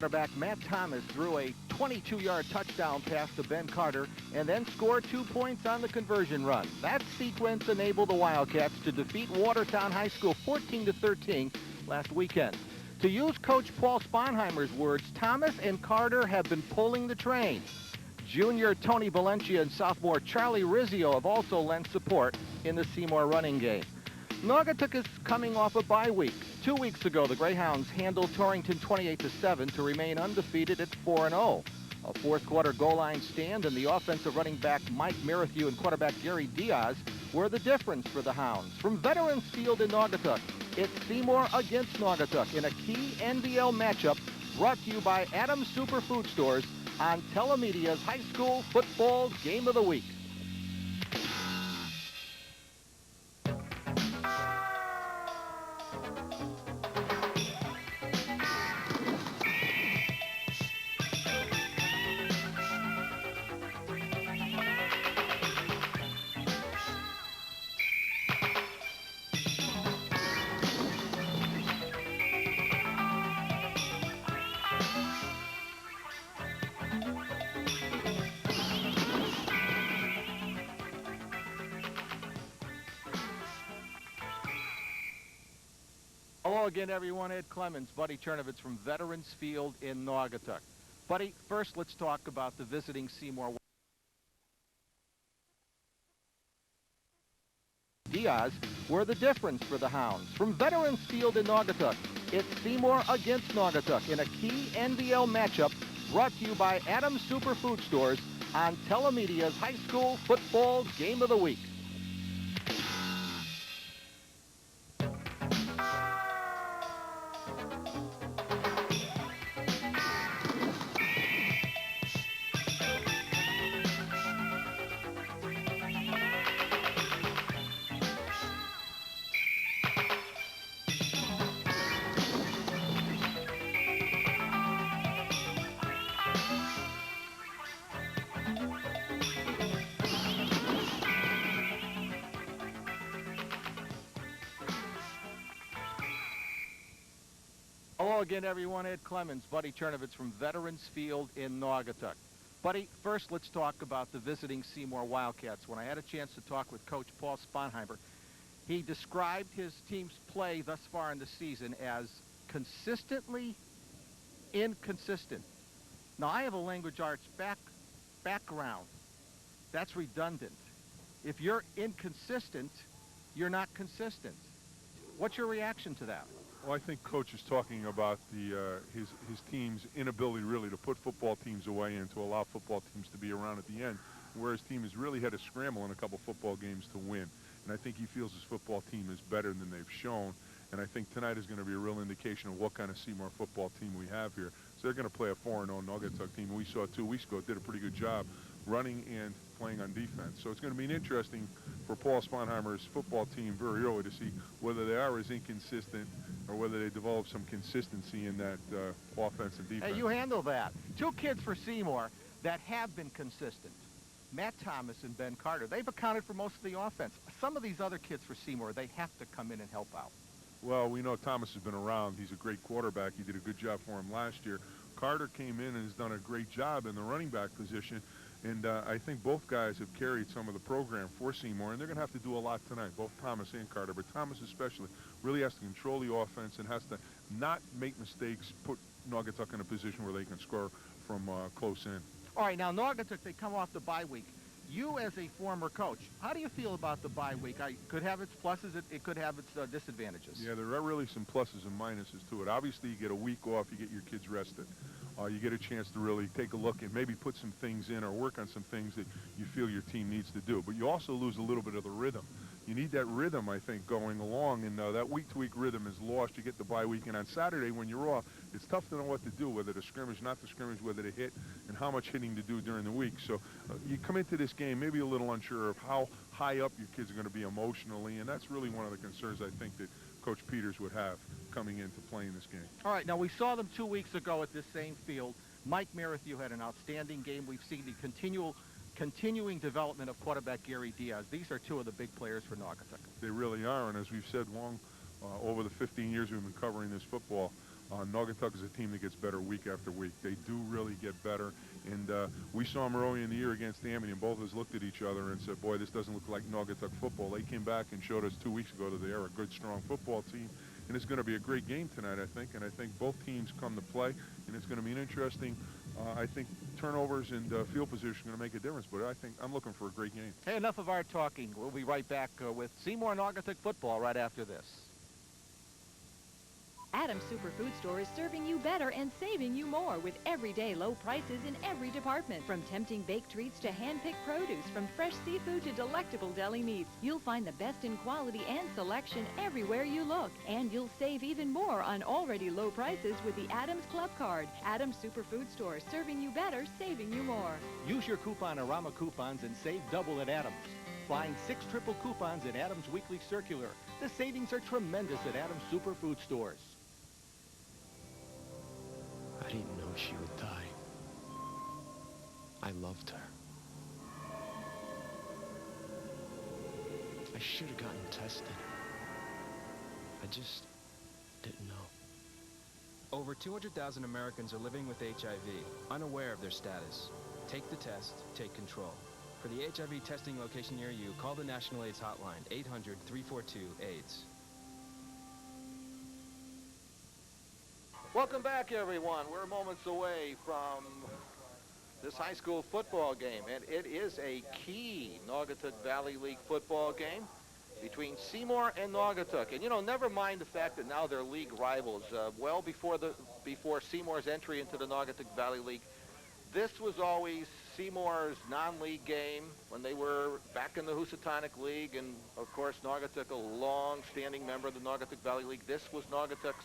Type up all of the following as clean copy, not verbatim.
quarterback Matt Thomas threw a 22-yard touchdown pass to Ben Carter and then scored 2 points on the conversion run. That sequence enabled the Wildcats to defeat Watertown High School 14-13 last weekend. To use Coach Paul Sponheimer's words, Thomas and Carter have been pulling the train. Junior Tony Valencia and sophomore Charlie Rizzio have also lent support in the Seymour running game. Naugatuck is coming off a bye week. 2 weeks ago, the Greyhounds handled Torrington 28-7 to remain undefeated at 4-0. A fourth-quarter goal line stand and the offensive running back Mike Merrithew and quarterback Gary Diaz were the difference for the Hounds. From Veterans Field in Naugatuck, it's Seymour against Naugatuck in a key NBL matchup brought to you by Adams Superfood Stores on Telemedia's High School Football Game of the Week. Hello again, everyone. Ed Clemens, Buddy Chernovitz from Veterans Field in Naugatuck. Buddy, first let's talk about the visiting Seymour. Diaz were the difference for the Hounds. From Veterans Field in Naugatuck, it's Seymour against Naugatuck in a key NBL matchup brought to you by Adams Superfood Stores on Telemedia's High School Football Game of the Week. Hello again, everyone. Ed Clemens, Buddy Chernovitz from Veterans Field in Naugatuck. Buddy, first let's talk about the visiting Seymour Wildcats. When I had a chance to talk with Coach Paul Sponheimer, he described his team's play thus far in the season as consistently inconsistent. Now, I have a language arts background. That's redundant. If you're inconsistent, you're not consistent. What's your reaction to that? Well, I think Coach is talking about his team's inability really to put football teams away and to allow football teams to be around at the end, where his team has really had to scramble in a couple football games to win. And I think he feels his football team is better than they've shown. And I think tonight is going to be a real indication of what kind of Seymour football team we have here. So they're going to play a 4-0 Naugatuck team we saw 2 weeks ago. Did a pretty good job running and playing on defense. So it's going to be interesting for Paul Sponheimer's football team very early to see whether they are as inconsistent or whether they develop some consistency in that offense and defense. Hey, you handle that. 2 kids for Seymour that have been consistent. Matt Thomas and Ben Carter. They've accounted for most of the offense. Some of these other kids for Seymour, they have to come in and help out. Well, we know Thomas has been around. He's a great quarterback. He did a good job for him last year. Carter came in and has done a great job in the running back position. And I think both guys have carried some of the program for Seymour, and they're going to have to do a lot tonight, both Thomas and Carter. But Thomas especially really has to control the offense and has to not make mistakes, put Naugatuck in a position where they can score from close in. All right, now Naugatuck, they come off the bye week. You as a former coach, how do you feel about the bye week? It could have its pluses, it could have its disadvantages. Yeah, there are really some pluses and minuses to it. Obviously, you get a week off, you get your kids rested. You get a chance to really take a look and maybe put some things in or work on some things that you feel your team needs to do. But you also lose a little bit of the rhythm. You need that rhythm, I think, going along, and that week-to-week rhythm is lost. You get the bye week, and on Saturday when you're off, it's tough to know what to do, whether to scrimmage, not to scrimmage, whether to hit, and how much hitting to do during the week. So you come into this game maybe a little unsure of how high up your kids are going to be emotionally, and that's really one of the concerns I think that Coach Peters would have coming into playing this game. All right, now we saw them 2 weeks ago at this same field. Mike Merrithew had an outstanding game. We've seen the continuing development of quarterback Gary Diaz. These are 2 of the big players for Naugatuck. They really are, and as we've said long over the 15 years we've been covering this football, Naugatuck is a team that gets better week after week. They do really get better. And we saw them early in the year against Amity, and both of us looked at each other and said, boy, this doesn't look like Naugatuck football. They came back and showed us 2 weeks ago that they are a good, strong football team. And it's going to be a great game tonight, I think. And I think both teams come to play, and it's going to be an interesting, I think, turnovers and field position are going to make a difference. But I think I'm looking for a great game. Hey, enough of our talking. We'll be right back with Seymour Naugatuck football right after this. Adams Superfood Store is serving you better and saving you more with everyday low prices in every department. From tempting baked treats to hand-picked produce, from fresh seafood to delectable deli meats, you'll find the best in quality and selection everywhere you look. And you'll save even more on already low prices with the Adams Club Card. Adams Superfood Store, serving you better, saving you more. Use your Coupon-A-Rama coupons and save double at Adams. Find 6 triple coupons at Adams Weekly Circular. The savings are tremendous at Adams Superfood Stores. I didn't know she would die. I loved her. I should have gotten tested. I just didn't know. Over 200,000 Americans are living with HIV, unaware of their status. Take the test, take control. For the HIV testing location near you, call the National AIDS Hotline, 800-342-AIDS. Welcome back, everyone. We're moments away from this high school football game, and it is a key Naugatuck Valley League football game between Seymour and Naugatuck. And, you know, never mind the fact that now they're league rivals. Well before Seymour's entry into the Naugatuck Valley League, this was always Seymour's non-league game when they were back in the Housatonic League, and, of course, Naugatuck, a long-standing member of the Naugatuck Valley League. This was Naugatuck's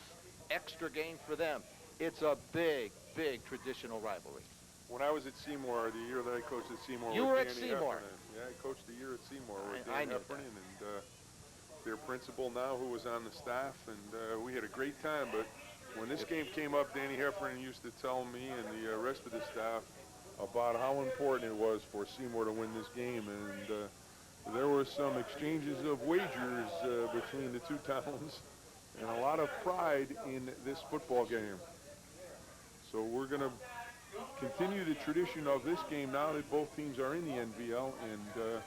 extra game for them. It's a big, big traditional rivalry. When I was at Seymour, the year that I coached at Seymour, You with were at Danny Seymour. Heffernan. Yeah, I coached the year at Seymour with I Dan knew Heffernan and their principal now, who was on the staff, and we had a great time. But when this game came up, Danny Heffernan used to tell me and the rest of the staff about how important it was for Seymour to win this game, and there were some exchanges of wagers between the two towns. And a lot of pride in this football game. So we're going to continue the tradition of this game now that both teams are in the NVL, and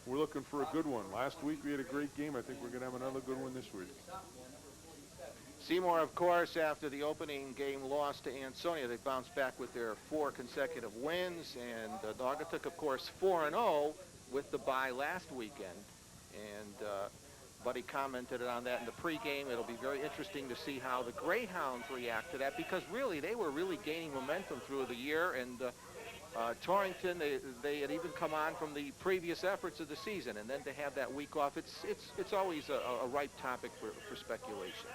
we're looking for a good one. Last week we had a great game. I think we're going to have another good one this week. Seymour, of course, after the opening game loss to Ansonia, they bounced back with their 4 consecutive wins, and Naugatuck, of course, 4-0 with the bye last weekend. And Buddy commented on that in the pregame. It'll be very interesting to see how the Greyhounds react to that, because really they were really gaining momentum through the year, and Torrington, they had even come on from the previous efforts of the season, and then to have that week off, it's always a ripe topic for speculation.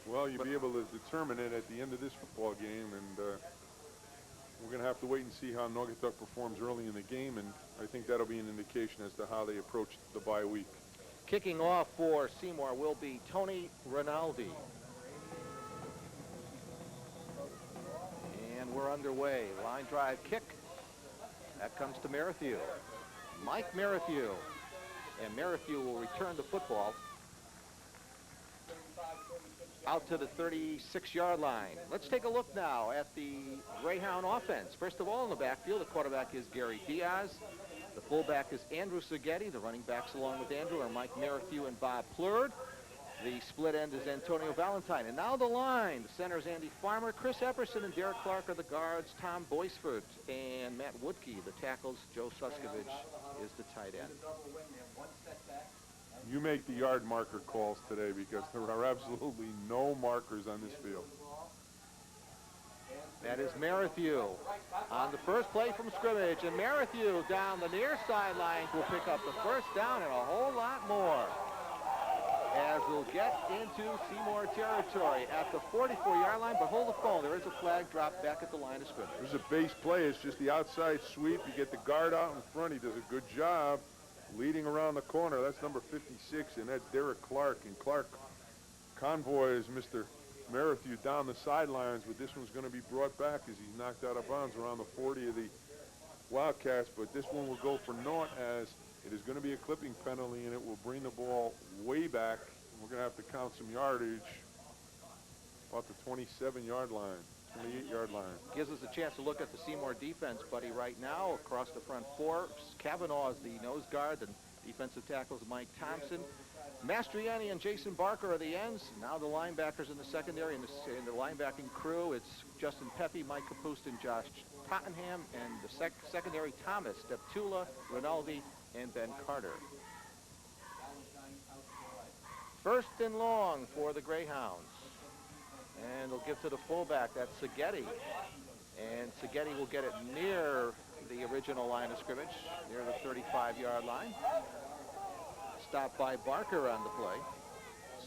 Well, you'll be able to determine it at the end of this football game, and we're going to have to wait and see how Naugatuck performs early in the game, and I think that'll be an indication as to how they approach the bye week. Kicking off for Seymour will be Tony Rinaldi. And we're underway. Line drive kick. That comes to Merrithew. Mike Merrithew. And Merrithew will return the football out to the 36-yard line. Let's take a look now at the Greyhound offense. First of all, in the backfield, the quarterback is Gary Diaz. The fullback is Andrew Seghetti. The running backs along with Andrew are Mike Merrithew and Bob Plurd. The split end is Antonio Valentine. And now the line. The center is Andy Farmer. Chris Epperson and Derek Clark are the guards. Tom Boisford and Matt Woodkey. The tackles. Joe Suskovich is the tight end. You make the yard marker calls today, because there are absolutely no markers on this field. That is Merrithew on the first play from scrimmage, and Merrithew down the near sidelines will pick up the first down and a whole lot more, as we'll get into Seymour territory at the 44-yard line. But hold the phone, there is a flag dropped back at the line of scrimmage. There's a base play. It's just the outside sweep. You get the guard out in front. He does a good job leading around the corner. That's number 56, and that's Derek Clark. And Clark convoys Mr. Merrithew down the sidelines, but this one's going to be brought back as he's knocked out of bounds around the 40 of the Wildcats. But this one will go for naught, as it is going to be a clipping penalty, and it will bring the ball way back. We're going to have to count some yardage. about the 27-yard line, 28-yard line. Gives us a chance to look at the Seymour defense, buddy, right now. Across the front four, Kavanaugh is the nose guard. The defensive tackles Mike Thompson. Mastriani and Jason Barker are the ends. Now the linebackers in the secondary. In the linebacking crew, it's Justin Pepe, Mike Capusta, and Josh Tottenham. And the secondary, Thomas, Deptula, Rinaldi, and Ben Carter. First and long for the Greyhounds. And they'll give to the fullback. That's Seghetti. And Seghetti will get it near the original line of scrimmage, near the 35-yard line. Stopped by Barker on the play.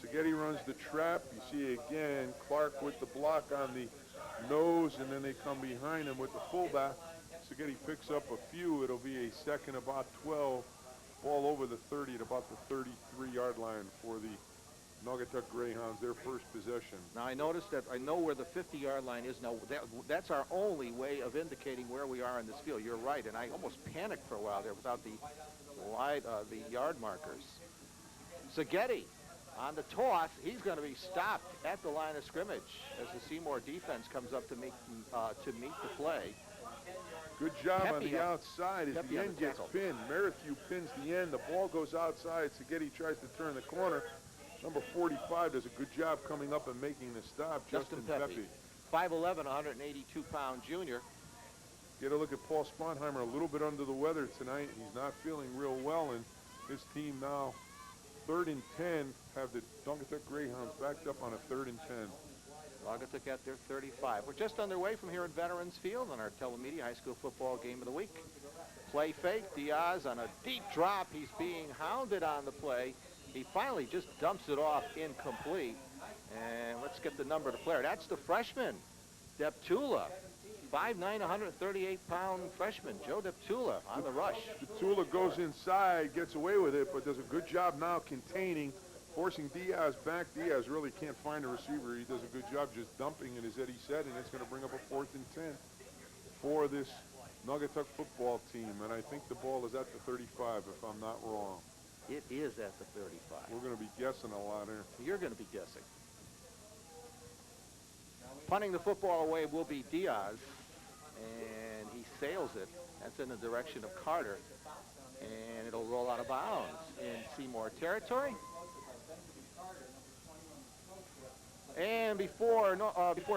Seghetti runs the trap. You see again Clark with the block on the nose, and then they come behind him with the fullback. Seghetti picks up a few. It'll be a second about 12. Ball over the 30 at about the 33-yard line for the Naugatuck Greyhounds, their first possession. Now I noticed that I know where the 50-yard line is now. That's our only way of indicating where we are in this field. You're right, and I almost panicked for a while there without the yard markers. Seghetti on the toss. He's going to be stopped at the line of scrimmage as the Seymour defense comes up to meet the play. Good job Pepe on the outside as Pepe the on end the gets tackle. pinned. Merrithew pins the end. The ball goes outside. Seghetti tries to turn the corner. Number 45 does a good job coming up and making the stop. Justin Pepe. 5'11", 182-pound junior. Get a look at Paul Sponheimer, a little bit under the weather tonight. He's not feeling real well, and his team now 3rd and 10, have the Naugatuck Greyhounds backed up on a 3rd and 10. Naugatuck at their 35. We're just underway from here at Veterans Field on our Telemedia High School Football Game of the Week. Play fake. Diaz on a deep drop. He's being hounded on the play. He finally just dumps it off incomplete. And let's get the number of the player. That's the freshman, Deptula. 5'9", 138-pound freshman, Joe Deptula on the rush. Deptula goes inside, gets away with it, but does a good job now containing, forcing Diaz back. Diaz really can't find a receiver. He does a good job just dumping it, as Eddie said, and it's going to bring up a 4th and 10 for this Naugatuck football team. And I think the ball is at the 35, if I'm not wrong. It is at the 35. We're going to be guessing a lot here. You're going to be guessing. Punting the football away will be Diaz, and he sails it. That's in the direction of Carter, and it'll roll out of bounds in Seymour territory. And before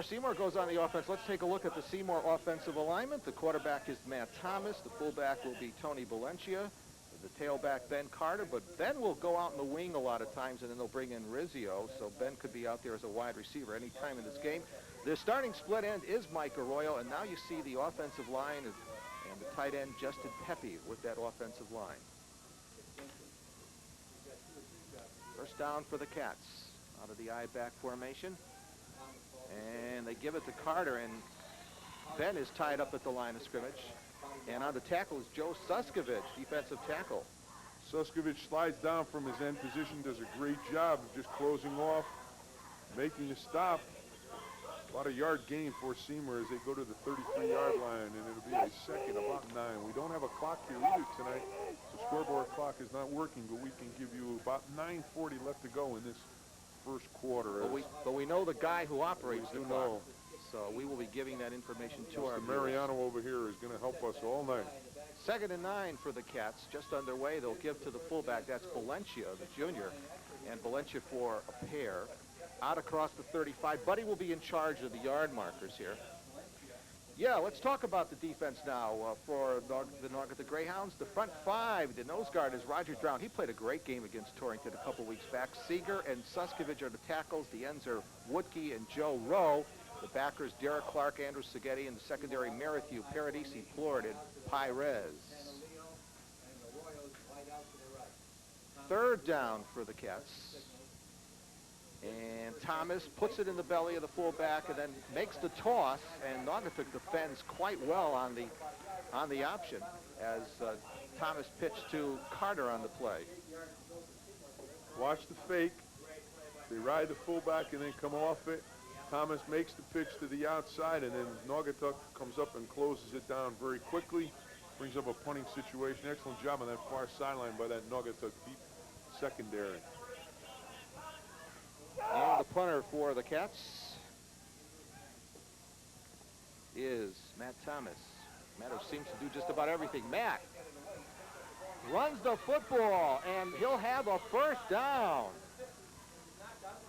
Seymour goes on the offense, let's take a look at the Seymour offensive alignment. The quarterback is Matt Thomas. The fullback will be Tony Valencia. The tailback, Ben Carter, but Ben will go out in the wing a lot of times, and then they'll bring in Rizzio, so Ben could be out there as a wide receiver any time in this game. The starting split end is Mike Arroyo, and now you see the offensive line and the tight end, Justin Pepe, with that offensive line. First down for the Cats out of the I-back formation, and they give it to Carter, and Ben is tied up at the line of scrimmage. And on the tackle is Joe Suskovich, defensive tackle. Suskovich slides down from his end position, does a great job of just closing off, making a stop. About a yard gain for Seymour as they go to the 33-yard line, and it'll be a second, about 9. We don't have a clock here either tonight. The scoreboard clock is not working, but we can give you about 9:40 left to go in this first quarter. But we know the guy who operates the clock. So we will be giving that information to our Mariano over here is going to help us all night. 2nd and 9 for the Cats, just underway. They'll give to the fullback. That's Valencia, the junior, and Valencia for a pair. Out across the 35. Buddy will be in charge of the yard markers here. Yeah, let's talk about the defense now for the Naugatuck Greyhounds. The front 5, the nose guard is Roger Drown. He played a great game against Torrington a couple weeks back. Seeger and Suskovich are the tackles. The ends are Woodkey and Joe Rowe. The backers, Derek Clark, Andrew Seghetti, and the secondary, Merrithew, Paradisi, Plord, and Pires. 3rd down for the Cats. And Thomas puts it in the belly of the fullback and then makes the toss, and Naugatuck defends quite well on the option as Thomas pitched to Carter on the play. Watch the fake. They ride the fullback and then come off it. Thomas makes the pitch to the outside, and then Naugatuck comes up and closes it down very quickly. Brings up a punting situation. Excellent job on that far sideline by that Naugatuck deep secondary. And the punter for the Cats is Matt Thomas. Matt seems to do just about everything. Matt runs the football, and he'll have a first down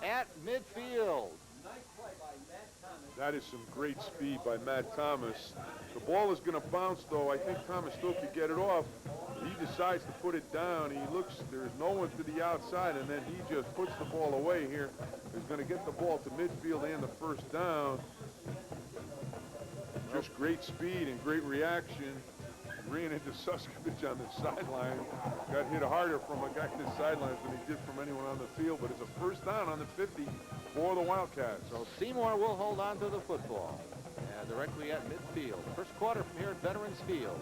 at midfield. That is some great speed by Matt Thomas. The ball is going to bounce, though. I think Thomas still could get it off. He decides to put it down. He looks, there's no one to the outside, and then he just puts the ball away here. He's going to get the ball to midfield and the first down. Just great speed and great reaction. Ran into Suskovich on the sideline. Got hit harder from a guy on the sidelines than he did from anyone on the field, but it's a first down on the 50 for the Wildcats. So Seymour will hold on to the football directly at midfield. First quarter from here at Veterans Field.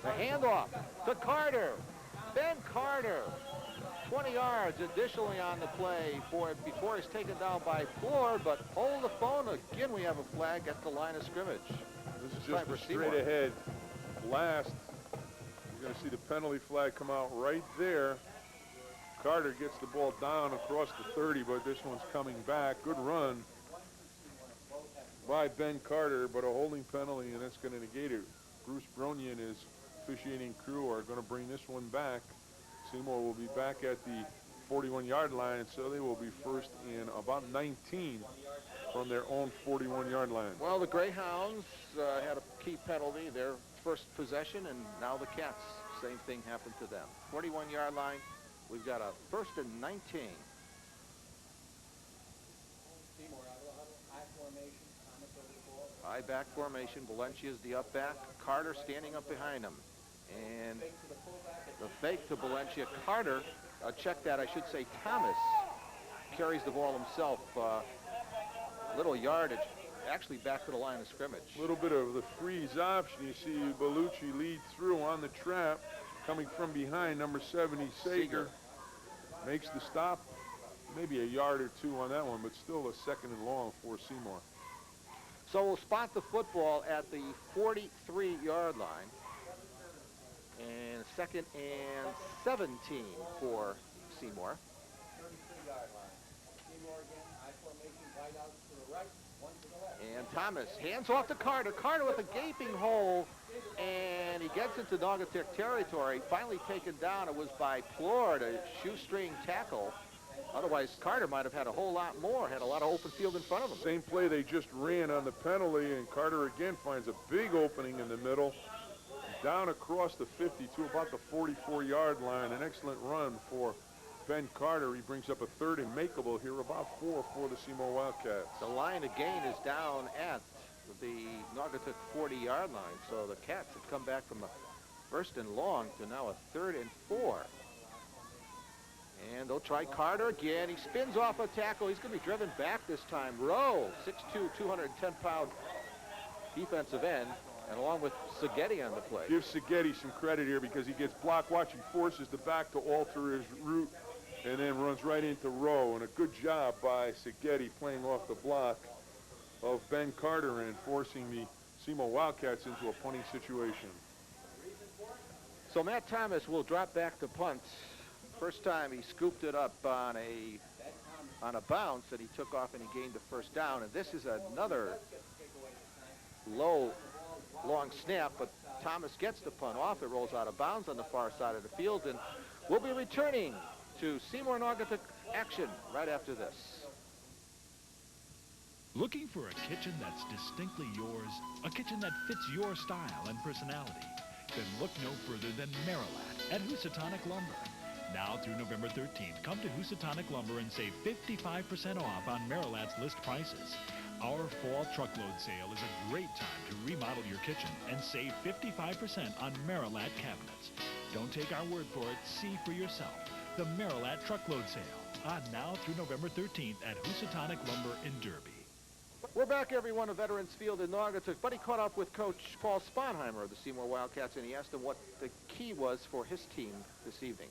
The handoff to Carter. Ben Carter, 20 yards additionally on the play before he's taken down by Floor, but hold the phone. Again, we have a flag at the line of scrimmage. This is just a straight ahead blast. You're going to see the penalty flag come out right there. Carter gets the ball down across the 30, but this one's coming back. Good run by Ben Carter, but a holding penalty, and that's going to negate it. Bruce Bronian and his officiating crew are going to bring this one back. Seymour will be back at the 41-yard line, so they will be first in about 19 from their own 41-yard line. Well, the Greyhounds had a key penalty, their first possession, and now the Cats, same thing happened to them. 41-yard line, we've got a first and 19. Seymour out of the huddle, high formation, Thomas over the ball. High back formation, Valencia's the up back, Carter standing up behind him. And the fake to Valencia. Carter, check that, I should say Thomas carries the ball himself. Little yardage, actually back to the line of scrimmage. A little bit of the freeze option. You see Bellucci lead through on the trap, coming from behind, number 70, Sager. Makes the stop, maybe a yard or two on that one, but still a second and long for Seymour. So we'll spot the football at the 43-yard line. And second and 17 for Seymour. 33-yard line. Seymour again, high formation, wide out to the right, one to the left. And Thomas hands off to Carter. Carter with a gaping hole, and he gets into Naugatuck territory. Finally taken down. It was by Plord, a shoestring tackle. Otherwise, Carter might have had a whole lot more, had a lot of open field in front of him. Same play they just ran on the penalty, and Carter again finds a big opening in the middle. Down across the 50 to about the 44-yard line. An excellent run for Ben Carter. He brings up a third and makeable here, about 4 for the Seymour Wildcats. The line again is down at the Naugatuck 40-yard line, so the Cats have come back from a first and long to now a 3rd and 4. And they'll try Carter again. He spins off a tackle. He's going to be driven back this time. Rowe, 6'2", 210-pound defensive end, and along with Seghetti on the play. Give Seghetti some credit here because he gets blocked. Watch, he forces the back to alter his route and then runs right into Rowe. And a good job by Seghetti playing off the block of Ben Carter and forcing the Seymour Wildcats into a punting situation. So Matt Thomas will drop back to punt. First time he scooped it up on a bounce that he took off and he gained the first down. And this is another low, long snap, but Thomas gets the punt off. It rolls out of bounds on the far side of the field, and we'll be returning to Seymour Naugatuck action right after this. Looking for a kitchen that's distinctly yours? A kitchen that fits your style and personality? Then look no further than Marilat at Housatonic Lumber. Now through November 13th, come to Housatonic Lumber and save 55% off on Marilat's list prices. Our fall truckload sale is a great time to remodel your kitchen and save 55% on Marilat cabinets. Don't take our word for it, see for yourself. The Marilat truckload sale, on now through November 13th at Housatonic Lumber in Derby. We're back, everyone, at Veterans Field in Naugatuck. Buddy caught up with Coach Paul Sponheimer of the Seymour Wildcats, and he asked him what the key was for his team this evening.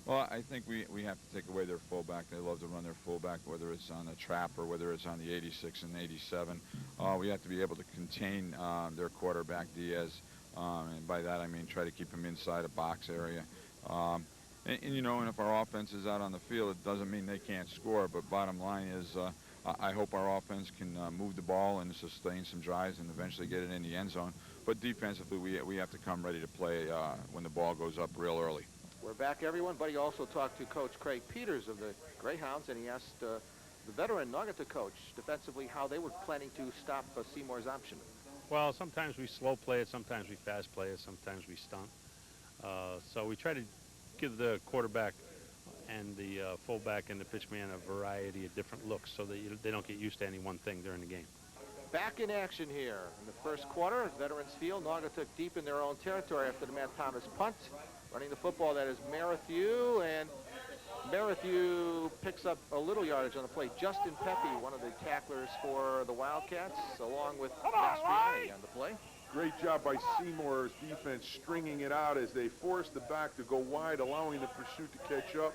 Well, I think we have to take away their fullback. They love to run their fullback, whether it's on the trap or whether it's on the 86 and 87. We have to be able to contain their quarterback, Diaz, and by that I mean try to keep him inside a box area. And you know, and if our offense is out on the field, it doesn't mean they can't score, but bottom line is I hope our offense can move the ball and sustain some drives and eventually get it in the end zone. But defensively, we have to come ready to play when the ball goes up real early. We're back, everyone. Buddy also talked to Coach Craig Peters of the Greyhounds, and he asked the veteran Naugatuck coach defensively how they were planning to stop Seymour's option. Well, sometimes we slow play it, sometimes we fast play it, sometimes we stunt. So we try to give the quarterback and the fullback and the pitchman a variety of different looks so that they don't get used to any one thing during the game. Back in action here in the first quarter, Veterans Field. Naugatuck deep in their own territory after the Matt Thomas punt. Running the football, that is Merrithew, and Merrithew picks up a little yardage on the play. Justin Pepe, one of the tacklers for the Wildcats, along with Mastriani on the play. Great job by Seymour's defense stringing it out as they forced the back to go wide, allowing the pursuit to catch up.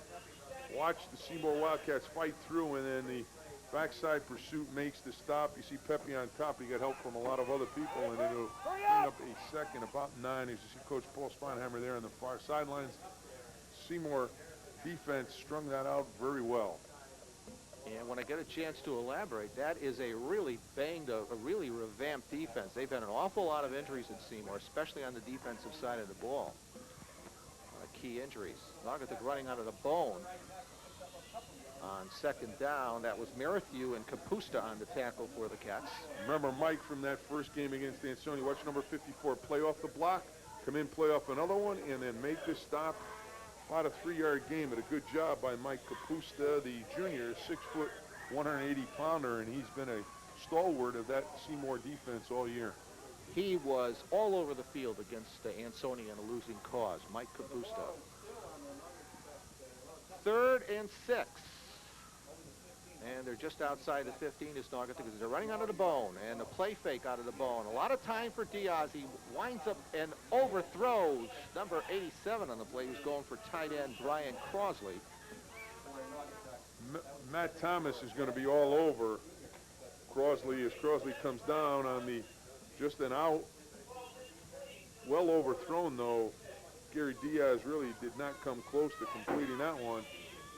Watch the Seymour Wildcats fight through, and then the backside pursuit makes the stop. You see Pepe on top. He got help from a lot of other people, and it'll bring up a second, about 9. As you see Coach Paul Sponheimer there on the far sidelines. Seymour defense strung that out very well. And when I get a chance to elaborate, that is a really banged up, a really revamped defense. They've had an awful lot of injuries at Seymour, especially on the defensive side of the ball. Key injuries. Naugatuck running out of the bone. On second down, that was Merrithew and Capusta on the tackle for the Cats. Remember Mike from that first game against Ansonia. Watch number 54 play off the block, come in, play off another one, and then make this stop. About a 3-yard game, but a good job by Mike Capusta, the junior, 6-foot, 180-pounder, and he's been a stalwart of that Seymour defense all year. He was all over the field against Ansonia in a losing cause, Mike Capusta. 3rd and 6. And they're just outside the 15 is Naugatuck because they're running out of the bone, and a play fake out of the bone. A lot of time for Diaz. He winds up and overthrows number 87 on the play, who's going for tight end Brian Crosley. Matt Thomas is going to be all over Crosley as Crosley comes down on the just an out. Well overthrown, though. Gary Diaz really did not come close to completing that one.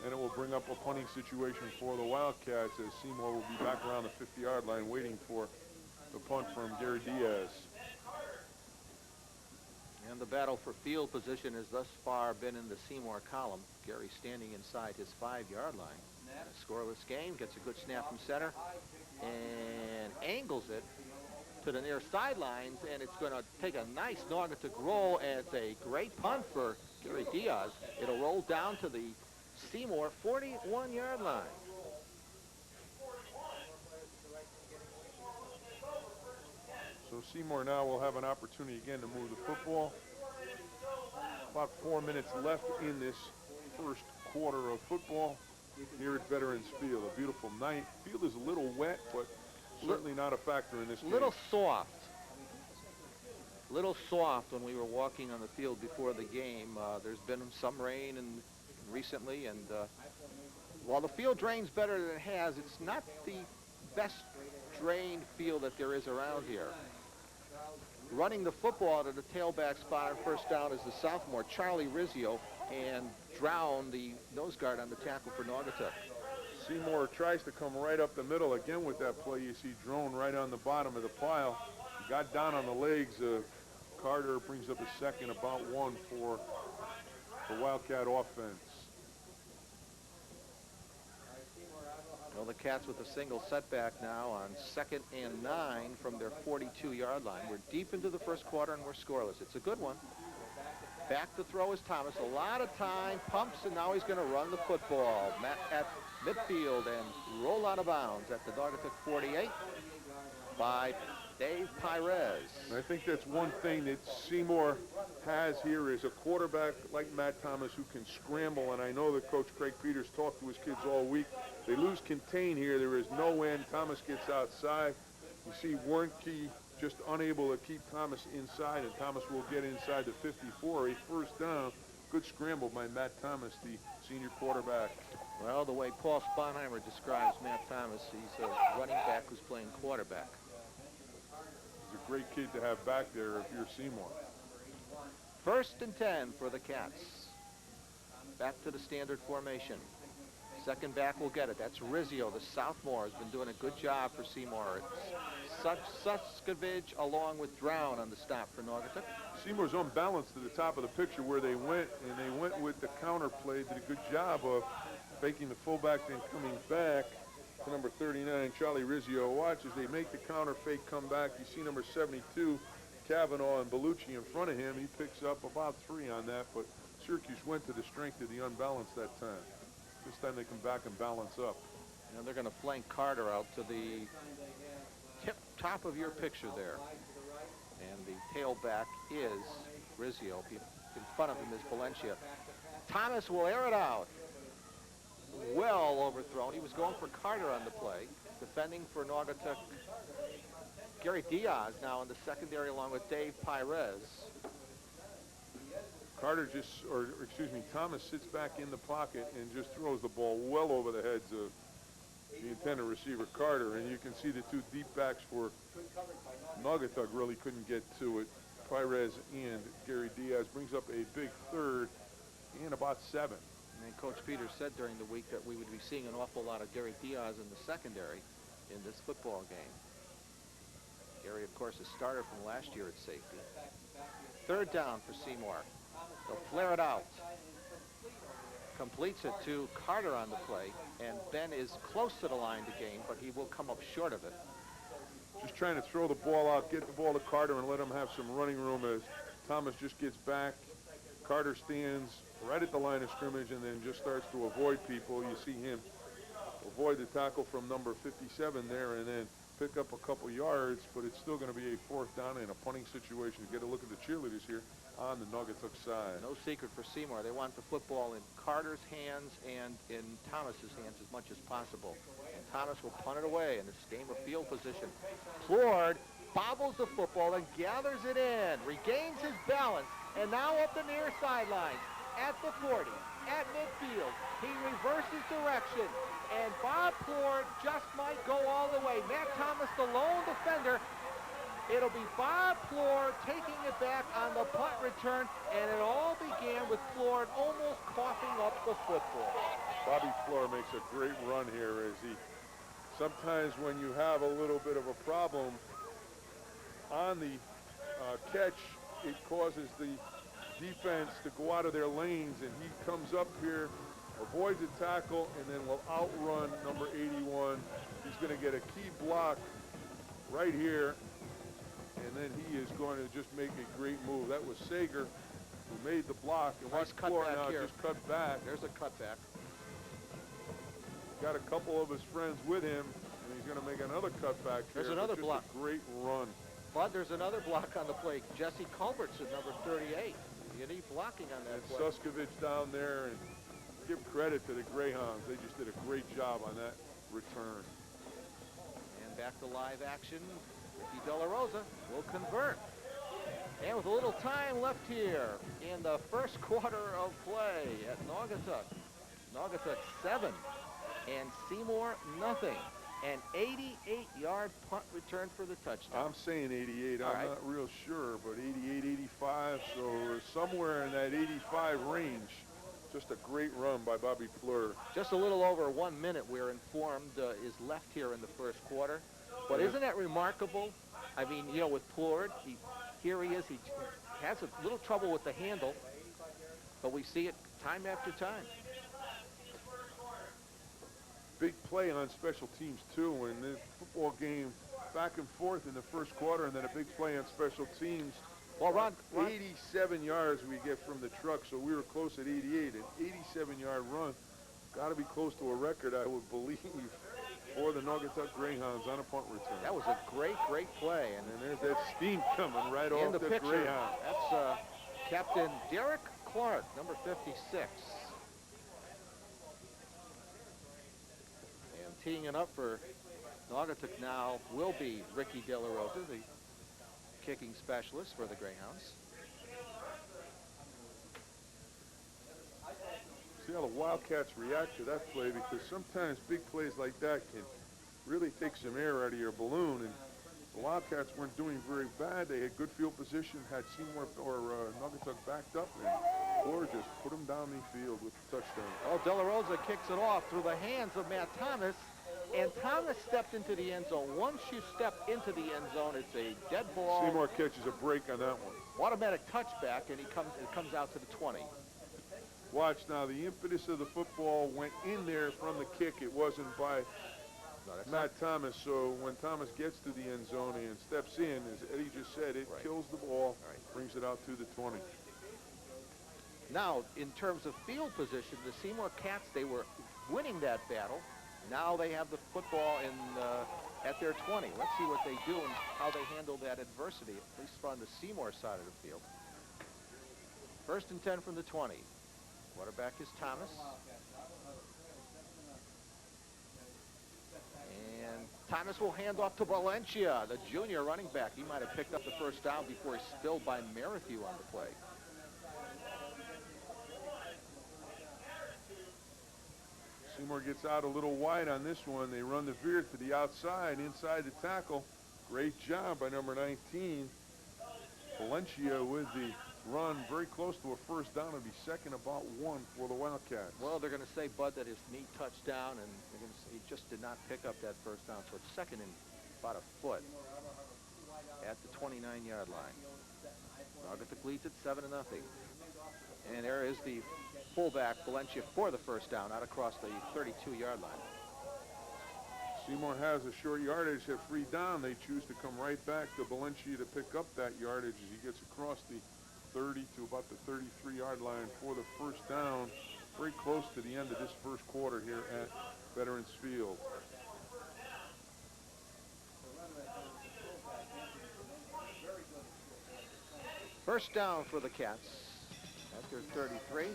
And it will bring up a punting situation for the Wildcats as Seymour will be back around the 50-yard line waiting for the punt from Gary Diaz. And the battle for field position has thus far been in the Seymour column. Gary standing inside his 5-yard line. A scoreless game, gets a good snap from center and angles it to the near sidelines, and it's going to take a nice Naugatuck roll, and it's a great punt for Gary Diaz. It'll roll down to the Seymour 41-yard line. So Seymour now will have an opportunity again to move the football. About 4 minutes left in this first quarter of football here at Veterans Field. A beautiful night. Field is a little wet, but certainly not a factor in this game. Little soft when we were walking on the field before the game. There's been some rain and recently, and while the field drains better than it has, it's not the best drained field that there is around here. Running the football to the tailback spot on first down is the sophomore Charlie Rizzio, and drowned the nose guard on the tackle for Naugatuck. Seymour tries to come right up the middle again with that play. You see Drone right on the bottom of the pile. He got down on the legs. Carter brings up a second, about 1 for the Wildcat offense. Well, the Cats with a single setback now on 2nd and 9 from their 42-yard line. We're deep into the first quarter and we're scoreless. It's a good one. Back to throw is Thomas. A lot of time, pumps, and now he's going to run the football. At midfield and roll out of bounds at the Naugatuck 48 by Dave Pires. And I think that's one thing that Seymour has here is a quarterback like Matt Thomas who can scramble, and I know that Coach Craig Peters talked to his kids all week. They lose contain here. There is no end. Thomas gets outside. You see Warnke just unable to keep Thomas inside, and Thomas will get inside the 54. A first down. Good scramble by Matt Thomas, the senior quarterback. Well, the way Paul Sponheimer describes Matt Thomas, he's a running back who's playing quarterback. He's a great kid to have back there if you're Seymour. 1st and 10 for the Cats. Back to the standard formation. Second back will get it. That's Rizzio, the sophomore, has been doing a good job for Seymour. It's Suskovich along with Drown on the stop for Naugatuck. Seymour's unbalanced to the top of the picture where they went, and they went with the counter play. Did a good job of faking the fullback, then coming back to number 39, Charlie Rizzio. Watch as they make the counter fake come back. You see number 72, Kavanaugh, and Bellucci in front of him. He picks up about 3 on that, but Syracuse went to the strength of the unbalance that time. This time they come back and balance up. And they're going to flank Carter out to the top of your picture there. And the tailback is Rizzio. In front of him is Valencia. Thomas will air it out. Well overthrown. He was going for Carter on the play. Defending for Naugatuck. Gary Diaz now in the secondary along with Dave Pires. Carter Thomas sits back in the pocket and just throws the ball well over the heads of the intended receiver, Carter, and you can see the 2 deep backs for Naugatuck really couldn't get to it. Pires and Gary Diaz brings up a big third and about 7. And Coach Peters said during the week that we would be seeing an awful lot of Gary Diaz in the secondary in this football game. Gary, of course, a starter from last year at safety. Third down for Seymour. They'll flare it out. Completes it to Carter on the play, and Ben is close to the line to gain, but he will come up short of it. Just trying to throw the ball out, get the ball to Carter, and let him have some running room as Thomas just gets back. Carter stands right at the line of scrimmage and then just starts to avoid people. You see him avoid the tackle from number 57 there and then pick up a couple yards, but it's still going to be a 4th down in a punting situation. Get a look at the cheerleaders here on the Naugatuck side. No secret for Seymour. They want the football in Carter's hands and in Thomas's hands as much as possible. And Thomas will punt it away in this game of field position. Plord bobbles the football and gathers it in, regains his balance, and now up the near sideline at the 40, at midfield. He reverses direction, and Bob Plord just might go all the way. Matt Thomas, the lone defender. It'll be Bob Plord taking it back on the punt return, and it all began with Plord almost coughing up the football. Bobby Plord makes a great run here as he, sometimes when you have a little bit of a problem on the catch, it causes the defense to go out of their lanes, and he comes up here, avoids a tackle, and then will outrun number 81. He's going to get a key block right here, and then he is going to just make a great move. That was Sager who made the block, and nice watch Plord now here. just cut back. There's a cutback. Got a couple of his friends with him, and he's going to make another cutback here. There's another block. A great run. But there's another block on the play. Jesse Culbert's at number 38. You need blocking on that play. Suskovich down there, and give credit to the Greyhounds. They just did a great job on that return. And back to live action. Ricky De La Rosa will convert. And with a little time left here in the first quarter of play at Naugatuck. Naugatuck 7 and Seymour nothing. An 88-yard punt return for the touchdown. I'm saying 88. All I'm right. not real sure, but 88, 85. So somewhere in that 85 range. Just a great run by Bobby Plord. Just a little over 1 minute, we're informed, is left here in the first quarter. But isn't that remarkable? I mean, you know, with Plord, here he is. He has a little trouble with the handle, but we see it time after time. Big play on special teams, too, in this football game, back and forth in the first quarter, and then a big play on special teams. Well, Ron 87 yards we get from the truck, so we were close at 88. An 87-yard run. Got to be close to a record, I would believe, for the Naugatuck Greyhounds on a punt return. That was a great, great play. And there's that steam coming right in off the the picture, Greyhound. that's Captain Derek Clark, number 56. And teeing it up for Naugatuck now will be Ricky De La Rosa, the kicking specialist for the Greyhounds. See how the Wildcats react to that play, because sometimes big plays like that can really take some air out of your balloon. And The Wildcats weren't doing very bad. They had good field position, had Seymour or Naugatuck backed up, and Fleur just put them down the field with the touchdown. Well, De La Rosa kicks it off through the hands of Matt Thomas, and Thomas stepped into the end zone. Once you step into the end zone, it's a dead ball. Seymour catches a break on that one. Automatic touchback, and it comes out to the 20. Watch now, the impetus of the football went in there from the kick. It wasn't by Matt Thomas, so when Thomas gets to the end zone and steps in, as Eddie just said, it kills the ball, brings it out to the 20. Now, in terms of field position, the Seymour Cats, they were winning that battle. Now they have the football at their 20. Let's see what they do and how they handle that adversity, at least on the Seymour side of the field. 1st and 10 from the 20. Quarterback is Thomas. And Thomas will hand off to Valencia, the junior running back. He might have picked up the first down before he's spilled by Merrithew on the play. Seymour gets out a little wide on this one. They run the veer to the outside, inside the tackle. Great job by number 19. Valencia with the run, very close to a first down. It'll be second about 1 for the Wildcats. Well, they're going to say, Bud, that his knee touched down, and they're going to say he just did not pick up that first down. So it's second and about a foot at the 29-yard line. Naugatuck leads at 7-0. And there is the fullback, Valencia, for the first down, out across the 32-yard line. Seymour has a short yardage at free down. They choose to come right back to Valencia to pick up that yardage as he gets across the 30 to about the 33-yard line for the first down. Very close to the end of this first quarter here at Veterans Field. First down for the Cats at their 33.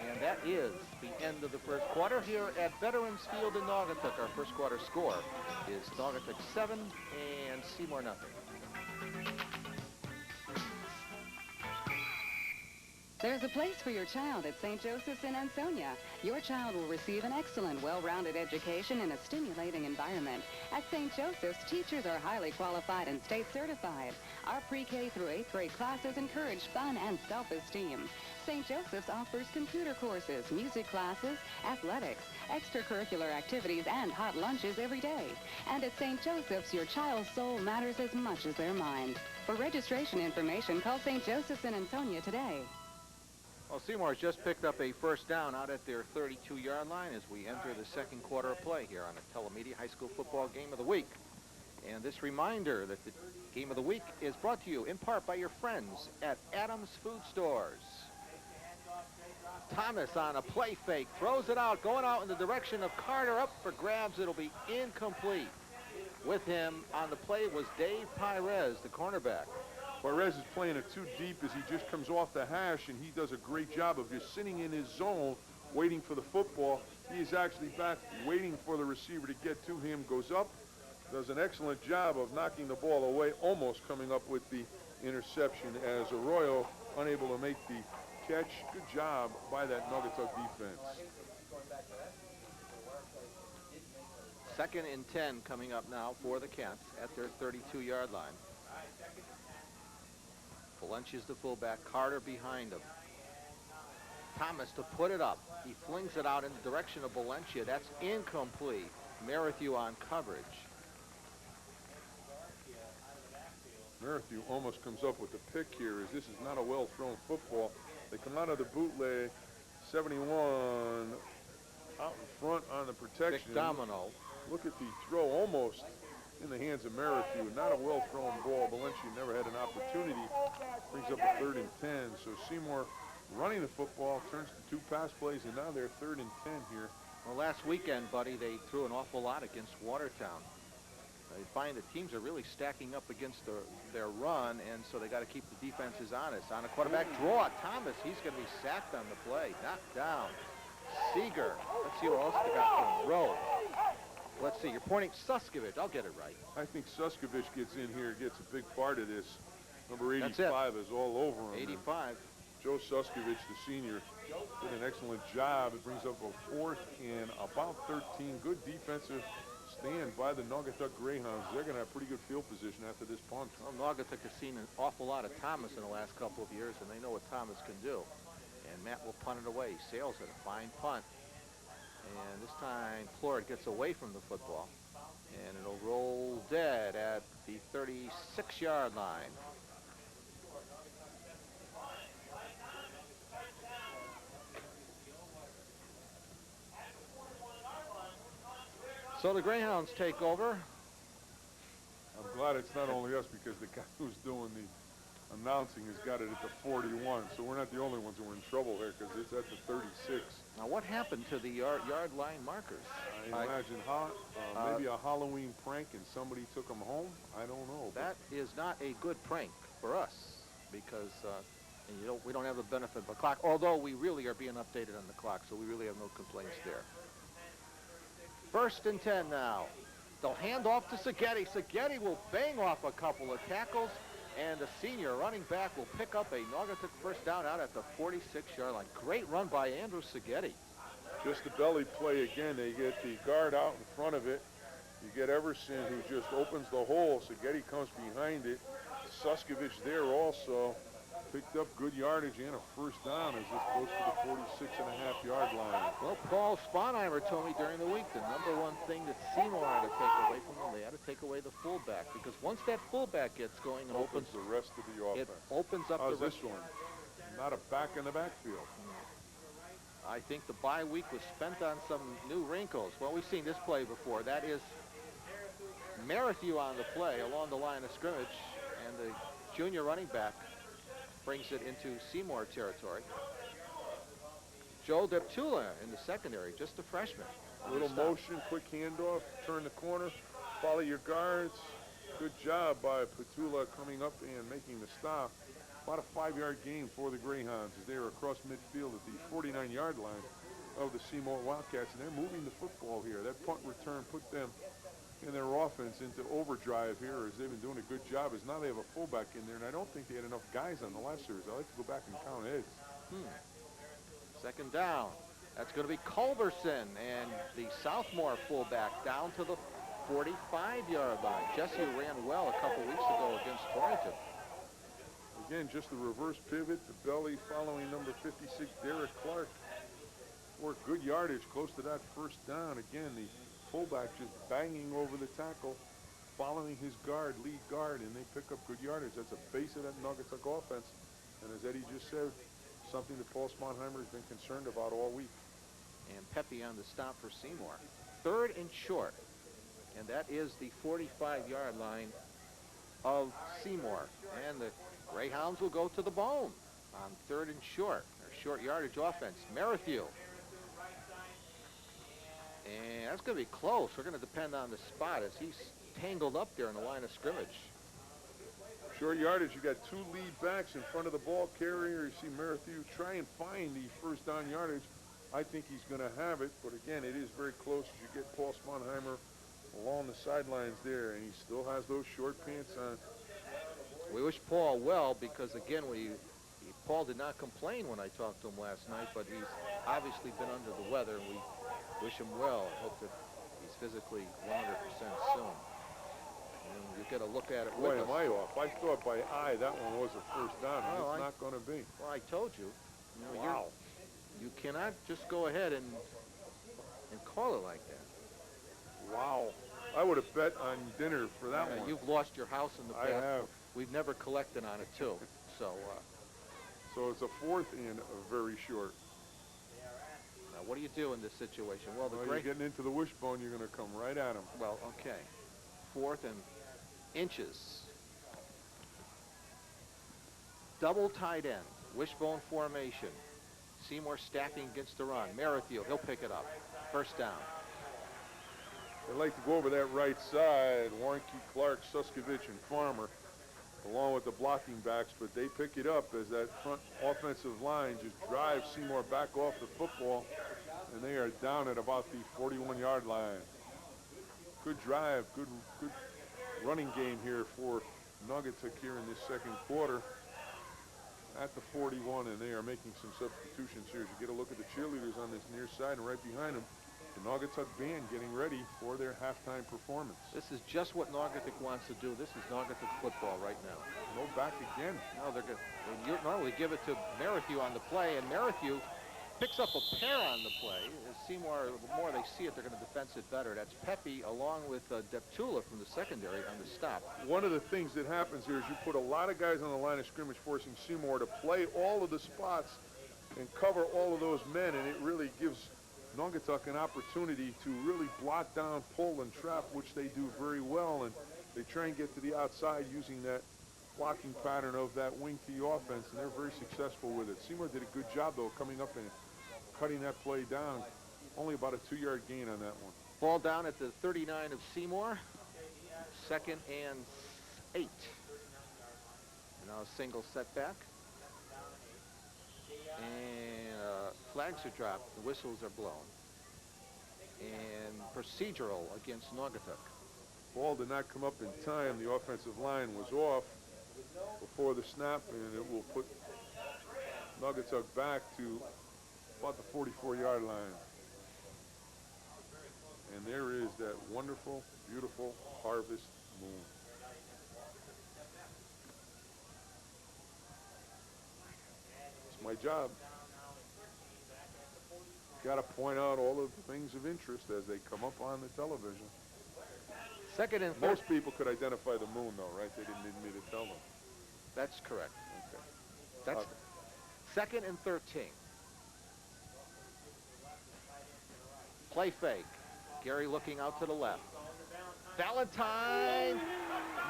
And that is the end of the first quarter here at Veterans Field in Naugatuck. Our first quarter score is Naugatuck 7 and Seymour 0. There's a place for your child at St. Joseph's in Ansonia. Your child will receive an excellent, well-rounded education in a stimulating environment. At St. Joseph's, teachers are highly qualified and state certified. Our pre-K through 8th grade classes encourage fun and self-esteem. St. Joseph's offers computer courses, music classes, athletics, extracurricular activities, and hot lunches every day. And at St. Joseph's, your child's soul matters as much as their mind. For registration information, call St. Joseph's in Ansonia today. Well, Seymour's just picked up a first down out at their 32-yard line as we enter the second quarter of play here on the Telemedia High School Football Game of the Week. And this reminder that the Game of the Week is brought to you in part by your friends at Adams Food Stores. Thomas on a play fake, throws it out, going out in the direction of Carter, up for grabs. It'll be incomplete. With him on the play was Dave Pires, the cornerback. Perez is playing it too deep as he just comes off the hash, and he does a great job of just sitting in his zone, waiting for the football. He is actually back waiting for the receiver to get to him, goes up, does an excellent job of knocking the ball away, almost coming up with the interception as Arroyo unable to make the catch. Good job by that Naugatuck defense. 2nd and 10 coming up now for the Cats at their 32-yard line. Valencia's the fullback, Carter behind him. Thomas to put it up. He flings it out in the direction of Valencia. That's incomplete. Merrithew on coverage. Merrithew almost comes up with the pick here, as this is not a well-thrown football. They come out of the bootleg, 71 out in front on the protection. Big domino. Look at the throw, almost in the hands of Merrithew. Not a well-thrown ball. Valencia never had an opportunity. Brings up a 3rd and 10. So Seymour running the football, turns to 2 pass plays, and now they're 3rd and 10 here. Well, last weekend, buddy, they threw an awful lot against Watertown. They find that teams are really stacking up against their run, and so they got to keep the defenses honest. On a quarterback draw, Thomas, he's going to be sacked on the play. Knocked down. Seeger. Let's see what else they got from Rowe. Let's see, you're pointing Suskovich. I'll get it right. I think Suskovich gets in here, gets a big part of this. Number 85 is all over him. 85. Joe Suskovich, the senior, did an excellent job. It brings up a 4th and about 13. Good defensive stand by the Naugatuck Greyhounds. They're going to have pretty good field position after this punt. Well, Naugatuck has seen an awful lot of Thomas in the last couple of years, and they know what Thomas can do. And Matt will punt it away. He sails it, a fine punt. And this time, Florida gets away from the football. And it'll roll dead at the 36-yard line. So the Greyhounds take over. I'm glad it's not only us, because the guy who's doing the announcing has got it at the 41, so we're not the only ones who are in trouble here, because it's at the 36. Now, what happened to the yard line markers? I imagine maybe a Halloween prank and somebody took them home. I don't know. That is not a good prank for us, because we don't have the benefit of a clock, although we really are being updated on the clock, so we really have no complaints there. 1st and 10 now. They'll hand off to Seghetti. Seghetti will bang off a couple of tackles, and the senior running back will pick up a Naugatuck first down out at the 46-yard line. Great run by Andrew Seghetti. Just the belly play again. They get the guard out in front of it. You get Everson, who just opens the hole. Seghetti comes behind it. Suskovich there also. Picked up good yardage and a first down as this goes to the 46.5-yard line. Well, Paul Sponheimer told me during the week the number one thing that Seymour had to take away from them, they had to take away the fullback, because once that fullback gets going and opens the rest of the offense. It opens up How's the rest. this one? Not a back in the backfield. I think the bye week was spent on some new wrinkles. Well, we've seen this play before. That is Merrithew on the play along the line of scrimmage, and the junior running back brings it into Seymour territory. Joe Deptula in the secondary, just a freshman. A little motion, quick handoff, turn the corner, follow your guards. Good job by Petula coming up and making the stop. About a 5-yard gain for the Greyhounds as they are across midfield at the 49-yard line of the Seymour Wildcats, and they're moving the football here. That punt return put them in their offense into overdrive here, as they've been doing a good job, as now they have a fullback in there, and I don't think they had enough guys on the last series. I like to go back and count heads. 2nd down. That's going to be Culberson, and the sophomore fullback down to the 45-yard line. Jesse ran well a couple weeks ago against Torrington. Again, just the reverse pivot, the belly following number 56, Derek Clark, for good yardage close to that first down. Again, the fullback just banging over the tackle, following his guard, lead guard, and they pick up good yardage. That's a base of that Naugatuck offense. And as Eddie just said, something that Paul Sponheimer has been concerned about all week. And Pepe on the stop for Seymour. 3rd and short. And that is the 45-yard line of Seymour. And the Greyhounds will go to the bone on 3rd and short. Their short yardage offense. Merrithew. And that's going to be close. We're going to depend on the spot as he's tangled up there in the line of scrimmage. Short yardage, you got 2 lead backs in front of the ball carrier. You see Merrithew try and find the first down yardage. I think he's going to have it, but again, it is very close as you get Paul Sponheimer along the sidelines there, and he still has those short pants on. We wish Paul well, because again, Paul did not complain when I talked to him last night, but he's obviously been under the weather, and we wish him well. I hope that he's physically 100% soon. And you get a look at it with us. Boy, am I off. I thought by eye that one was a first down, and it's not going to be. Well, I told you. Wow. You cannot just go ahead and call it like that. Wow. I would have bet on dinner for that one. You've lost your house in the past. I have. We've never collected on it, too. So it's a 4th and a very short. Now, what do you do in this situation? Well, you're getting into the wishbone. You're going to come right at him. Well, okay. 4th and inches. Double tight end. Wishbone formation. Seymour stacking against the run. Merrithew, he'll pick it up. First down. They like to go over that right side. Warnke, Clark, Suskovich, and Farmer, along with the blocking backs, but they pick it up as that front offensive line just drives Seymour back off the football, and they are down at about the 41-yard line. Good drive, good running game here for Naugatuck here in this second quarter at the 41, and they are making some substitutions here. As you get a look at the cheerleaders on this near side, and right behind them, the Naugatuck band getting ready for their halftime performance. This is just what Naugatuck wants to do. This is Naugatuck football right now. No back again. No, they normally give it to Merrithew on the play, and Merrithew picks up a pair on the play. As Seymour, the more they see it, they're going to defense it better. That's Pepe along with Deptula from the secondary on the stop. One of the things that happens here is you put a lot of guys on the line of scrimmage forcing Seymour to play all of the spots and cover all of those men, and it really gives Naugatuck an opportunity to really blot down, pull, and trap, which they do very well, and they try and get to the outside using that blocking pattern of that wing T offense, and they're very successful with it. Seymour did a good job, though, coming up and cutting that play down. Only about a 2-yard gain on that one. Ball down at the 39 of Seymour. 2nd and 8. Now a single setback. And flags are dropped. The whistles are blown. And procedural against Naugatuck. Ball did not come up in time. The offensive line was off before the snap, and it will put Naugatuck back to about the 44-yard line. And there is that wonderful, beautiful harvest moon. It's my job. Got to point out all of the things of interest as they come up on the television. 2nd and 13. Most people could identify the moon, though, right? They didn't need me to tell them. That's correct. Okay. That's 2nd and 13. Play fake. Gary looking out to the left. Valentine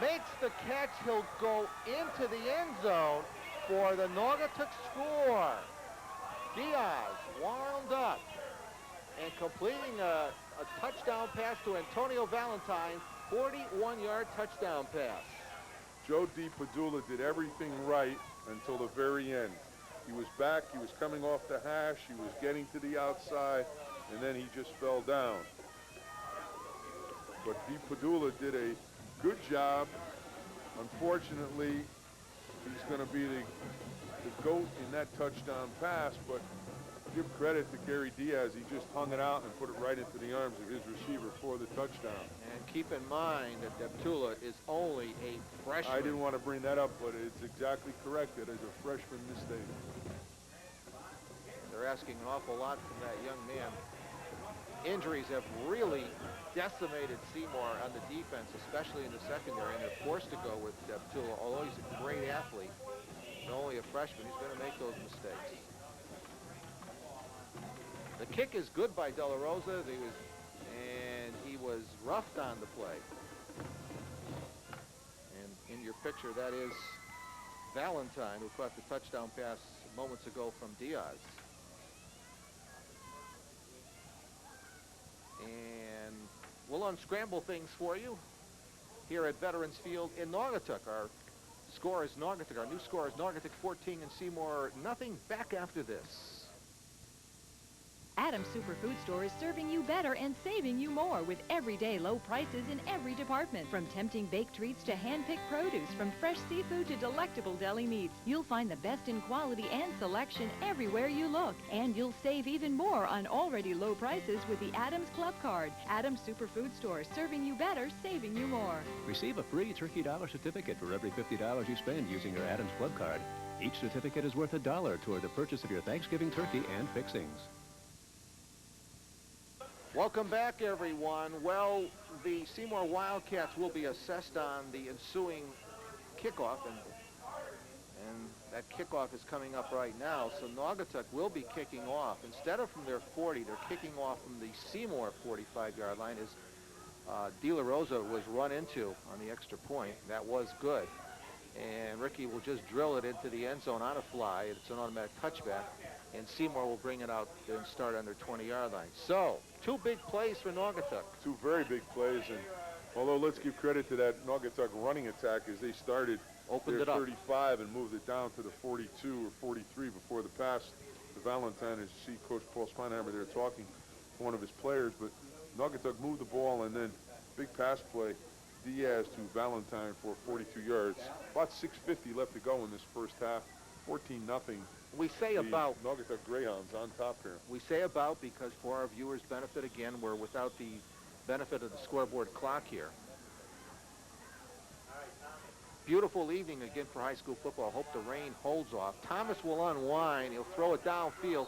makes the catch. He'll go into the end zone for the Naugatuck score. Diaz wound up and completing a touchdown pass to Antonio Valentine, 41-yard touchdown pass. Joe DiPadula did everything right until the very end. He was back, he was coming off the hash, he was getting to the outside, and then he just fell down. But DiPadula did a good job. Unfortunately, he's going to be the GOAT in that touchdown pass, but give credit to Gary Diaz. He just hung it out and put it right into the arms of his receiver for the touchdown. And keep in mind that Deptula is only a freshman. I didn't want to bring that up, but it's exactly correct. It is a freshman mistake. They're asking an awful lot from that young man. Injuries have really decimated Seymour on the defense, especially in the secondary, and they're forced to go with Deptula. Although he's a great athlete, and only a freshman, he's going to make those mistakes. The kick is good by De La Rosa. He was roughed on the play. And in your picture, that is Valentine, who caught the touchdown pass moments ago from Diaz. And we'll unscramble things for you here at Veterans Field in Naugatuck. Our score is Naugatuck. Our new score is Naugatuck 14 and Seymour nothing. Back after this. Adams Superfood Store is serving you better and saving you more with everyday low prices in every department. From tempting baked treats to hand-picked produce, from fresh seafood to delectable deli meats, you'll find the best in quality and selection everywhere you look. And you'll save even more on already low prices with the Adams Club Card. Adams Superfood Store, serving you better, saving you more. Receive a free Turkey Dollar certificate for every $50 you spend using your Adams Club Card. Each certificate is worth $1 toward the purchase of your Thanksgiving turkey and fixings. Welcome back, everyone. Well, the Seymour Wildcats will be assessed on the ensuing kickoff, and that kickoff is coming up right now. So Naugatuck will be kicking off. Instead of from their 40, they're kicking off from the Seymour 45-yard line as De La Rosa was run into on the extra point. That was good. And Ricky will just drill it into the end zone on a fly. It's an automatic touchback. And Seymour will bring it out and start on their 20-yard line. So, two big plays for Naugatuck. Two very big plays, and although let's give credit to that Naugatuck running attack as they started their 35 and moved it down to the 42 or 43 before the pass to Valentine. As you see Coach Paul Spanheimer there talking to one of his players, but Naugatuck moved the ball, and then big pass play, Diaz to Valentine for 42 yards. About 6:50 left to go in this first half, 14-0. We say the about. Naugatuck Greyhounds on top here. We say about because for our viewers' benefit, again, we're without the benefit of the scoreboard clock here. Beautiful evening again for high school football. Hope the rain holds off. Thomas will unwind. He'll throw it downfield.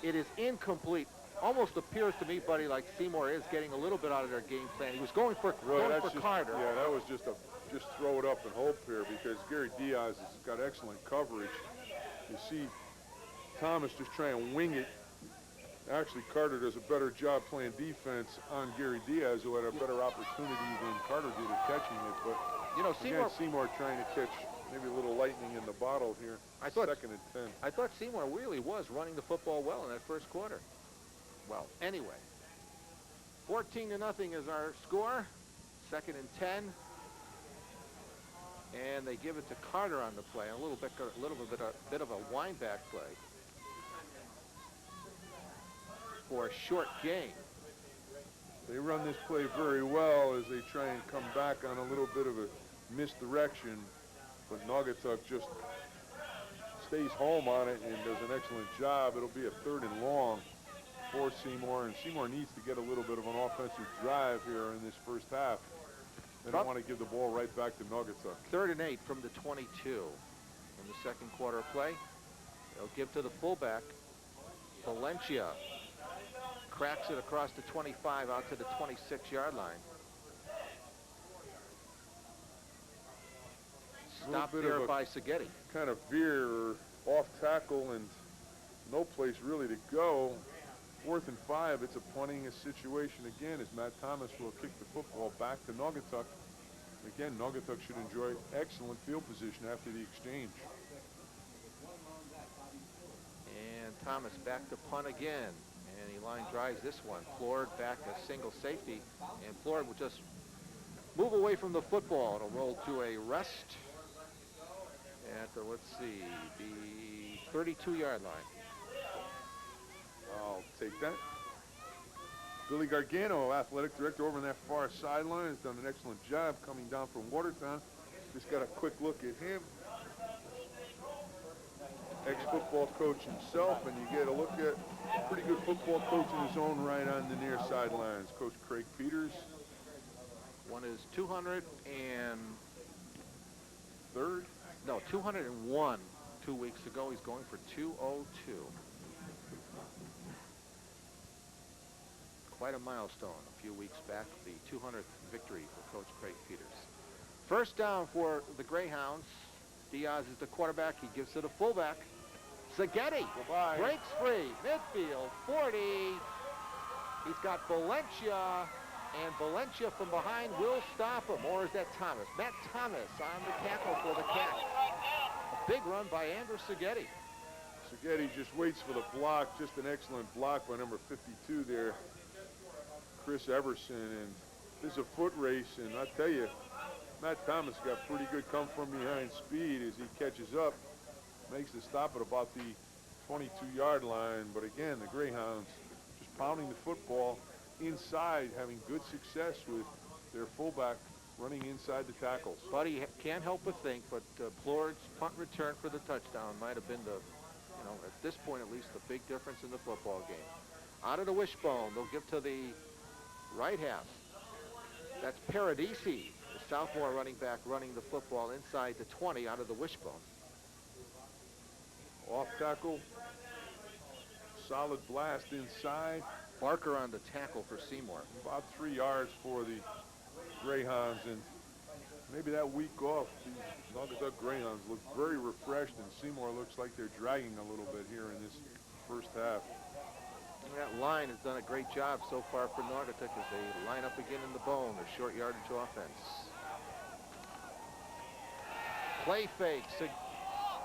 It is incomplete. Almost appears to me, buddy, like Seymour is getting a little bit out of their game plan. He was going for Carter. Yeah, that was just throw it up and hope here because Gary Diaz has got excellent coverage. You see Thomas just trying to wing it. Actually, Carter does a better job playing defense on Gary Diaz, who had a better opportunity than Carter did at catching it. But you know, Seymour trying to catch maybe a little lightning in the bottle here. Second and 10. I thought Seymour really was running the football well in that first quarter. Well, anyway, 14-0 is our score. Second and 10, and they give it to Carter on the play. A little bit of a wind back play for a short gain. They run this play very well as they try and come back on a little bit of a misdirection, but Naugatuck just stays home on it and does an excellent job. It'll be a 3rd and long for Seymour, and Seymour needs to get a little bit of an offensive drive here in this first half. They don't want to give the ball right back to Naugatuck. 3rd and 8 from the 22 in the second quarter of play. They'll give to the fullback, Valencia. Cracks it across the 25 out to the 26-yard line. Stopped there by Seghetti. Kind of veer off tackle and no place really to go. 4th and 5, it's a punting situation again as Matt Thomas will kick the football back to Naugatuck. Again, Naugatuck should enjoy excellent field position after the exchange. And Thomas back to punt again. And he line drives this one. Flord back a single safety. And Flord will just move away from the football. It'll roll to a rest at the, let's see, the 32-yard line. I'll take that. Billy Gargano, athletic director over on that far sideline, has done an excellent job coming down from Watertown. Just got a quick look at him. Ex-football coach himself, and you get a look at a pretty good football coach in his own right on the near sidelines. Coach Craig Peters. One is 200 and... Third? No, 201 2 weeks ago. He's going for 202. Quite a milestone a few weeks back, the 200th victory for Coach Craig Peters. First down for the Greyhounds. Diaz is the quarterback. He gives to the fullback. Seghetti breaks free. Midfield, 40. He's got Valencia, and Valencia from behind will stop him. Or is that Thomas? Matt Thomas on the tackle for the catch. A big run by Andrew Seghetti. Seghetti just waits for the block. Just an excellent block by number 52 there, Chris Everson. And this is a foot race, and I tell you, Matt Thomas got pretty good come from behind speed as he catches up, makes the stop at about the 22-yard line. But again, the Greyhounds just pounding the football inside, having good success with their fullback running inside the tackles. Buddy can't help but think, but Plord's punt return for the touchdown might have been the, you know, at this point at least, the big difference in the football game. Out of the wishbone, they'll give to the right half. That's Paradisi, the sophomore running back, running the football inside the 20 out of the wishbone. Off tackle, solid blast inside. Barker on the tackle for Seymour. About 3 yards for the Greyhounds, and maybe that week off, the Naugatuck Greyhounds look very refreshed, and Seymour looks like they're dragging a little bit here in this first half. And that line has done a great job so far for Naugatuck as they line up again in the bone, their short yardage offense. Play fake.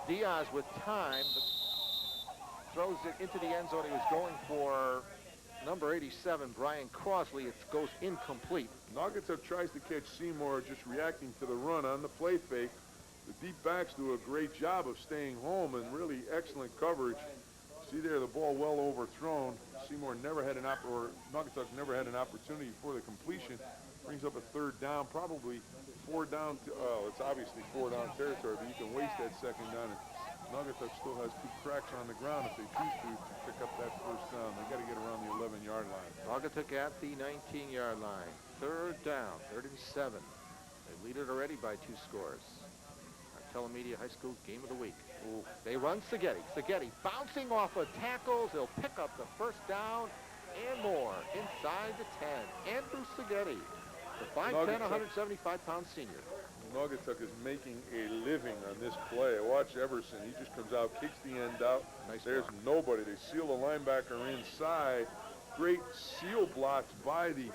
Diaz with time, but throws it into the end zone. He was going for number 87, Brian Crosley. It goes incomplete. Naugatuck tries to catch Seymour, just reacting to the run on the play fake. The deep backs do a great job of staying home and really excellent coverage. See there, the ball well overthrown. Seymour never had Naugatuck never had an opportunity for the completion. Brings up a third down, probably 4 down. It's obviously 4 down territory, but you can waste that second down and Naugatuck still has 2 cracks on the ground if they choose to pick up that first down. They got to get around the 11-yard line. Naugatuck at the 19-yard line. 3rd down, 3rd and 7. They lead it already by 2 scores. Our Telemedia High School Game of the Week. Ooh, they run Seghetti. Seghetti bouncing off of tackles. He'll pick up the first down and more inside the 10. Andrew Seghetti, the 5'10", 175-pound senior. Naugatuck is making a living on this play. Watch Everson. He just comes out, kicks the end out. Nice There's block. nobody. They seal the linebacker inside. Great seal blocks by the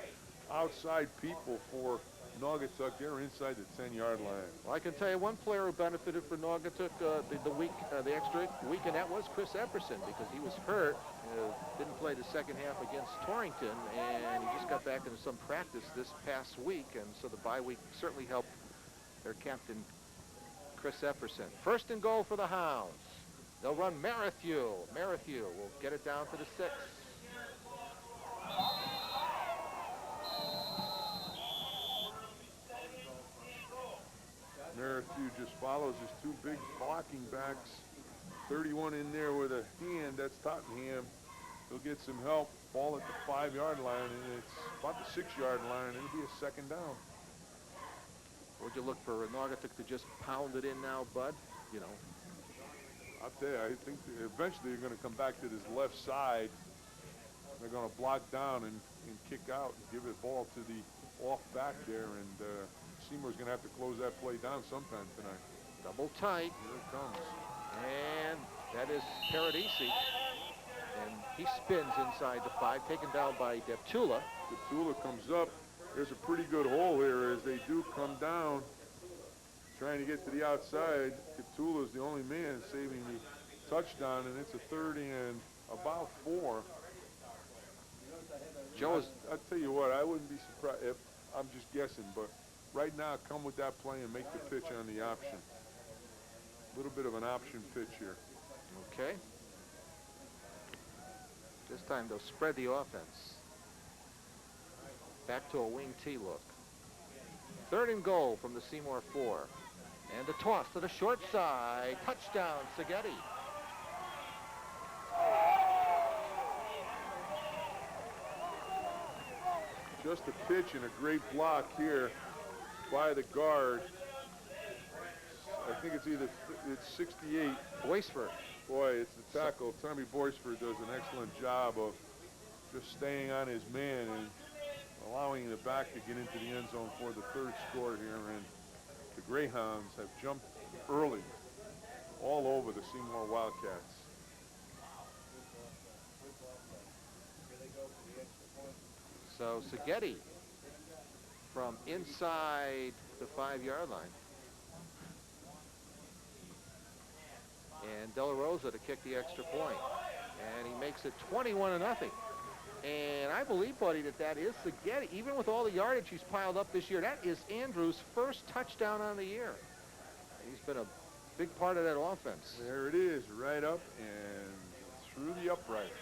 outside people for Naugatuck. They're inside the 10-yard line. Well, I can tell you one player who benefited for Naugatuck the extra week, and that was Chris Epperson, because he was hurt. Didn't play the second half against Torrington, and he just got back into some practice this past week, and so the bye week certainly helped their captain, Chris Epperson. 1st and goal for the Hounds. They'll run Merrithew. Merrithew will get it down to the 6. Merrithew just follows his 2 big blocking backs. 31 in there with a hand. That's Tottenham. He'll get some help. Ball at the 5-yard line, and it's about the 6-yard line. It'll be a 2nd down. Would you look for Naugatuck to just pound it in now, Bud? You know. I'll tell you, I think eventually they're going to come back to this left side. They're going to block down and kick out and give it ball to the off back there, and Seymour's going to have to close that play down sometime tonight. Double tight. Here it comes. And that is Paradisi. And he spins inside the 5, taken down by Deptula. Deptula comes up. There's a pretty good hole here as they do come down, trying to get to the outside. Deptula is the only man saving the touchdown, and it's a 3rd and about 4. Joe is... I'll tell you what, I wouldn't be surprised if, I'm just guessing, but right now, come with that play and make the pitch on the option. A little bit of an option pitch here. Okay. This time they'll spread the offense. Back to a wing T look. 3rd and goal from the Seymour 4. And the toss to the short side. Touchdown, Seghetti. Just a pitch and a great block here by the guard. I think it's it's 68. Boisford. Boy, it's the tackle. Tommy Boisford does an excellent job of just staying on his man and allowing the back to get into the end zone for the 3rd score here. And the Greyhounds have jumped early all over the Seymour Wildcats. So Seghetti from inside the 5-yard line. And De La Rosa to kick the extra point. And he makes it 21-0. And I believe, Buddy, that is Seghetti. Even with all the yardage he's piled up this year, that is Andrew's 1st touchdown on the year. He's been a big part of that offense. There it is, right up and through the uprights.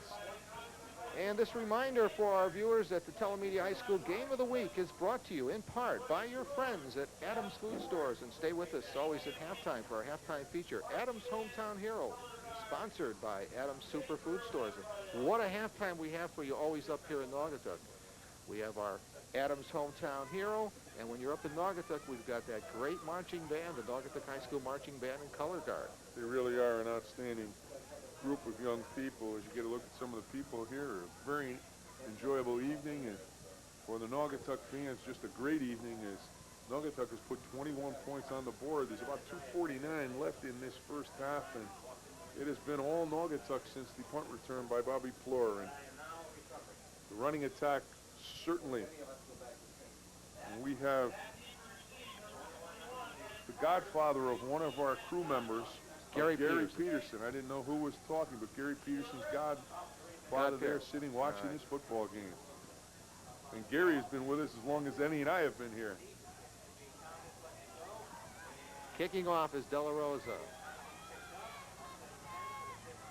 And this reminder for our viewers that the Telemedia High School Game of the Week is brought to you in part by your friends at Adams Food Stores. And stay with us always at halftime for our halftime feature, Adams Hometown Hero, sponsored by Adams Superfood Stores. And what a halftime we have for you always up here in Naugatuck. We have our Adams Hometown Hero, and when you're up in Naugatuck, we've got that great marching band, the Naugatuck High School Marching Band and Color Guard. They really are an outstanding group of young people. As you get a look at some of the people here, a very enjoyable evening, and for the Naugatuck fans, just a great evening as Naugatuck has put 21 points on the board. There's about 2:49 left in this first half, and it has been all Naugatuck since the punt return by Bobby Plur. And the running attack, certainly. And we have the godfather of one of our crew members, Gary Peterson. I didn't know who was talking, but Gary Peterson's godfather there sitting watching this football game. And Gary has been with us as long as Eddie and I have been here. Kicking off is De La Rosa.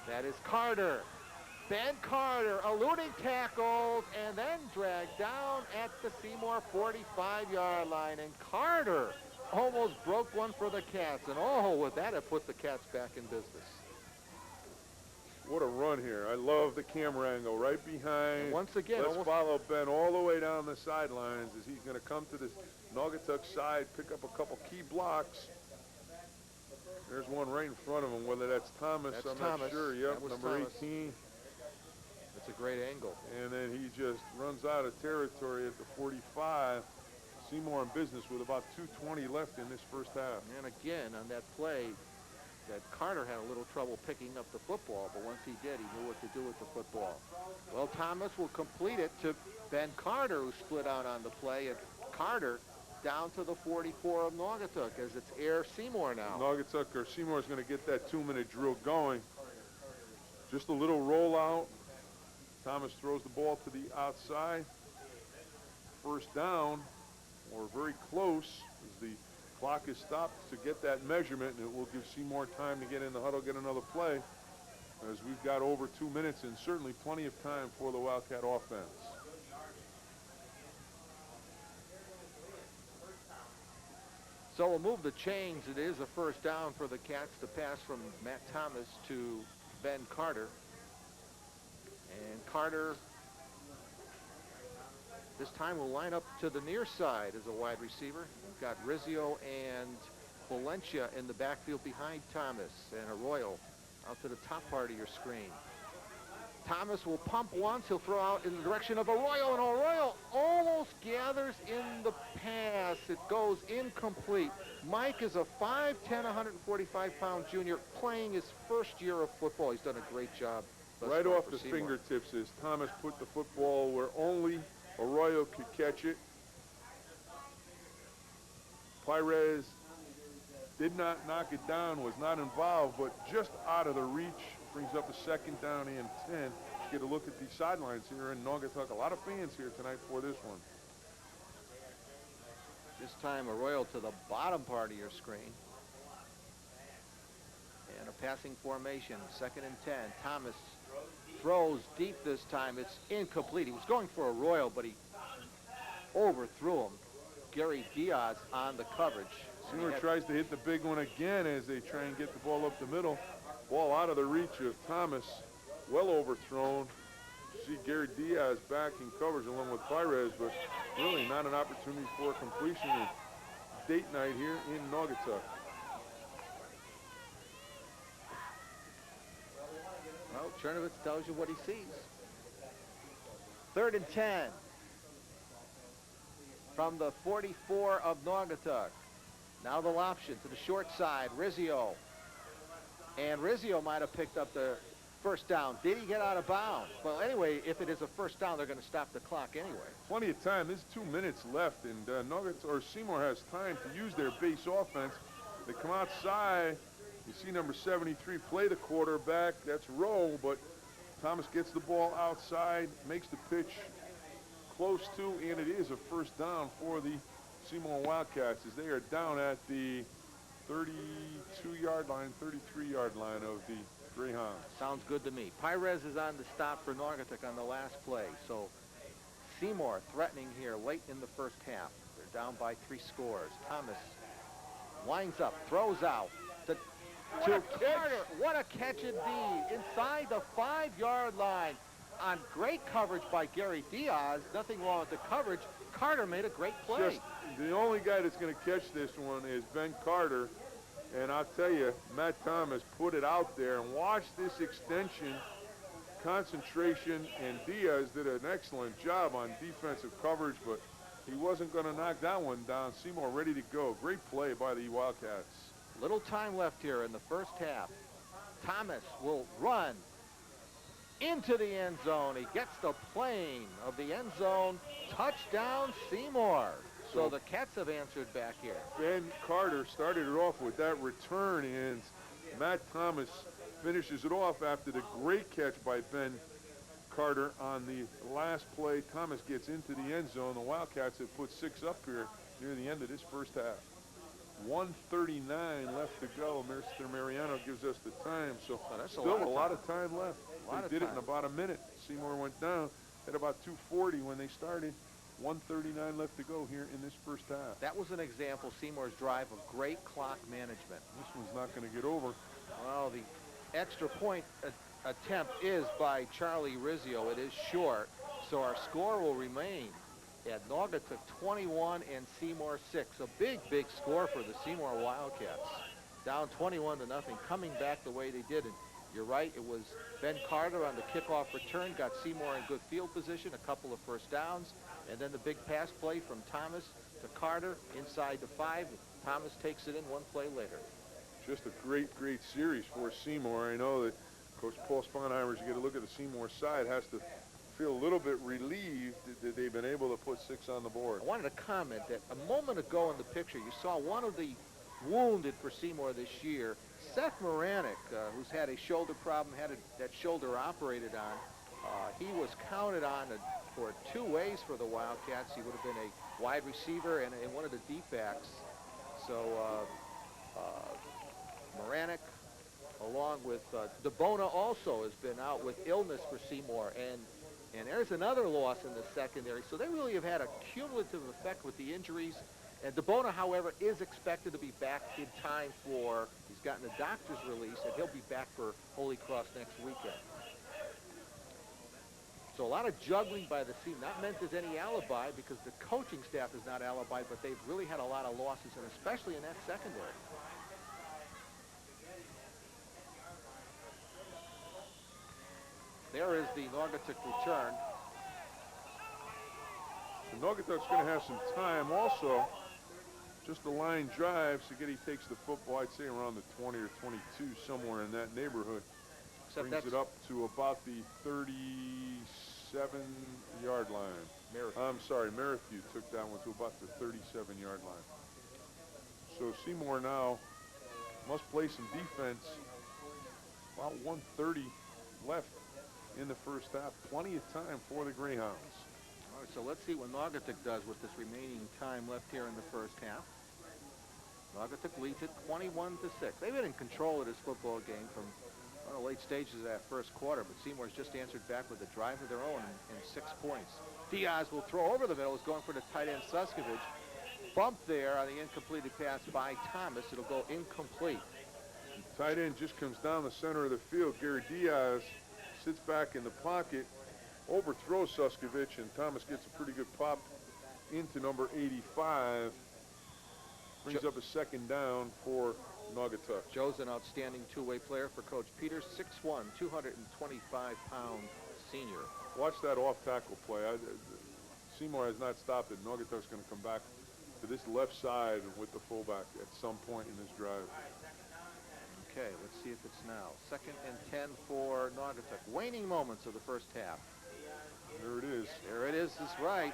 That is Carter. Ben Carter eluding tackles and then dragged down at the Seymour 45-yard line. And Carter almost broke one for the Cats. And oh, with that, it put the Cats back in business. What a run here. I love the camera angle right behind. And once again, let's follow Ben all the way down the sidelines as he's going to come to the Naugatuck side, pick up a couple key blocks. There's one right in front of him. Whether that's Thomas, I'm not sure. Yep, number 18. That's a great angle. And then he just runs out of territory at the 45. Seymour in business with about 2:20 left in this first half. And again, on that play, that Carter had a little trouble picking up the football, but once he did, he knew what to do with the football. Well, Thomas will complete it to Ben Carter, who split out on the play, and Carter down to the 44 of Naugatuck as it's Air Seymour now. Naugatuck or Seymour is going to get that 2-minute drill going. Just a little rollout. Thomas throws the ball to the outside. First down, or very close, as the clock is stopped to get that measurement, and it will give Seymour time to get in the huddle, get another play, as we've got over 2 minutes and certainly plenty of time for the Wildcat offense. So we'll move the chains. It is a first down for the Cats to pass from Matt Thomas to Ben Carter. And Carter this time will line up to the near side as a wide receiver. We've got Rizzio and Valencia in the backfield behind Thomas, and Arroyo out to the top part of your screen. Thomas will pump once. He'll throw out in the direction of Arroyo, and Arroyo almost gathers in the pass. It goes incomplete. Mike is a 5'10", 145-pound junior playing his first year of football. He's done a great job. Right off the fingertips as Thomas put the football where only Arroyo could catch it. Pires did not knock it down, was not involved, but just out of the reach. Brings up a second down and 10. Let's get a look at the sidelines here in Naugatuck. A lot of fans here tonight for this one. This time Arroyo to the bottom part of your screen. And a passing formation, 2nd and 10. Thomas throws deep this time. It's incomplete. He was going for Arroyo, but he overthrew him. Gary Diaz on the coverage. Seymour tries to hit the big one again as they try and get the ball up the middle. Ball out of the reach of Thomas, well overthrown. You see Gary Diaz back in coverage along with Pires, but really not an opportunity for completion. Date night here in Naugatuck. Well, Chernovitz tells you what he sees. 3rd and 10 from the 44 of Naugatuck. Now the option to the short side, Rizzio. And Rizzio might have picked up the first down. Did he get out of bounds? Well, anyway, if it is a first down, they're going to stop the clock anyway. Plenty of time. There's 2 minutes left, and Seymour has time to use their base offense. They come outside. You see number 73 play the quarterback. That's Rowe, but Thomas gets the ball outside, makes the pitch close to, and it is a first down for the Seymour Wildcats as they are down at the 32-yard line, 33-yard line of the Greyhounds. Sounds good to me. Pires is on the stop for Naugatuck on the last play. So Seymour threatening here late in the first half. They're down by 3 scores. Thomas winds up, throws out to Carter. What a catch indeed. Inside the 5-yard line on great coverage by Gary Diaz. Nothing wrong with the coverage. Carter made a great play. Just the only guy that's going to catch this one is Ben Carter. And I'll tell you, Matt Thomas put it out there and watch this extension, concentration, and Diaz did an excellent job on defensive coverage, but he wasn't going to knock that one down. Seymour ready to go. Great play by the Wildcats. Little time left here in the first half. Thomas will run into the end zone. He gets the plane of the end zone. Touchdown, Seymour. So the Cats have answered back here. Ben Carter started it off with that return, and Matt Thomas finishes it off after the great catch by Ben Carter on the last play. Thomas gets into the end zone. The Wildcats have put 6 up here near the end of this first half. 1:39 left to go. Mr. Mariano gives us the time, so still a lot of time left. They did it in about a minute. Seymour went down at about 2:40 when they started. 1:39 left to go here in this first half. That was an example, Seymour's drive, of great clock management. This one's not going to get over. Well, the extra point attempt is by Charlie Rizzio. It is short, so our score will remain at Naugatuck 21 and Seymour 6. A big, big score for the Seymour Wildcats. Down 21-0, coming back the way they did. And you're right, it was Ben Carter on the kickoff return, got Seymour in good field position, a couple of first downs, and then the big pass play from Thomas to Carter inside the 5. Thomas takes it in one play later. Just a great, great series for Seymour. I know that Coach Paul Sponheimer, as you get a look at the Seymour side, has to feel a little bit relieved that they've been able to put 6 on the board. I wanted to comment that a moment ago in the picture, you saw one of the wounded for Seymour this year, Seth Moranic, who's had a shoulder problem, had that shoulder operated on. He was counted on for 2 ways for the Wildcats. He would have been a wide receiver and one of the deep backs. So Moranic, along with DeBona, also has been out with illness for Seymour, and there's another loss in the secondary. So they really have had a cumulative effect with the injuries. And DeBona, however, is expected to be back in time for, he's gotten a doctor's release, and he'll be back for Holy Cross next weekend. So a lot of juggling by the team, not meant as any alibi, because the coaching staff is not alibi, but they've really had a lot of losses, and especially in that secondary. There is the Naugatuck return. So Naugatuck's going to have some time also. Just a line drive. Seghetti takes the football, I'd say around the 20 or 22, somewhere in that neighborhood. Except brings it up to about the 37-yard line. I'm sorry, Merrithew took that one to about the 37-yard line. So Seymour now must play some defense. About 1:30 left in the first half. Plenty of time for the Greyhounds. All right, so let's see what Naugatuck does with this remaining time left here in the first half. Naugatuck leads it 21-6. They've been in control of this football game from the late stages of that first quarter, but Seymour's just answered back with a drive of their own and 6 points. Diaz will throw over the middle. Is going for the tight end Suskovich. Bumped there on the incompleted pass by Thomas. It'll go incomplete. Tight end just comes down the center of the field. Gary Diaz sits back in the pocket, overthrows Suskovich, and Thomas gets a pretty good pop into number 85. Brings up a second down for Naugatuck. Joe's an outstanding two-way player for Coach Peters, 6'1", 225-pound senior. Watch that off-tackle play. Seymour has not stopped it. Naugatuck's going to come back to this left side with the fullback at some point in this drive. Okay, let's see if it's now. 2nd and 10 for Naugatuck. Waning moments of the first half. There it is. There it is right.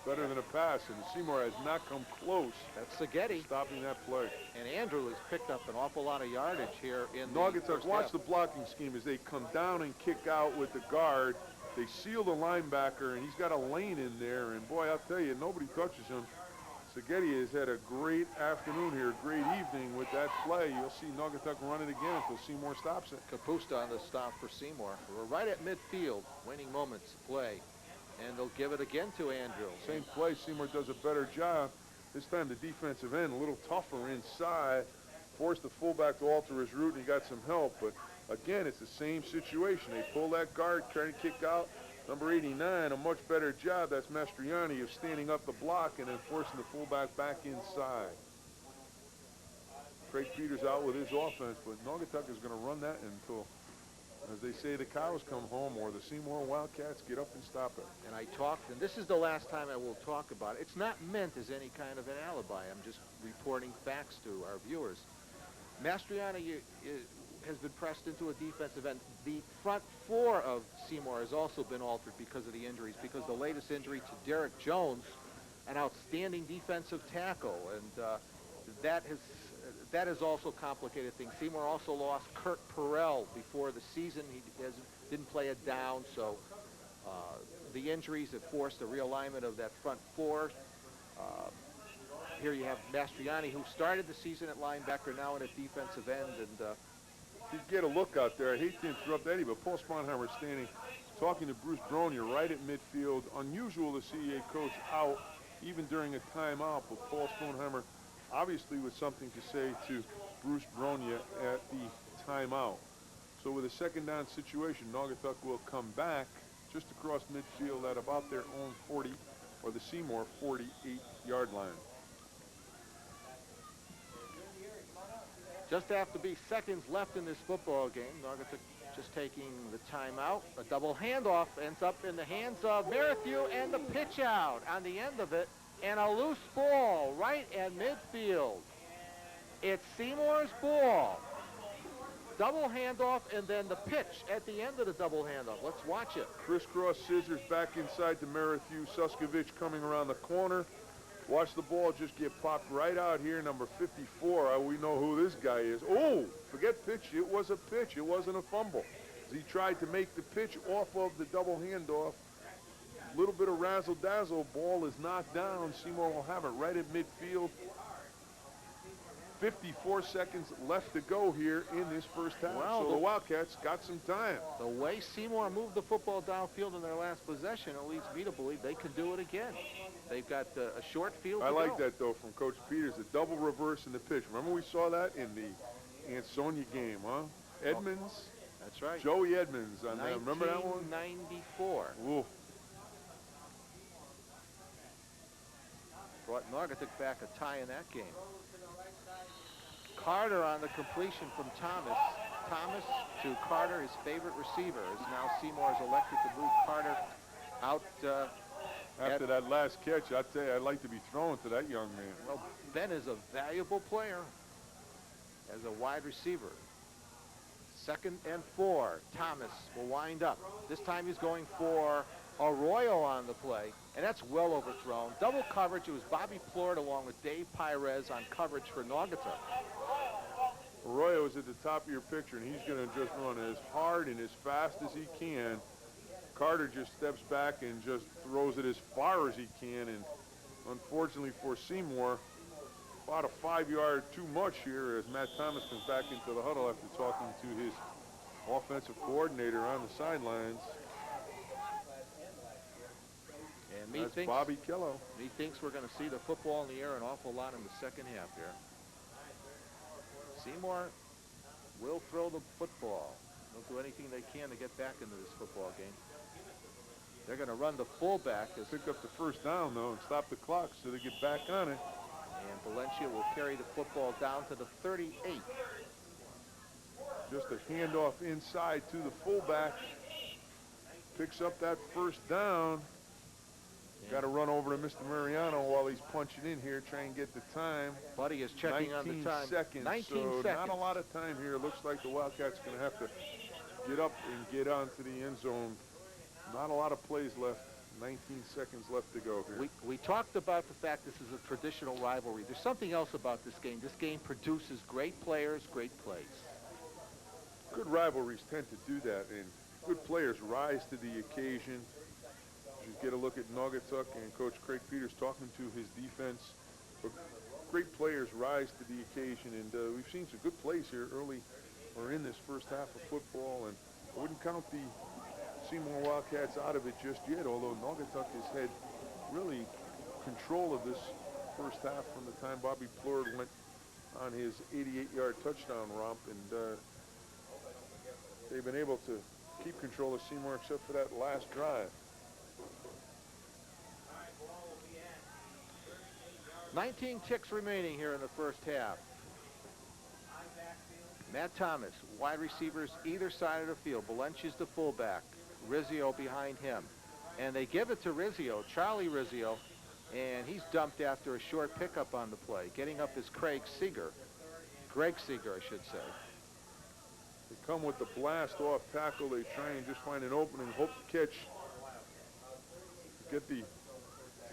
Better than a pass, and Seymour has not come close. That's Seghetti stopping that play. And Andrew has picked up an awful lot of yardage here in Naugatuck. Watch the blocking scheme as they come down and kick out with the guard. They seal the linebacker, and he's got a lane in there, and boy, I'll tell you, nobody touches him. Seghetti has had a great afternoon here, great evening with that play. You'll see Naugatuck run it again until Seymour stops it. Capusta on the stop for Seymour. We're right at midfield, waning moments to play. And they'll give it again to Andrew. Same play, Seymour does a better job. This time the defensive end a little tougher inside. Forced the fullback to alter his route, and he got some help. But again, it's the same situation. They pull that guard, trying to kick out. Number 89, a much better job. That's Mastriani of standing up the block and then forcing the fullback back inside. Craig Peters out with his offense, but Naugatuck is going to run that until, as they say, the cows come home or the Seymour Wildcats get up and stop it. And I talked, and this is the last time I will talk about it. It's not meant as any kind of an alibi. I'm just reporting facts to our viewers. Mastriani has been pressed into a defensive end. The front four of Seymour has also been altered because of the injuries, because the latest injury to Derek Jones, an outstanding defensive tackle, and that has also complicated things. Seymour also lost Kurt Perrell before the season. He didn't play it down, so the injuries have forced a realignment of that front four. Here you have Mastriani, who started the season at linebacker, now in a defensive end. And you get a look out there. I hate to interrupt Eddie, but Paul Sponheimer standing talking to Bruce Bronya right at midfield. Unusual to see a coach out even during a timeout, but Paul Stoneheimer obviously with something to say to Bruce Bronya at the timeout. So with a second down situation, Naugatuck will come back just across midfield at about their own 40 or the Seymour 48-yard line. Just have to be seconds left in this football game. Naugatuck just taking the timeout. A double handoff ends up in the hands of Merrithew, and the pitch out on the end of it, and a loose ball right at midfield. It's Seymour's ball. Double handoff, and then the pitch at the end of the double handoff. Let's watch it. Crisscross scissors back inside to Merrithew. Suskovich coming around the corner. Watch the ball just get popped right out here, number 54. We know who this guy is. Oh, forget pitch. It was a pitch. It wasn't a fumble. He tried to make the pitch off of the double handoff. A little bit of razzle-dazzle. Ball is knocked down. Seymour will have it right at midfield. 54 seconds left to go here in this first half. Well, so the Wildcats got some time. The way Seymour moved the football downfield in their last possession, it leads me to believe they can do it again. They've got a short field to I like go. that, though, from Coach Peters, the double reverse in the pitch. Remember we saw that in the Ansonia game, huh? Edmonds. That's right. Joey Edmonds on that. Remember that one? 1994. Ooh. Brought Naugatuck back a tie in that game. Carter on the completion from Thomas. Thomas to Carter, his favorite receiver. As now Seymour is elected to move Carter out. After that last catch, I tell you, I'd like to be thrown to that young man. Well, Ben is a valuable player as a wide receiver. 2nd and 4. Thomas will wind up. This time he's going for Arroyo on the play, and that's well overthrown. Double coverage. It was Bobby Plord along with Dave Pires on coverage for Naugatuck. Arroyo is at the top of your picture, and he's going to just run as hard and as fast as he can. Carter just steps back and just throws it as far as he can, and unfortunately for Seymour, about a 5-yard too much here as Matt Thomas comes back into the huddle after talking to his offensive coordinator on the sidelines. And that's Bobby Kello. He thinks we're going to see the football in the air an awful lot in the second half here. Seymour will throw the football. They'll do anything they can to get back into this football game. They're going to run the fullback. Pick up the first down, though, and stop the clock so they get back on it. And Valencia will carry the football down to the 38. Just a handoff inside to the fullback. Picks up that first down. Got to run over to Mr. Mariano while he's punching in here, trying to get the time. Buddy is checking on the time. 19 seconds. Not a lot of time here. Looks like the Wildcats going to have to get up and get onto the end zone. Not a lot of plays left. 19 seconds left to go here. We talked about the fact this is a traditional rivalry. There's something else about this game. This game produces great players, great plays. Good rivalries tend to do that, and good players rise to the occasion. You get a look at Naugatuck and Coach Craig Peters talking to his defense. But great players rise to the occasion, and we've seen some good plays here early or in this first half of football, and I wouldn't count the Seymour Wildcats out of it just yet, although Naugatuck has had really control of this first half from the time Bobby Plord went on his 88-yard touchdown romp, and they've been able to keep control of Seymour except for that last drive. 19 ticks remaining here in the first half. Matt Thomas, wide receivers either side of the field. Valencia's the fullback. Rizzio behind him. And they give it to Rizzio, Charlie Rizzio, and he's dumped after a short pickup on the play. Getting up is Greg Seeger, I should say. They come with the blast off tackle. They try and just find an opening, hope to catch, get the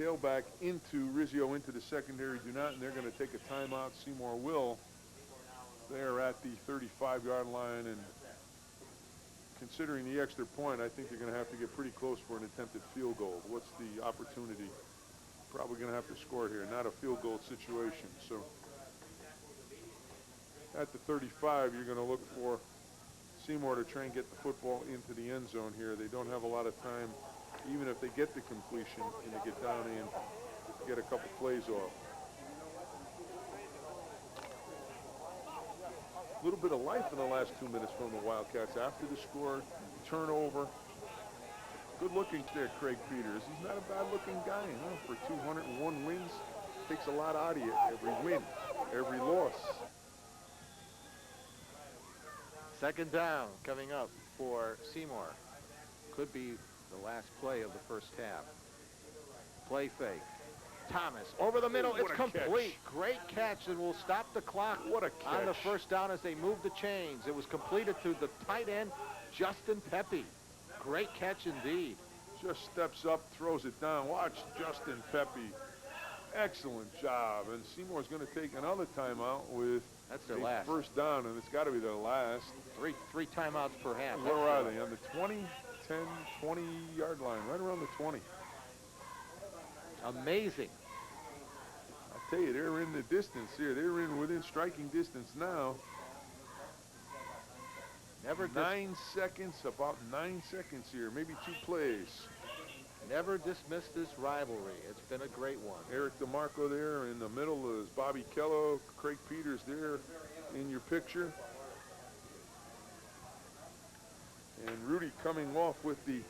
tailback into Rizzio into the secondary. Do not, and they're going to take a timeout. Seymour will. They're at the 35-yard line, and considering the extra point, I think they're going to have to get pretty close for an attempted field goal. What's the opportunity? Probably going to have to score here, not a field goal situation. So at the 35, you're going to look for Seymour to try and get the football into the end zone here. They don't have a lot of time, even if they get the completion and they get down in, to get a couple plays off. A little bit of life in the last 2 minutes from the Wildcats after the score, turnover. Good looking there, Craig Peters. He's not a bad looking guy, huh? For 201 wins, takes a lot out of you. Every win, every loss. Second down coming up for Seymour. Could be the last play of the first half. Play fake. Thomas over the middle. It's complete. Great catch, and will stop the clock. What a catch. On the first down as they move the chains. It was completed to the tight end, Justin Pepe. Great catch indeed. Just steps up, throws it down. Watch Justin Pepe. Excellent job. And Seymour's going to take another timeout with that's their last first down, and it's got to be their last. Three timeouts per half. Where are they? On the 20, 10, 20-yard line, right around the 20. Amazing. I'll tell you, they're in the distance here. They're in within striking distance now. Never 9 seconds, about 9 seconds here, maybe 2 plays. Never dismiss this rivalry. It's been a great one. Eric DeMarco there in the middle is Bobby Kello, Craig Peters there in your picture. And Rudy coming off with the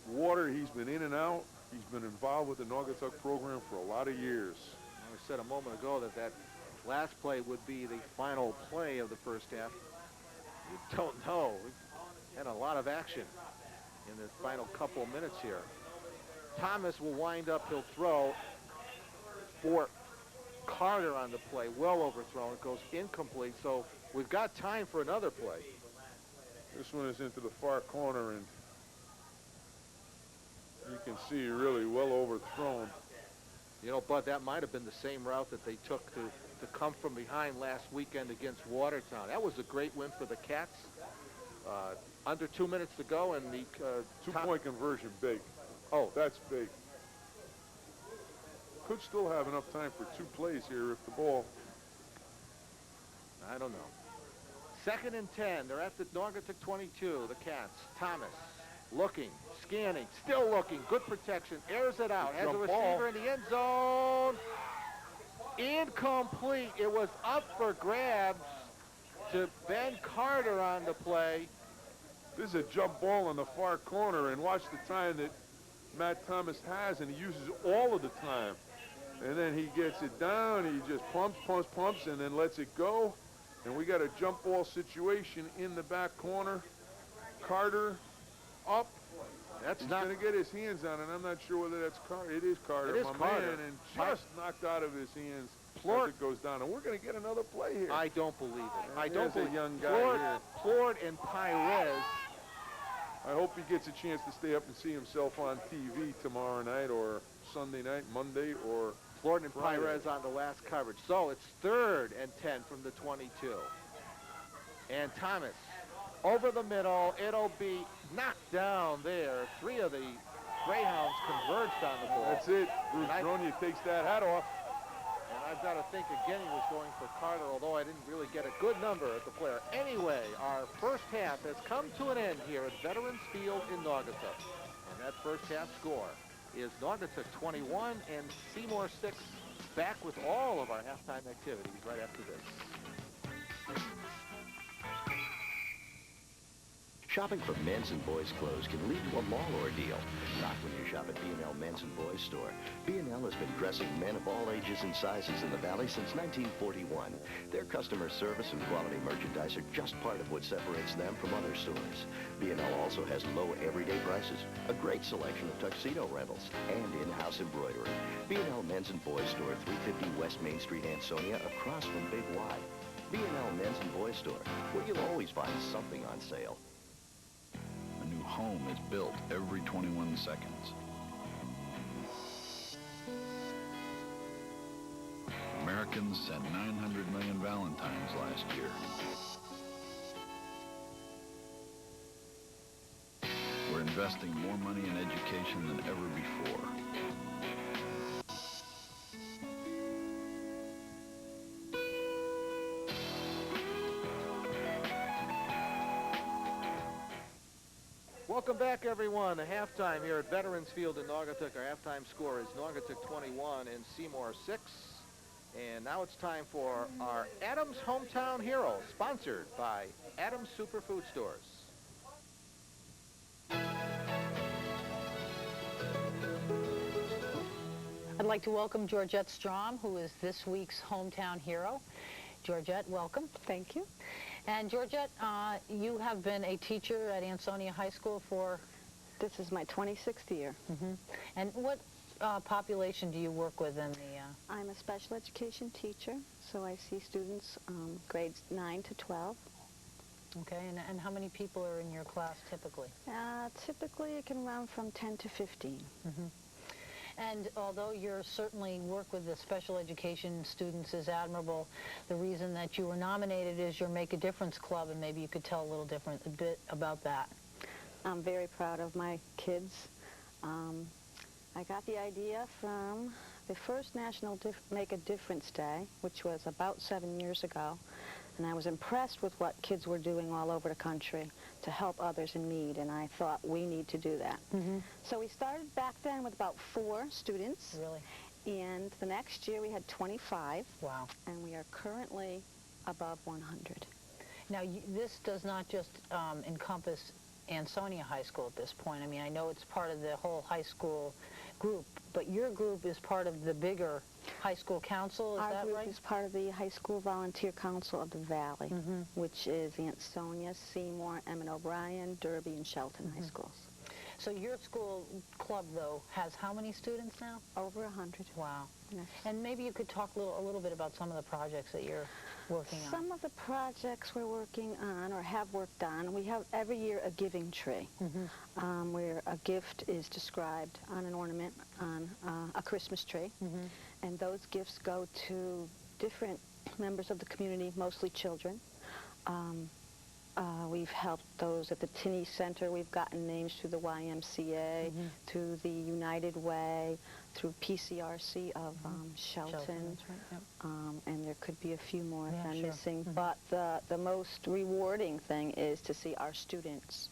water. He's been in and out. He's been involved with the Naugatuck program for a lot of years. I said a moment ago that last play would be the final play of the first half. You don't know. We've had a lot of action in the final couple of minutes here. Thomas will wind up, he'll throw for Carter on the play, well overthrown. It goes incomplete, so we've got time for another play. This one is into the far corner, and you can see really well overthrown. You know, Bud, that might have been the same route that they took to come from behind last weekend against Watertown. That was a great win for the Cats. Under 2 minutes to go, and the two-point conversion, big. Oh, that's big. Could still have enough time for 2 plays here if the ball. I don't know. 2nd and 10. They're at the Naugatuck 22. The Cats. Thomas looking, scanning, still looking. Good protection. Airs it out. Has a receiver in the end zone. Incomplete. It was up for grabs to Ben Carter on the play. This is a jump ball in the far corner, and watch the time that Matt Thomas has, and he uses all of the time. And then he gets it down, he just pumps, and then lets it go. And we got a jump ball situation in the back corner. Carter up. That's He's not going to get his hands on it. I'm not sure whether that's Carter. It is Carter, it is my Carter. man, and just knocked out of his hands as it goes down. And we're going to get another play here. I don't believe it. And I don't believe a young guy here. Plord and Pires. I hope he gets a chance to stay up and see himself on TV tomorrow night or Sunday night, Monday, or Plord and Friday. Pires on the last coverage. So it's 3rd and 10 from the 22. And Thomas over the middle. It'll be knocked down there. 3 of the Greyhounds converged on the ball. That's it. Bruce Bronya takes that hat off. And I've got to think again he was going for Carter, although I didn't really get a good number at the player. Anyway, our first half has come to an end here at Veterans Field in Naugatuck. And that first half score is Naugatuck 21 and Seymour 6. Back with all of our halftime activities right after this. Shopping for men's and boys' clothes can lead to a long ordeal. Not when you shop at B&L Men's and Boys Store. B&L has been dressing men of all ages and sizes in the Valley since 1941. Their customer service and quality merchandise are just part of what separates them from other stores. B&L also has low everyday prices, a great selection of tuxedo rentals, and in-house embroidery. B&L Men's and Boys Store, 350 West Main Street, Ansonia, across from Big Y. B&L Men's and Boys Store, where you'll always find something on sale. A new home is built every 21 seconds. Americans sent 900 million Valentines last year. We're investing more money in education than ever before. Welcome back, everyone. A halftime here at Veterans Field in Naugatuck. Our halftime score is Naugatuck 21 and Seymour 6. And now it's time for our Adams Hometown Hero, sponsored by Adams Superfood Stores. I'd like to welcome Georgette Strom, who is this week's Hometown Hero. Georgette, welcome. Thank you. And Georgette, you have been a teacher at Ansonia High School for... This is my 26th year. And what population do you work with in the... I'm a special education teacher, so I see students grades 9 to 12. Okay, and how many people are in your class typically? Typically it can run from 10 to 15. And although you're certainly work with the special education students is admirable, the reason that you were nominated is your Make a Difference Club, and maybe you could tell a bit about that. I'm very proud of my kids. I got the idea from the first National Make a Difference Day, which was about 7 years ago, and I was impressed with what kids were doing all over the country to help others in need, and I thought we need to do that. So we started back then with about 4 students. Really? And the next year we had 25. Wow. And we are currently above 100. Now, this does not just encompass Ansonia High School at this point. I mean, I know it's part of the whole high school group, but your group is part of the bigger high school council, is that right? Our group is part of the High School Volunteer Council of the Valley, which is Ansonia, Seymour, Emmett O'Brien, Derby, and Shelton High Schools. So your school club, though, has how many students now? Over 100. Wow. Yes. And maybe you could talk a little bit about some of the projects that you're working on. Some of the projects we're working on or have worked on, we have every year a giving tree, where a gift is described on an ornament on a Christmas tree. And those gifts go to different members of the community, mostly children. We've helped those at the Tinney Center. We've gotten names through the YMCA, through the United Way, through PCRC of Shelton. That's right, and there could be a few more if I'm sure. missing. But the most rewarding thing is to see our students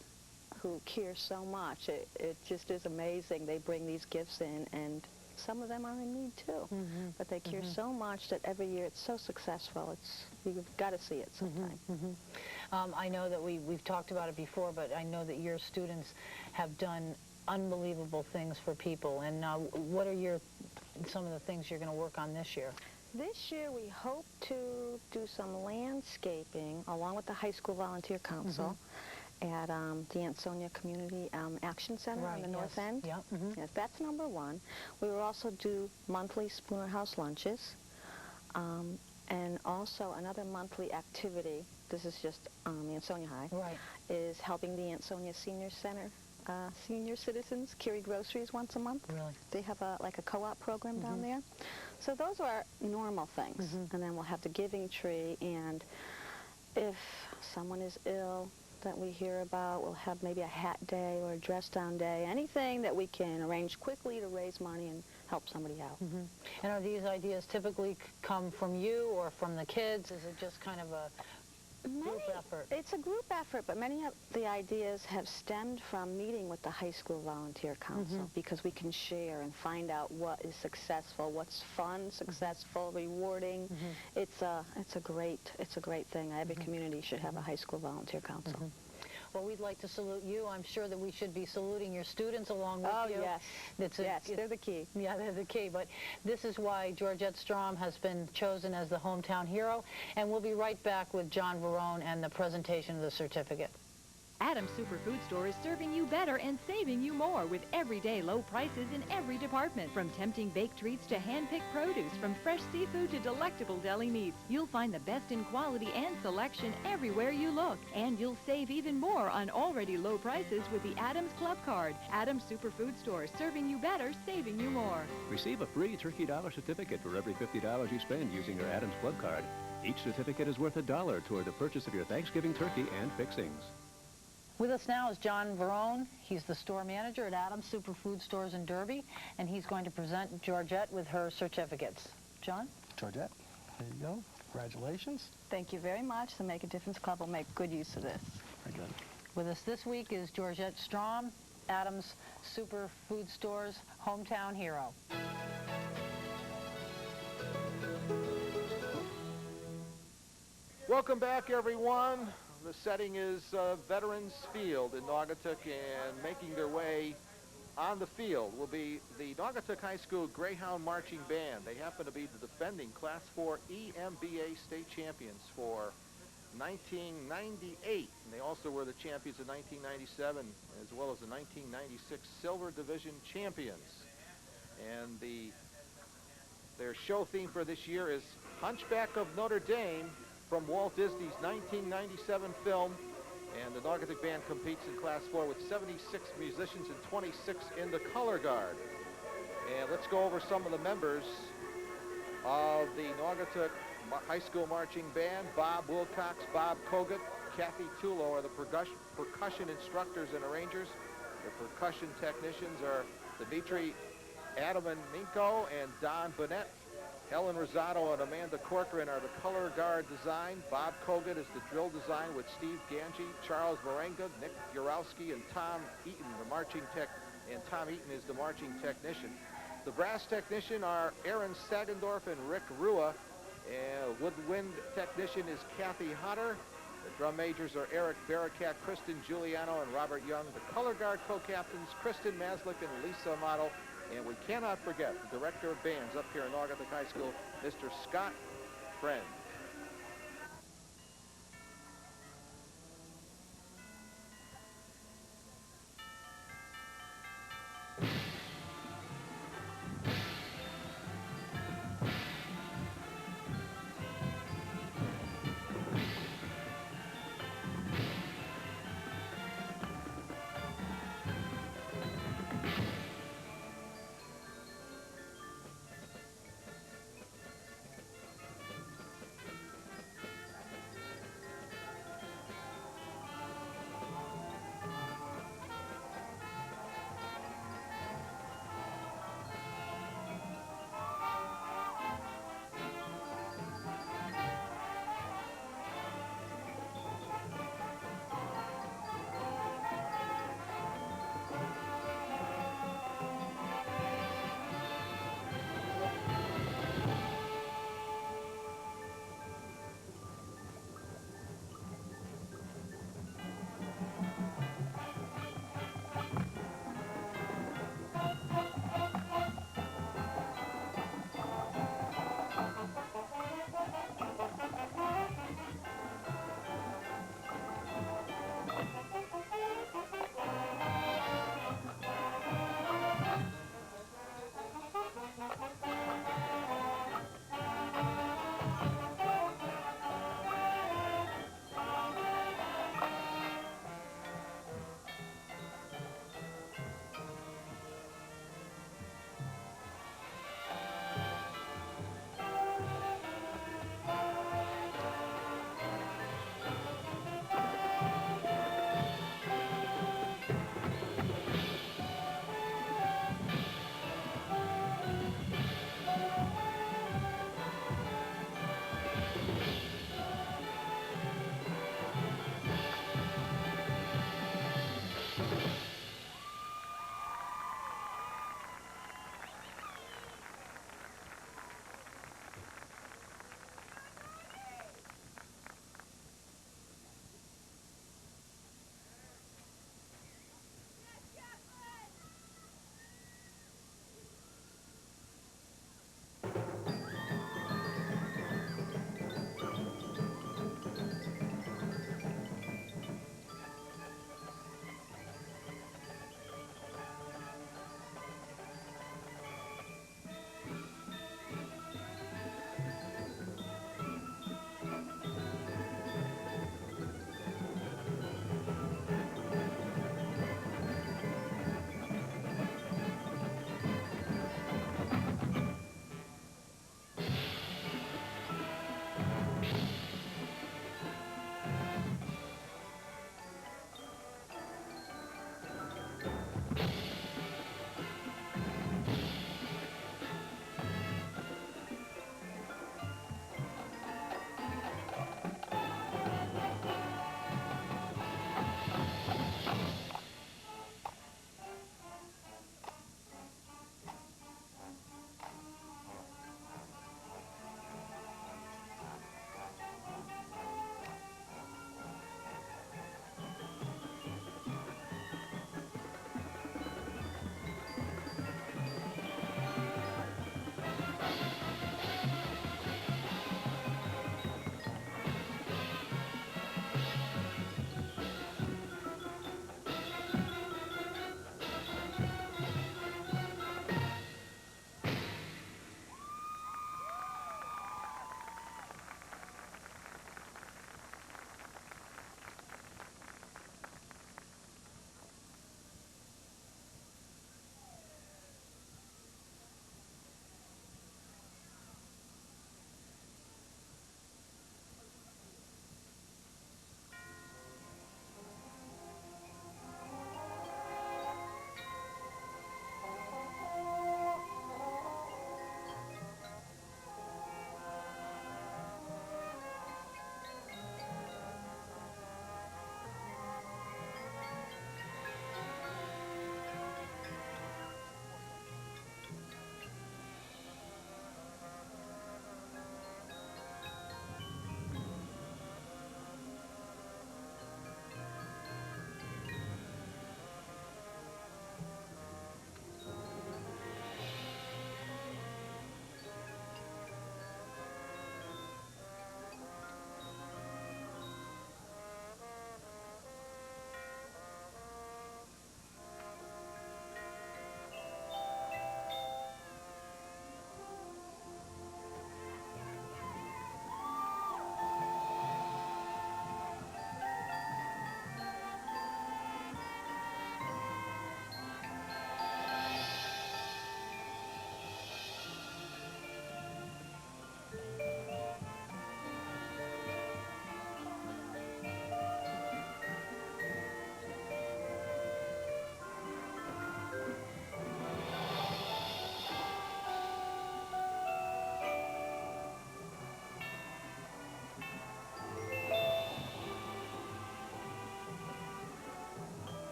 who care so much. It just is amazing. They bring these gifts in, and some of them are in need too. But they care so much that every year it's so successful. You've got to see it sometime. I know that we've talked about it before, but I know that your students have done unbelievable things for people. And what are some of the things you're going to work on this year? This year we hope to do some landscaping along with the High School Volunteer Council at the Ansonia Community Action Center on the north end. Yes, that's number 1. We will also do monthly Spooner House lunches, and also another monthly activity. This is just Ansonia High. Is helping the Ansonia Senior Center senior citizens carry groceries once a month. Really? They have like a co-op program down there. So those are normal things. And then we'll have the giving tree, and if someone is ill that we hear about, we'll have maybe a hat day or a dress down day, anything that we can arrange quickly to raise money and help somebody out. And are these ideas typically come from you or from the kids? Is it just kind of a group effort? It's a group effort, but many of the ideas have stemmed from meeting with the High School Volunteer Council, because we can share and find out what is successful, what's fun, successful, rewarding. It's a great thing. Every community should have a High School Volunteer Council. Well, we'd like to salute you. I'm sure that we should be saluting your students along with you. Yes. Yes, they're the key. Yeah, they're the key. But this is why Georgette Strom has been chosen as the hometown hero. And we'll be right back with John Verone and the presentation of the certificate. Adams Superfood Store is serving you better and saving you more with everyday low prices in every department. From tempting baked treats to hand-picked produce, from fresh seafood to delectable deli meats, you'll find the best in quality and selection everywhere you look. And you'll save even more on already low prices with the Adams Club Card. Adams Superfood Store, serving you better, saving you more. Receive a free Turkey Dollar certificate for every $50 you spend using your Adams Club Card. Each certificate is worth $1 toward the purchase of your Thanksgiving turkey and fixings. With us now is John Verone. He's the store manager at Adams Superfood Stores in Derby, and he's going to present Georgette with her certificates. John? Georgette, there you go. Congratulations. Thank you very much. The Make a Difference Club will make good use of this. Very good. With us this week is Georgette Strom, Adams Superfood Store's hometown hero. Welcome back, everyone. The setting is Veterans Field in Naugatuck, and making their way on the field will be the Naugatuck High School Greyhound Marching Band. They happen to be the defending Class 4 EMBA state champions for 1998, and they also were the champions in 1997, as well as the 1996 Silver Division champions. And their show theme for this year is Hunchback of Notre Dame from Walt Disney's 1997 film. And the Naugatuck Band competes in Class 4 with 76 musicians and 26 in the color guard. And let's go over some of the members of the Naugatuck High School Marching Band. Bob Wildcat, Bob Kogut, Kathy Tulo are the percussion instructors and arrangers. The percussion technicians are Dimitri Adamanenko and Don Burnett. Helen Rosado and Amanda Corcoran are the color guard design. Bob Kogut is the drill design with Steve Ganji, Charles Morenga, Nick Urowski, and Tom Eaton, the marching tech, and Tom Eaton is the marching technician. The brass technician are Aaron Sagendorf and Rick Rua. And woodwind technician is Kathy Hodder. The drum majors are Eric Barakat, Kristen Giuliano, and Robert Young. The color guard co-captains, Kristen Maslick and Lisa Amato. And we cannot forget the director of bands up here in Naugatuck High School, Mr. Scott Friend.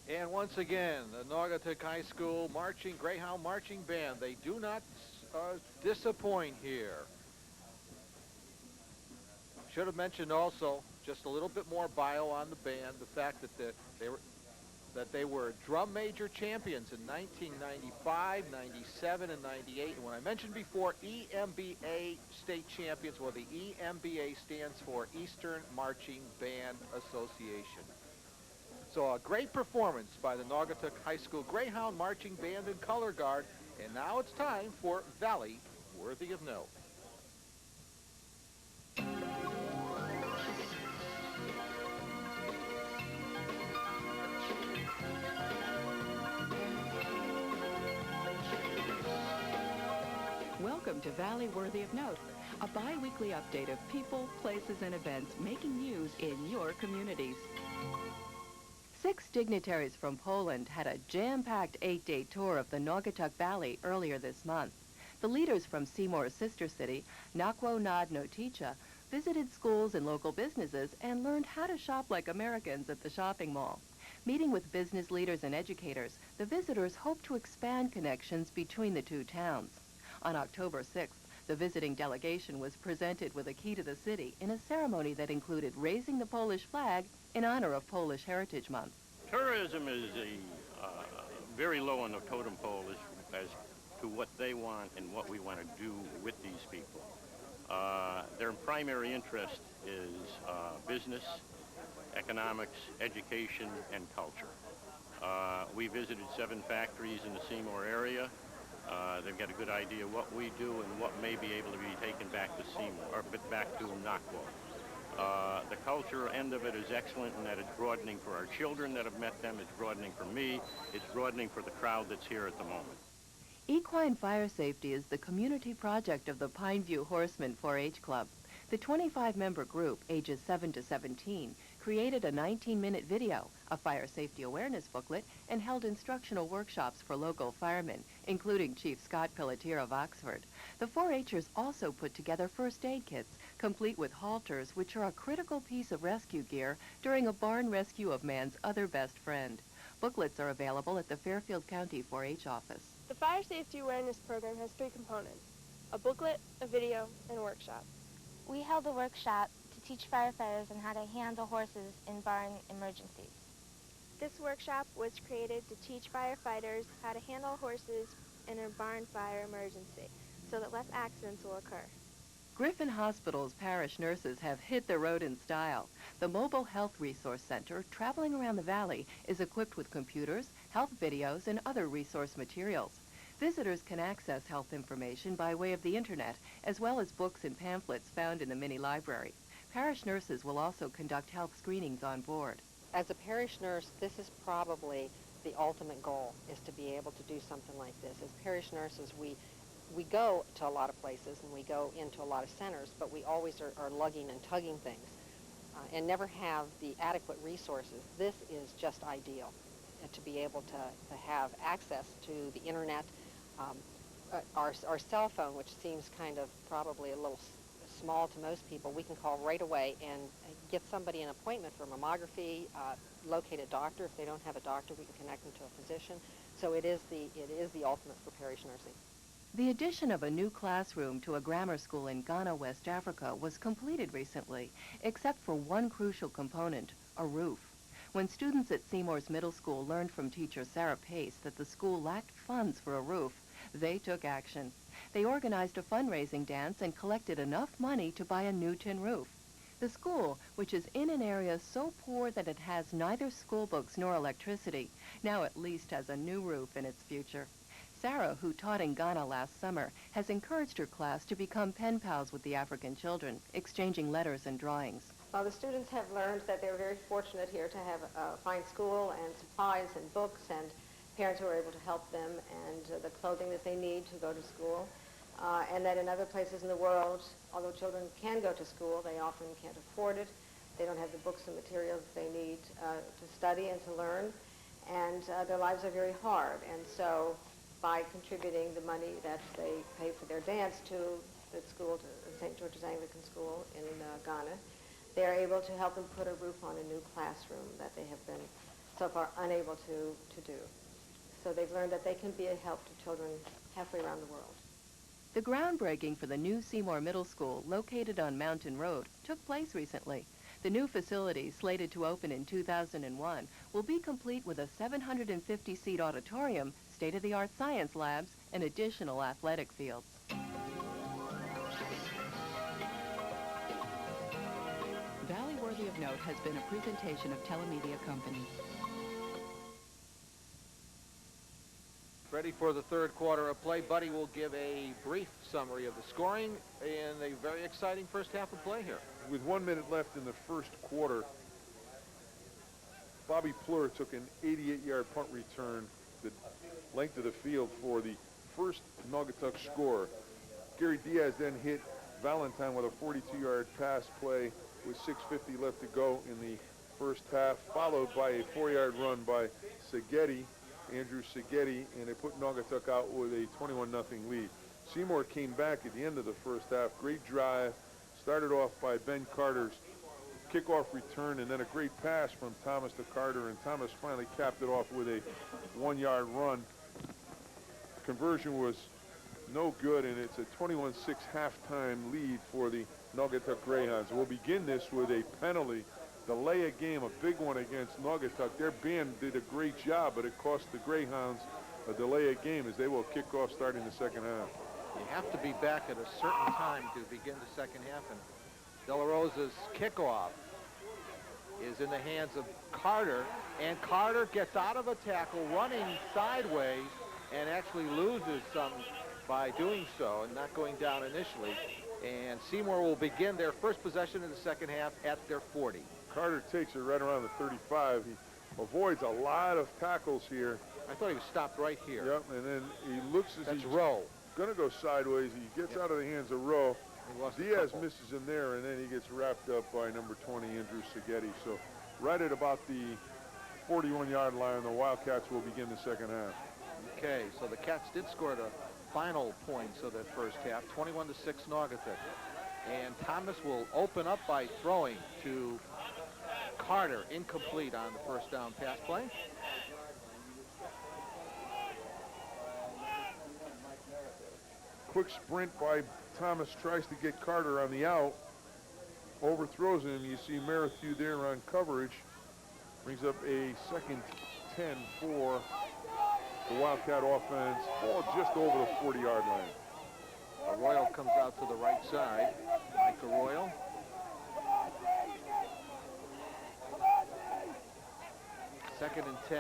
And once again, the Naugatuck High School Greyhound Marching Band, they do not disappoint here. Should have mentioned also just a little bit more bio on the band, the fact that they were drum major champions in 1995, 97, and 98. And when I mentioned before EMBA state champions, well, the EMBA stands for Eastern Marching Band Association. So a great performance by the Naugatuck High School Greyhound Marching Band and Color Guard. And now it's time for Valley Worthy of Note. Welcome to Valley Worthy of Note, a bi-weekly update of people, places, and events making news in your communities. 6 dignitaries from Poland had a jam-packed 8-day tour of the Naugatuck Valley earlier this month. The leaders from Seymour's sister city, Naugatuck, visited schools and local businesses and learned how to shop like Americans at the shopping mall. Meeting with business leaders and educators, the visitors hope to expand connections between the two towns. On October 6th, the visiting delegation was presented with a key to the city in a ceremony that included raising the Polish flag in honor of Polish Heritage Month. Tourism is very low on the totem pole as to what they want and what we want to do with these people. Their primary interest is business, economics, education, and culture. We visited 7 factories in the Seymour area. They've got a good idea what we do and what may be able to be taken back to Seymour, or back to Naugatuck. The culture end of it is excellent in that it's broadening for our children that have met them, it's broadening for me, it's broadening for the crowd that's here at the moment. Equine fire safety is the community project of the Pineview Horsemen 4-H Club. The 25-member group, ages 7 to 17, created a 19-minute video, a fire safety awareness booklet, and held instructional workshops for local firemen, including Chief Scott Pelletier of Oxford. The 4-Hers also put together first aid kits, complete with halters, which are a critical piece of rescue gear during a barn rescue of man's other best friend. Booklets are available at the Fairfield County 4-H office. The Fire Safety Awareness Program has 3 components: a booklet, a video, and a workshop. We held a workshop to teach firefighters on how to handle horses in barn emergencies. This workshop was created to teach firefighters how to handle horses in a barn fire emergency so that less accidents will occur. Griffin Hospital's parish nurses have hit the road in style. The Mobile Health Resource Center, traveling around the valley, is equipped with computers, health videos, and other resource materials. Visitors can access health information by way of the internet, as well as books and pamphlets found in the mini library. Parish nurses will also conduct health screenings on board. As a parish nurse, this is probably the ultimate goal, is to be able to do something like this. As parish nurses, we go to a lot of places and we go into a lot of centers, but we always are lugging and tugging things and never have the adequate resources. This is just ideal, to be able to have access to the internet, our cell phone, which seems kind of probably a little small to most people. We can call right away and get somebody an appointment for mammography, locate a doctor. If they don't have a doctor, we can connect them to a physician. So it is the ultimate for parish nursing. The addition of a new classroom to a grammar school in Ghana, West Africa, was completed recently, except for one crucial component, a roof. When students at Seymour's middle school learned from teacher Sarah Pace that the school lacked funds for a roof, they took action. They organized a fundraising dance and collected enough money to buy a new tin roof. The school, which is in an area so poor that it has neither school books nor electricity, now at least has a new roof in its future. Sarah, who taught in Ghana last summer, has encouraged her class to become pen pals with the African children, exchanging letters and drawings. Well, the students have learned that they're very fortunate here to have a fine school and supplies and books and parents who are able to help them and the clothing that they need to go to school. And that in other places in the world, although children can go to school, they often can't afford it. They don't have the books and materials they need to study and to learn. And their lives are very hard. And so by contributing the money that they pay for their dance to the school, to St. George's Anglican School in Ghana, they're able to help them put a roof on a new classroom that they have been so far unable to do. So they've learned that they can be a help to children halfway around the world. The groundbreaking for the new Seymour Middle School, located on Mountain Road, took place recently. The new facility, slated to open in 2001, will be complete with a 750-seat auditorium, state-of-the-art science labs, and additional athletic fields. Valley Worthy of Note has been a presentation of Telemedia Company. Ready for the third quarter of play. Buddy will give a brief summary of the scoring in a very exciting first half of play here. With 1 minute left in the first quarter, Bobby Plur took an 88-yard punt return the length of the field for the first Naugatuck score. Gary Diaz then hit Valentine with a 42-yard pass play with 6:50 left to go in the first half, followed by a 4-yard run by Andrew Seghetti, and they put Naugatuck out with a 21-0 lead. Seymour came back at the end of the first half. Great drive, started off by Ben Carter's kickoff return, and then a great pass from Thomas to Carter, and Thomas finally capped it off with a 1-yard run. Conversion was no good, and it's a 21-6 halftime lead for the Naugatuck Greyhounds. We'll begin this with a penalty. Delay a game, a big one against Naugatuck. Their band did a great job, but it cost the Greyhounds a delay a game as they will kick off starting the second half. You have to be back at a certain time to begin the second half, and De La Rosa's kickoff is in the hands of Carter, and Carter gets out of a tackle running sideways and actually loses some by doing so and not going down initially. And Seymour will begin their first possession in the second half at their 40. Carter takes it right around the 35. He avoids a lot of tackles here. I thought he was stopped right here. Yep, and then he looks as That's he's Rowe. Going to go sideways. He gets out of the hands of Rowe. Diaz misses him there, and then he gets wrapped up by number 20, Andrew Seghetti. So right at about the 41-yard line, the Wildcats will begin the second half. Okay, so the Cats did score the final points of that first half, 21-6 Naugatuck. And Thomas will open up by throwing to Carter, incomplete on the first down pass play. Quick sprint by Thomas, tries to get Carter on the out, overthrows him. You see Merrithew there on coverage, brings up a second 10 for the Wildcat offense, ball just over the 40-yard line. Arroyo comes out to the right side. Mike Arroyo. Second and 10.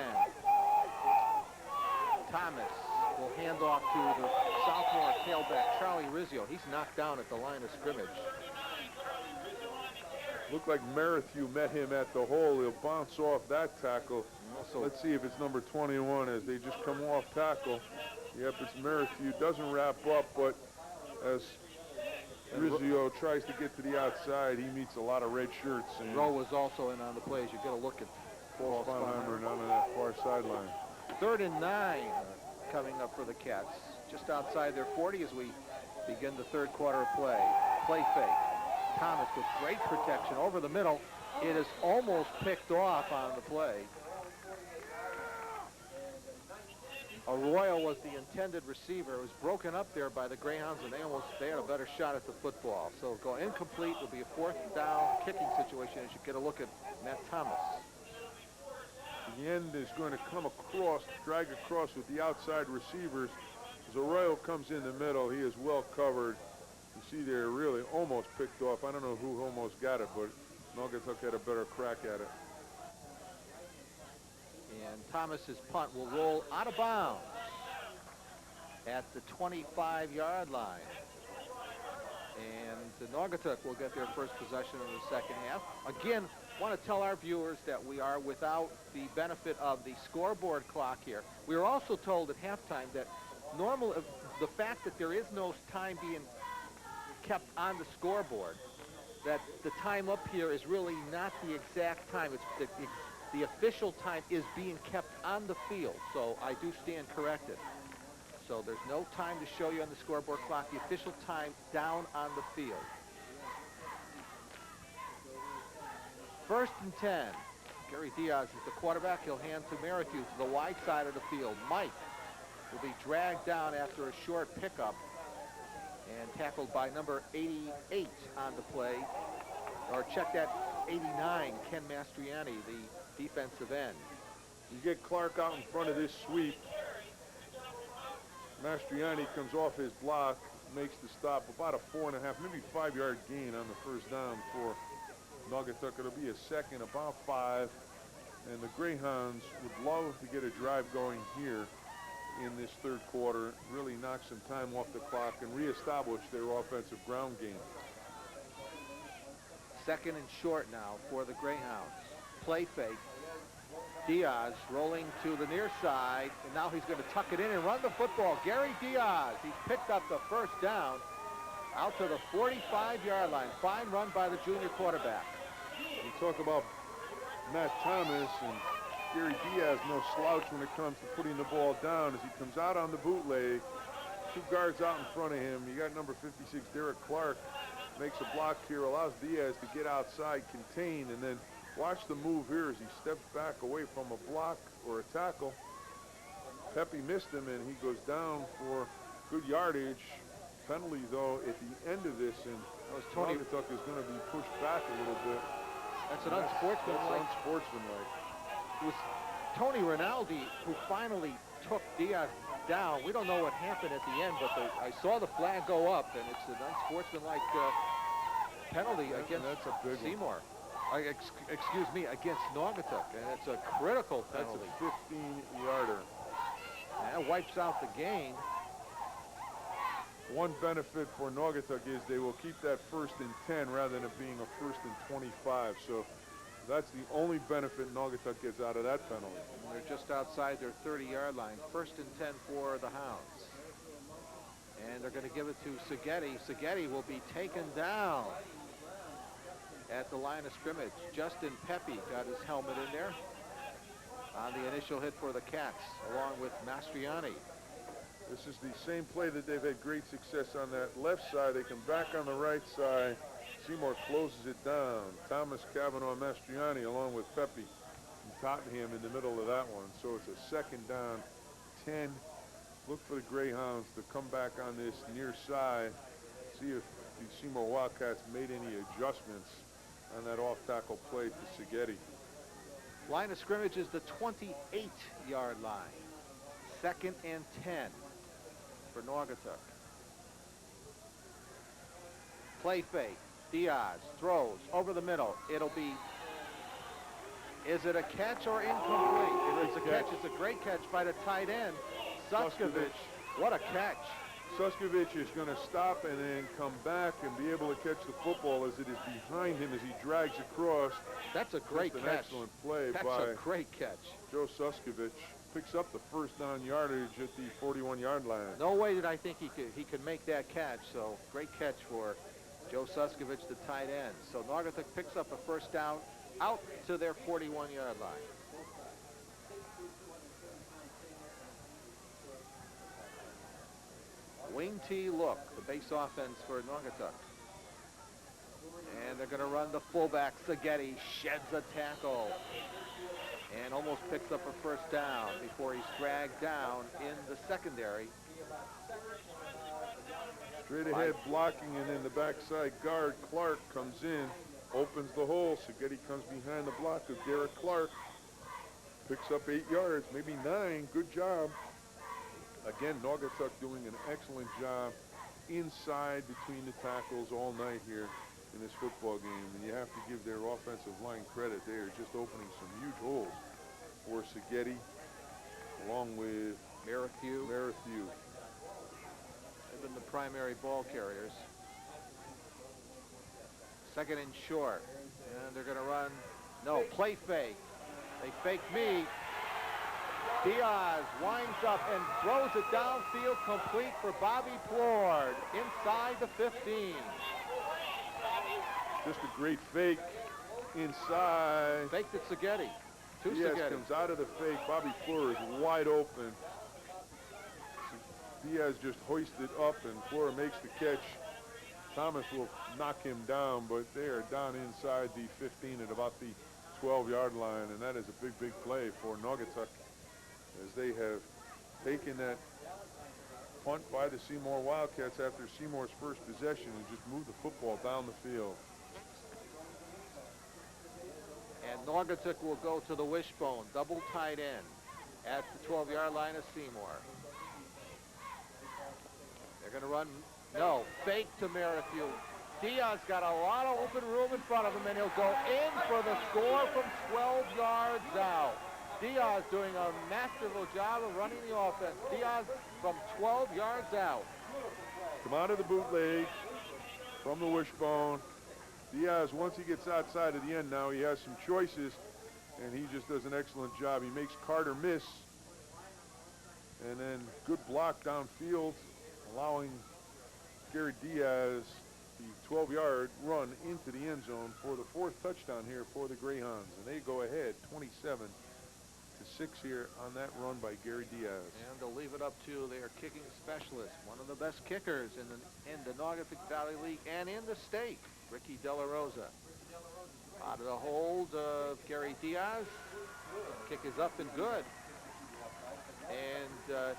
Thomas will hand off to the sophomore tailback, Charlie Rizzio. He's knocked down at the line of scrimmage. Looked like Merrithew met him at the hole. He'll bounce off that tackle. Also, let's see if it's number 21 as they just come off tackle. Yep, it's Merrithew. Doesn't wrap up, but as Rizzio tries to get to the outside, he meets a lot of red shirts. And Rowe was also in on the play as you get a look at Paul Sponheimer down on that far sideline. 3rd and 9 coming up for the Cats. Just outside their 40 as we begin the 3rd quarter of play. Play fake. Thomas with great protection over the middle. It is almost picked off on the play. Arroyo was the intended receiver. It was broken up there by the Greyhounds, and they had a better shot at the football. So go incomplete. It'll be a 4th down kicking situation as you get a look at Matt Thomas. The end is going to come across, drag across with the outside receivers. As Arroyo comes in the middle, he is well covered. You see there, really almost picked off. I don't know who almost got it, but Naugatuck had a better crack at it. And Thomas's punt will roll out of bounds at the 25-yard line. And the Naugatuck will get their first possession in the second half. Again, want to tell our viewers that we are without the benefit of the scoreboard clock here. We were also told at halftime that the fact that there is no time being kept on the scoreboard, that the time up here is really not the exact time. It's the official time is being kept on the field, so I do stand corrected. So there's no time to show you on the scoreboard clock. The official time down on the field. 1st and 10. Gary Diaz is the quarterback. He'll hand to Merrithew to the wide side of the field. Mike will be dragged down after a short pickup and tackled by number 88 on the play. Or check that, 89, Ken Mastriani, the defensive end. You get Clark out in front of this sweep. Mastriani comes off his block, makes the stop, about a 4.5, maybe 5-yard gain on the first down for Naugatuck. It'll be a second, about 5, and the Greyhounds would love to get a drive going here in this 3rd quarter, really knock some time off the clock and reestablish their offensive ground game. 2nd and short now for the Greyhounds. Play fake. Diaz rolling to the near side, and now he's going to tuck it in and run the football. Gary Diaz, he's picked up the first down out to the 45-yard line. Fine run by the junior quarterback. You talk about Matt Thomas, and Gary Diaz no slouch when it comes to putting the ball down as he comes out on the bootleg. 2 guards out in front of him. You got number 56, Derek Clark, makes a block here, allows Diaz to get outside, contain, and then watch the move here as he steps back away from a block or a tackle. Pepe missed him, and he goes down for good yardage. Penalty, though, at the end of this, and Naugatuck is going to be pushed back a little bit. That's an unsportsmanlike. That's unsportsmanlike. It was Tony Rinaldi who finally took Diaz down. We don't know what happened at the end, but I saw the flag go up, and it's an unsportsmanlike penalty against Seymour. Excuse me, against Naugatuck, and it's a critical penalty. That's a 15-yarder. That wipes out the game. One benefit for Naugatuck is they will keep that 1st and 10 rather than it being a 1st and 25. So that's the only benefit Naugatuck gets out of that penalty. And they're just outside their 30-yard line. 1st and 10 for the Hounds. And they're going to give it to Seghetti. Seghetti will be taken down at the line of scrimmage. Justin Pepe got his helmet in there on the initial hit for the Cats, along with Mastriani. This is the same play that they've had great success on that left side. They come back on the right side. Seymour closes it down. Thomas, Cavanaugh, Mastriani, along with Pepe and Tottenham in the middle of that one. So it's a 2nd down, 10. Look for the Greyhounds to come back on this near side. See if the Seymour Wildcats made any adjustments on that off-tackle play to Seghetti. Line of scrimmage is the 28-yard line. 2nd and 10 for Naugatuck. Play fake. Diaz throws over the middle. It'll be, is it a catch or incomplete? If it's a catch, it's a great catch by the tight end, Suskovic. What a catch. Suskovic is going to stop and then come back and be able to catch the football as it is behind him as he drags across. That's a great catch. An excellent play by That's a great catch. Joe Suskovic. Picks up the first down yardage at the 41-yard line. No way did I think he could make that catch, so great catch for Joe Suskovic, the tight end. So Naugatuck picks up a first down out to their 41-yard line. Wing T look, the base offense for Naugatuck. And they're going to run the fullback. Szigeti sheds a tackle and almost picks up a first down before he's dragged down in the secondary. Straight ahead blocking, and then the backside guard, Clark, comes in, opens the hole. Szigeti comes behind the block of Derek Clark. Picks up 8 yards, maybe 9. Good job. Again, Naugatuck doing an excellent job inside between the tackles all night here in this football game. And you have to give their offensive line credit. They are just opening some huge holes for Szigeti, along with Merrithew. They've been the primary ball carriers. Second and short. And they're going to run. No, play fake. They fake me. Diaz winds up and throws it downfield, complete for Bobby Plord inside the 15. Just a great fake inside. Faked at Szigeti. Diaz comes out of the fake. Bobby Plord is wide open. Diaz just hoisted up, and Plord makes the catch. Thomas will knock him down, but they are down inside the 15 at about the 12-yard line, and that is a big, big play for Naugatuck, as they have taken that punt by the Seymour Wildcats after Seymour's first possession and just moved the football down the field. And Naugatuck will go to the wishbone, double tight end at the 12-yard line of Seymour. They're going to run, no, fake to Merrithew. Diaz got a lot of open room in front of him, and he'll go in for the score from 12 yards out. Diaz doing a masterful job of running the offense. Diaz from 12 yards out. Come out of the bootleg from the wishbone. Diaz, once he gets outside of the end now, he has some choices, and he just does an excellent job. He makes Carter miss, and then good block downfield, allowing Gary Diaz the 12-yard run into the end zone for the 4th touchdown here for the Greyhounds, and they go ahead 27-6 here on that run by Gary Diaz. And they'll leave it up to their kicking specialist, one of the best kickers in the Naugatuck Valley League and in the state, Ricky De La Rosa. Out of the hold of Gary Diaz. Kick is up and good. And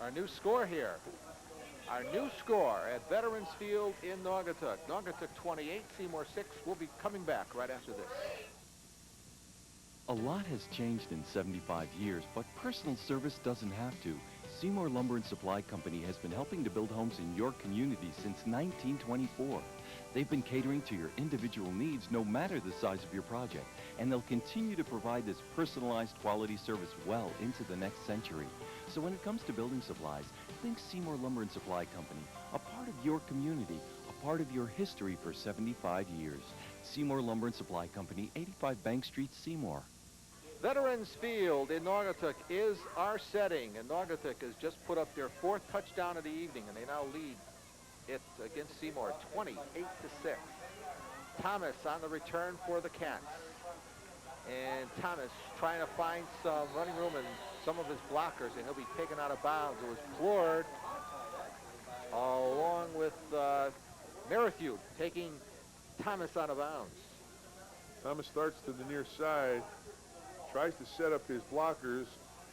our new score here. Our new score at Veterans Field in Naugatuck. Naugatuck 28, Seymour 6. We'll be coming back right after this. A lot has changed in 75 years, but personal service doesn't have to. Seymour Lumber and Supply Company has been helping to build homes in your community since 1924. They've been catering to your individual needs no matter the size of your project, and they'll continue to provide this personalized quality service well into the next century. So when it comes to building supplies, think Seymour Lumber and Supply Company, a part of your community, a part of your history for 75 years. Seymour Lumber and Supply Company, 85 Bank Street, Seymour. Veterans Field in Naugatuck is our setting, and Naugatuck has just put up their 4th touchdown of the evening, and they now lead it against Seymour 28-6. Thomas on the return for the Cats, and Thomas trying to find some running room in some of his blockers, and he'll be taken out of bounds. It was Plord along with Merrithew taking Thomas out of bounds. Thomas starts to the near side, tries to set up his blockers,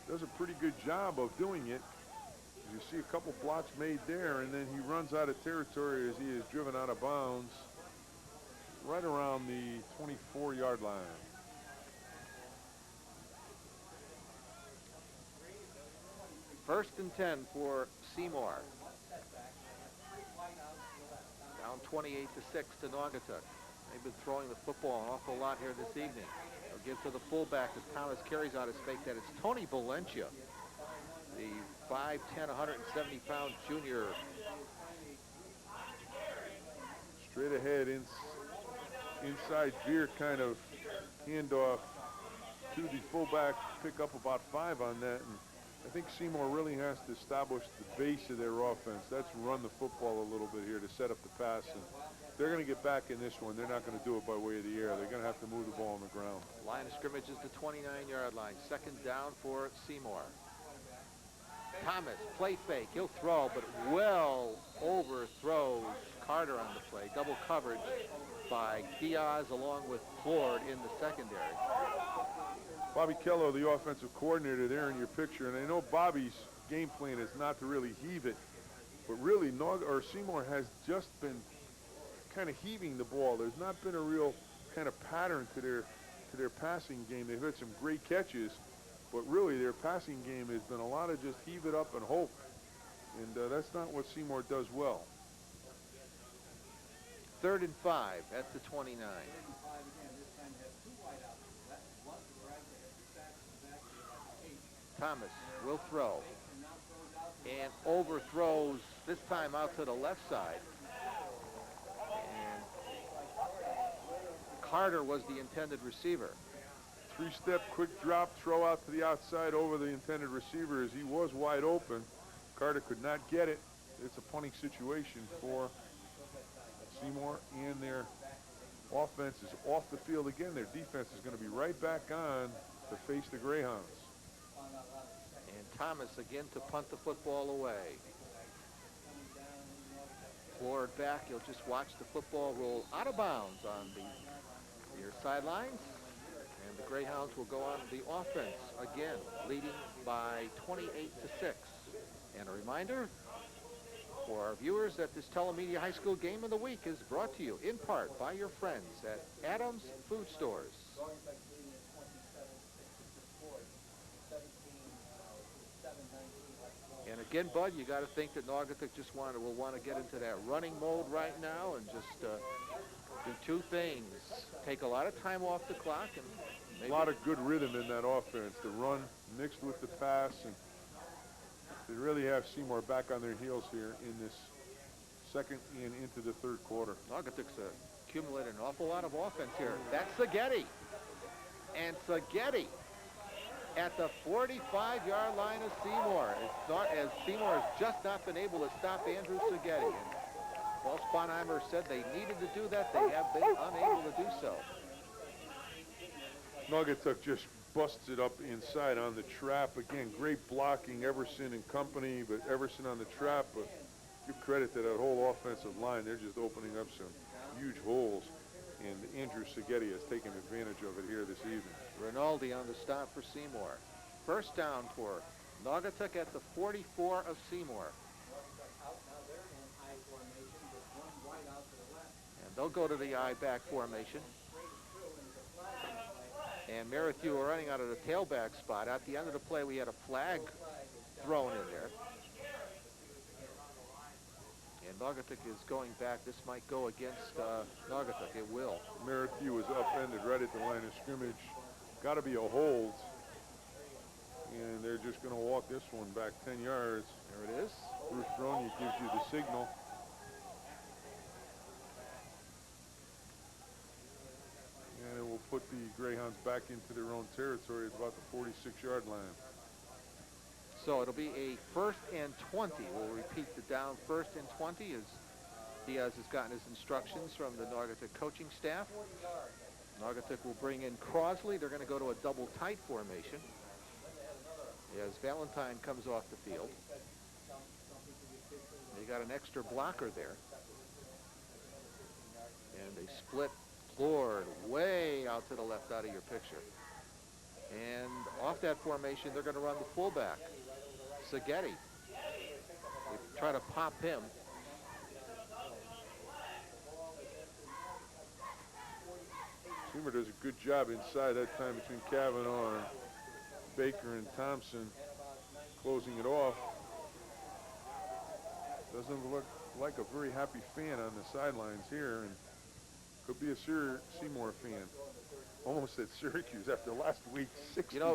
does a pretty good job of doing it. As you see a couple blocks made there, and then he runs out of territory as he is driven out of bounds right around the 24-yard line. First and 10 for Seymour. down 28-6 to Naugatuck. They've been throwing the football an awful lot here this evening. They'll give to the fullback as Thomas carries out his fake. That it's Tony Valencia, the 5'10", 170-pound junior. Straight ahead, inside veer kind of handoff to the fullback, pick up about 5 on that. And I think Seymour really has to establish the base of their offense. That's run the football a little bit here to set up the pass. And they're going to get back in this one. They're not going to do it by way of the air. They're going to have to move the ball on the ground. Line of scrimmage is the 29-yard line. Second down for Seymour. Thomas, play fake. He'll throw, but well overthrows Carter on the play. Double coverage by Diaz along with Ford in the secondary. Bobby Kello, the offensive coordinator, there in your picture. And I know Bobby's game plan is not to really heave it, but really Seymour has just been kind of heaving the ball. There's not been a real kind of pattern to their passing game. They've had some great catches, but really their passing game has been a lot of just heave it up and hope. And that's not what Seymour does well. 3rd and 5 at the 29. Thomas will throw and overthrows, this time out to the left side. And Carter was the intended receiver. 3-step quick drop, throw out to the outside over the intended receiver as he was wide open. Carter could not get it. It's a punting situation for Seymour, and their offense is off the field again. Their defense is going to be right back on to face the Greyhounds. And Thomas again to punt the football away. Forward back, you'll just watch the football roll out of bounds on the near sidelines. And the Greyhounds will go on the offense again, leading by 28-6. And a reminder for our viewers that this Telemedia High School Game of the Week is brought to you in part by your friends at Adams Food Stores. And again, Bud, you got to think that Naugatuck just will want to get into that running mode right now and just do 2 things. Take a lot of time off the clock and maybe a lot of good rhythm in that offense. The run mixed with the pass, and they really have Seymour back on their heels here in this second and into the 3rd quarter. Naugatuck's accumulated an awful lot of offense here. That's Saghetti. And Saghetti at the 45-yard line of Seymour. As Seymour has just not been able to stop Andrew Saghetti. And Paul Sponheimer said they needed to do that. They have been unable to do so. Naugatuck just busts it up inside on the trap. Again, great blocking, Everson and company, but Everson on the trap. But give credit to that whole offensive line. They're just opening up some huge holes. And Andrew Saghetti has taken advantage of it here this evening. Rinaldi on the stop for Seymour. First down for Naugatuck at the 44 of Seymour. And they'll go to the I-back formation. And Merrithew are running out of the tailback spot. At the end of the play, we had a flag thrown in there. And Naugatuck is going back. This might go against Naugatuck. It will. Merrithew was upended right at the line of scrimmage. Got to be a hold. And they're just going to walk this one back 10 yards. There it is. Bruce Ronya gives you the signal. And it will put the Greyhounds back into their own territory at about the 46-yard line. So it'll be a 1st and 20. We'll repeat the down 1st and 20 as Diaz has gotten his instructions from the Naugatuck coaching staff. Naugatuck will bring in Crosley. They're going to go to a double tight formation as Valentine comes off the field. They got an extra blocker there. And they split Lord way out to the left out of your picture. And off that formation, they're going to run the fullback, Saghetti. They try to pop him. Seymour does a good job inside that time between Kavanaugh and Baker and Thompson, closing it off. Doesn't look like a very happy fan on the sidelines here, and could be a Seymour fan. Almost at Syracuse after last week, 62 to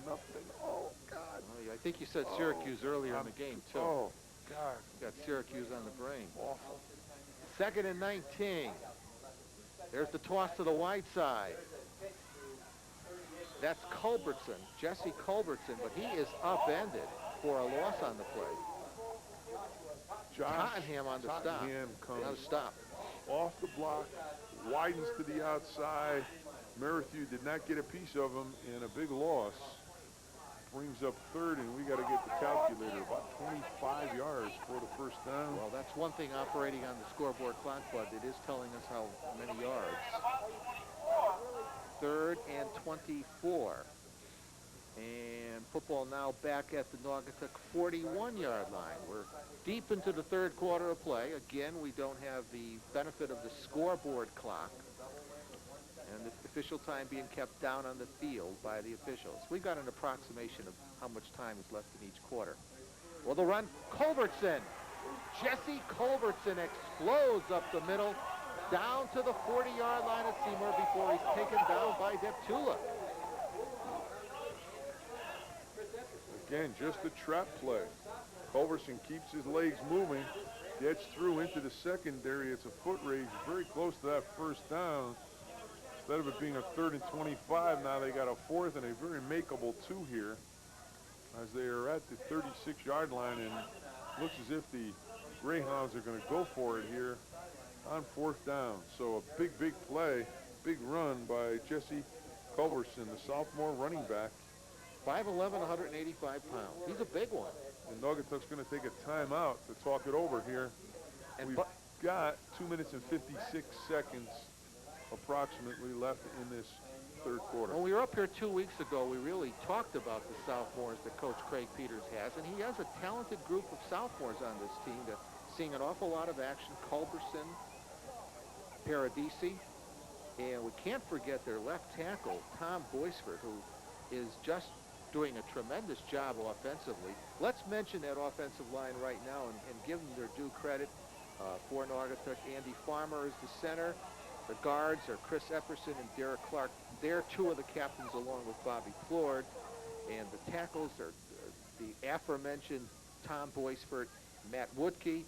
nothing. Oh, God. I think you said Syracuse earlier in the game, too. Oh, God. You got Syracuse on the brain. Awful. 2nd and 19. There's the toss to the wide side. That's Culbertson, Jesse Culbertson, but he is upended for a loss on the play. Tottenham on the stop. Comes on the stop. Off the block, widens to the outside. Merrithew did not get a piece of him, and a big loss. Brings up 3rd, and we got to get the calculator. About 25 yards for the first down. Well, that's one thing operating on the scoreboard clock, but it is telling us how many yards. 3rd and 24. And football now back at the Naugatuck 41-yard line. We're deep into the 3rd quarter of play. Again, we don't have the benefit of the scoreboard clock and the official time being kept down on the field by the officials. We've got an approximation of how much time is left in each quarter. Well, the run, Culbertson. Jesse Culbertson explodes up the middle, down to the 40-yard line of Seymour before he's taken down by Deptula. Again, just a trap play. Culbertson keeps his legs moving, gets through into the secondary. It's a foot race, very close to that first down. Instead of it being a 3rd and 25, now they got a 4th and a very makeable 2 here, as they are at the 36-yard line, and looks as if the Greyhounds are going to go for it here on 4th down. So a big, big play, big run by Jesse Culbertson, the sophomore running back. 5'11", 185 pounds. He's a big one. And Naugatuck's going to take a timeout to talk it over here. And we've got 2 minutes and 56 seconds approximately left in this 3rd quarter. When we were up here 2 weeks ago, we really talked about the sophomores that Coach Craig Peters has, and he has a talented group of sophomores on this team that's seeing an awful lot of action. Culbertson, Paradisi, and we can't forget their left tackle, Tom Boisford, who is just doing a tremendous job offensively. Let's mention that offensive line right now and give them their due credit. For Naugatuck, Andy Farmer is the center. The guards are Chris Epperson and Derek Clark. They're 2 of the captains along with Bobby Plord. And the tackles are the aforementioned Tom Boisford, Matt Woodkey.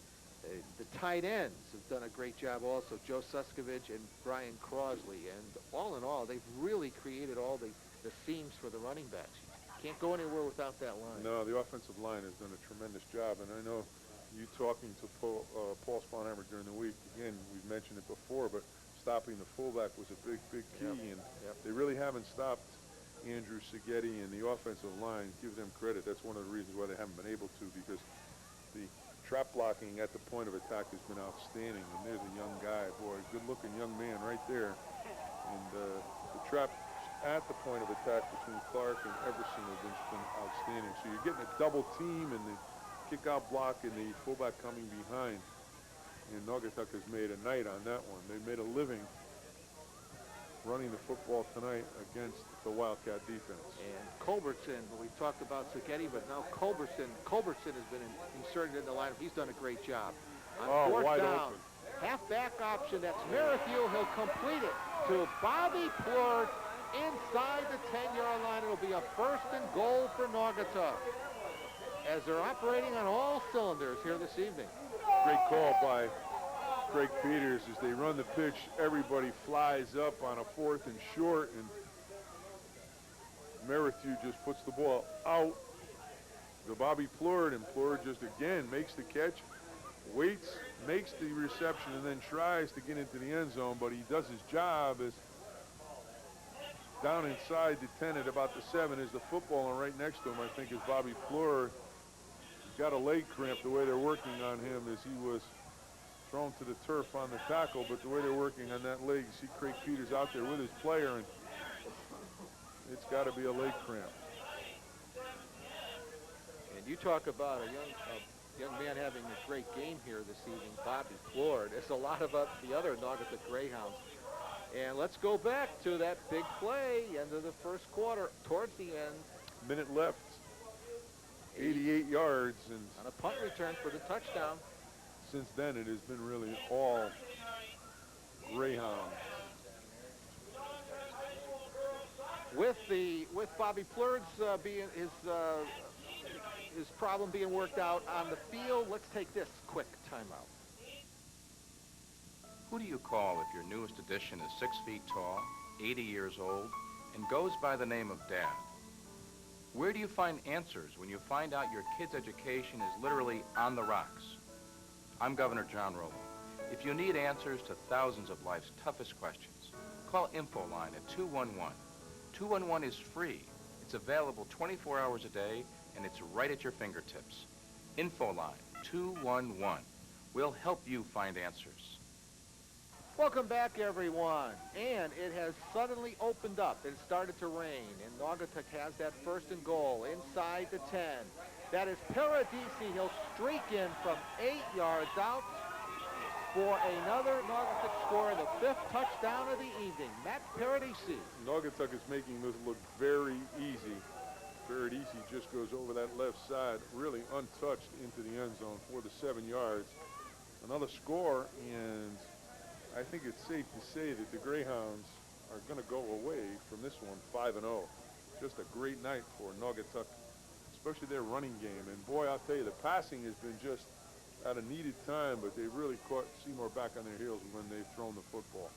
The tight ends have done a great job also, Joe Suskovich and Brian Crosley. And all in all, they've really created all the seams for the running backs. Can't go anywhere without that line. No, the offensive line has done a tremendous job, and I know you talking to Paul Sponheimer during the week, again, we've mentioned it before, but stopping the fullback was a big, big key, and they really haven't stopped Andrew Seghetti and the offensive line. Give them credit. That's one of the reasons why they haven't been able to, because the trap blocking at the point of attack has been outstanding, and there's a young guy, boy, good-looking young man right there, and the trap at the point of attack between Clark and Everson have been outstanding. So you're getting a double team and the kick-out block and the fullback coming behind. And Naugatuck has made a night on that one. They've made a living running the football tonight against the Wildcat defense. And Culbertson, we talked about Seghetti, but now Culbertson has been inserted in the lineup. He's done a great job. On 4th down, open. Halfback option, that's Merrithew. He'll complete it to Bobby Plord. Inside the 10-yard line, it'll be a 1st and goal for Naugatuck as they're operating on all cylinders here this evening. Great call by Craig Peters as they run the pitch. Everybody flies up on a 4th and short, and Merrithew just puts the ball out to Bobby Plord, and Plord just again makes the catch, waits, makes the reception, and then tries to get into the end zone, but he does his job as down inside the 10 at about the 7 is the football, and right next to him, I think, is Bobby Plord. He's got a leg cramp the way they're working on him as he was thrown to the turf on the tackle, but the way they're working on that leg, you see Craig Peters out there with his player, and it's got to be a leg cramp. And you talk about a young man having a great game here this evening, Bobby Plord. It's a lot of the other Naugatuck Greyhounds. And let's go back to that big play, end of the 1st quarter, towards the end. Minute left, 88 yards. And on a punt return for the touchdown. since then it has been really all greyhound. With Bobby Plurd's his problem being worked out on the field, let's take this quick timeout. Who do you call if your newest addition is 6 feet tall, 80 years old, and goes by the name of Dad? Where do you find answers when you find out your kid's education is literally on the rocks? I'm Governor John Rowland. If you need answers to thousands of life's toughest questions, call InfoLine at 211. 211 is free. It's available 24 hours a day, and it's right at your fingertips. InfoLine 211. We'll help you find answers. Welcome back, everyone. And it has suddenly opened up. It started to rain, and Naugatuck has that 1st and goal inside the 10. That is Paradisi. He'll streak in from 8 yards out for another Naugatuck score, the 5th touchdown of the evening. Matt Paradisi. Naugatuck is making this look very easy. Paradisi just goes over that left side, really untouched into the end zone for the 7 yards. Another score, and I think it's safe to say that the Greyhounds are going to go away from this one 5-0. Just a great night for Naugatuck, especially their running game. And boy, I'll tell you, the passing has been just at a needed time, but they really caught Seymour back on their heels when they've thrown the football.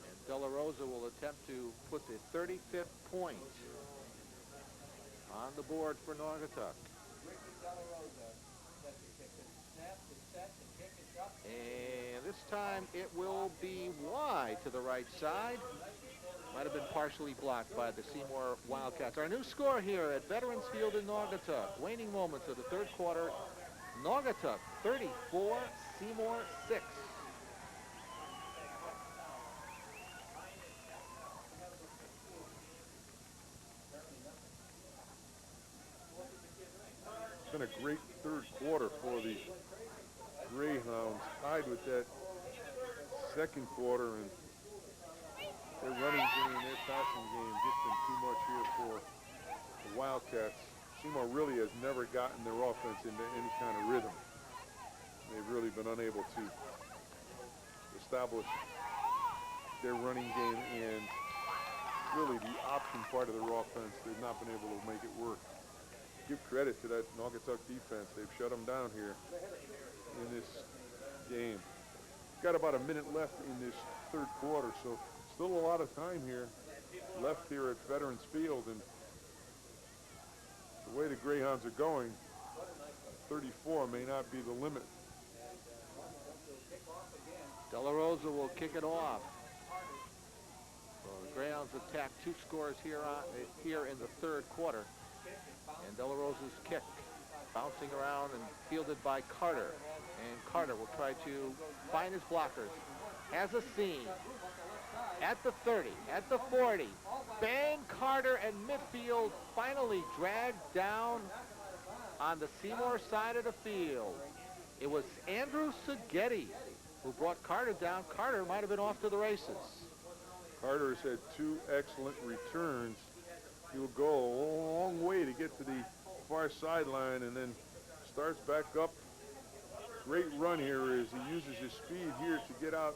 And De La Rosa will attempt to put the 35th point on the board for Naugatuck. And this time it will be wide to the right side. Might have been partially blocked by the Seymour Wildcats. Our new score here at Veterans Field in Naugatuck. Waning moments of the 3rd quarter. Naugatuck 34, Seymour 6. It's been a great 3rd quarter for the Greyhounds, tied with that 2nd quarter, and their running game, their passing game just been too much here for the Wildcats. Seymour really has never gotten their offense into any kind of rhythm. They've really been unable to establish their running game, and really the option part of their offense, they've not been able to make it work. Give credit to that Naugatuck defense. They've shut them down here in this game. Got about a minute left in this 3rd quarter, so still a lot of time here left here at Veterans Field, and the way the Greyhounds are going, 34 may not be the limit. De La Rosa will kick it off. So the Greyhounds attack 2 scores here in the 3rd quarter. And De La Rosa's kick bouncing around and fielded by Carter. And Carter will try to find his blockers. Has a seam. At the 30, at the 40. Ben Carter and midfield finally dragged down on the Seymour side of the field. It was Andrew Seghetti who brought Carter down. Carter might have been off to the races. Carter's had 2 excellent returns. He'll go a long way to get to the far sideline and then starts back up. Great run here as he uses his speed here to get out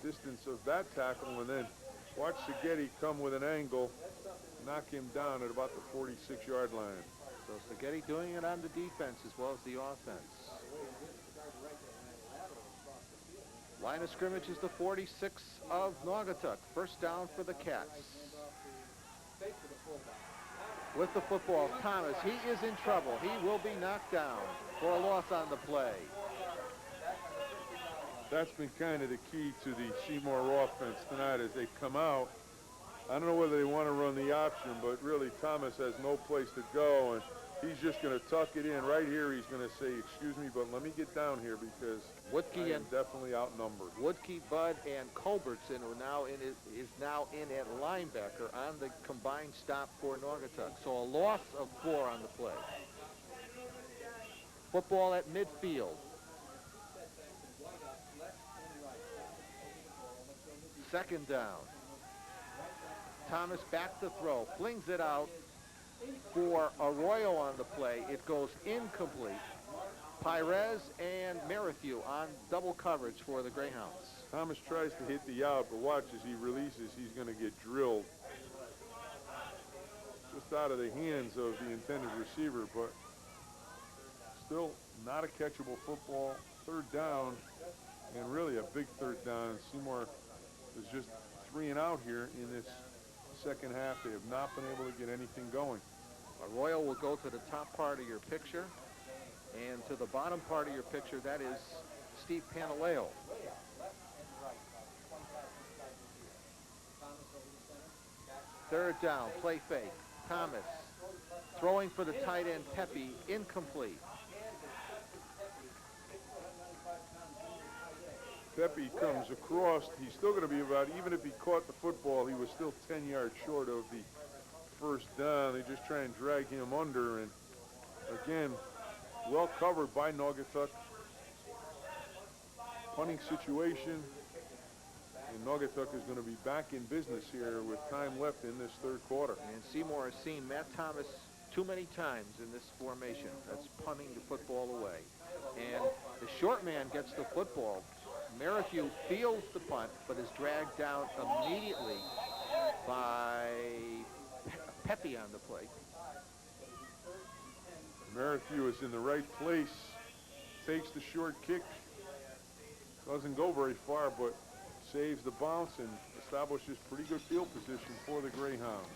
distance of that tackle, and then watch Seghetti come with an angle, knock him down at about the 46-yard line. So Seghetti doing it on the defense as well as the offense. Line of scrimmage is the 46 of Naugatuck. 1st down for the Cats. With the football, Thomas, he is in trouble. He will be knocked down for a loss on the play. That's been kind of the key to the Seymour offense tonight as they come out. I don't know whether they want to run the option, but really Thomas has no place to go, and he's just going to tuck it in. Right here, he's going to say, excuse me, but let me get down here because I am definitely outnumbered. Woodkey, Bud, and Culbertson is now in at linebacker on the combined stop for Naugatuck. So a loss of 4 on the play. Football at midfield. 2nd down. Thomas back to throw, flings it out for Arroyo on the play. It goes incomplete. Pires and Merrithew on double coverage for the Greyhounds. Thomas tries to hit the out, but watch as he releases, he's going to get drilled. Just out of the hands of the intended receiver, but still not a catchable football. Third down, and really a big third down. Seymour is just 3 and out here in this second half. They have not been able to get anything going. Arroyo will go to the top part of your picture, and to the bottom part of your picture, that is Steve Pantaleo. Third down, play fake. Thomas throwing for the tight end, Pepe, incomplete. Pepe comes across. He's still going to be about, even if he caught the football, he was still 10 yards short of the first down. They just try and drag him under, and again, well covered by Naugatuck. Punting situation, and Naugatuck is going to be back in business here with time left in this third quarter. And Seymour has seen Matt Thomas too many times in this formation. That's punting the football away. And the short man gets the football. Merrithew fields the punt, but is dragged down immediately by Pepe on the play. Merrithew is in the right place, takes the short kick, doesn't go very far, but saves the bounce and establishes pretty good field position for the Greyhounds.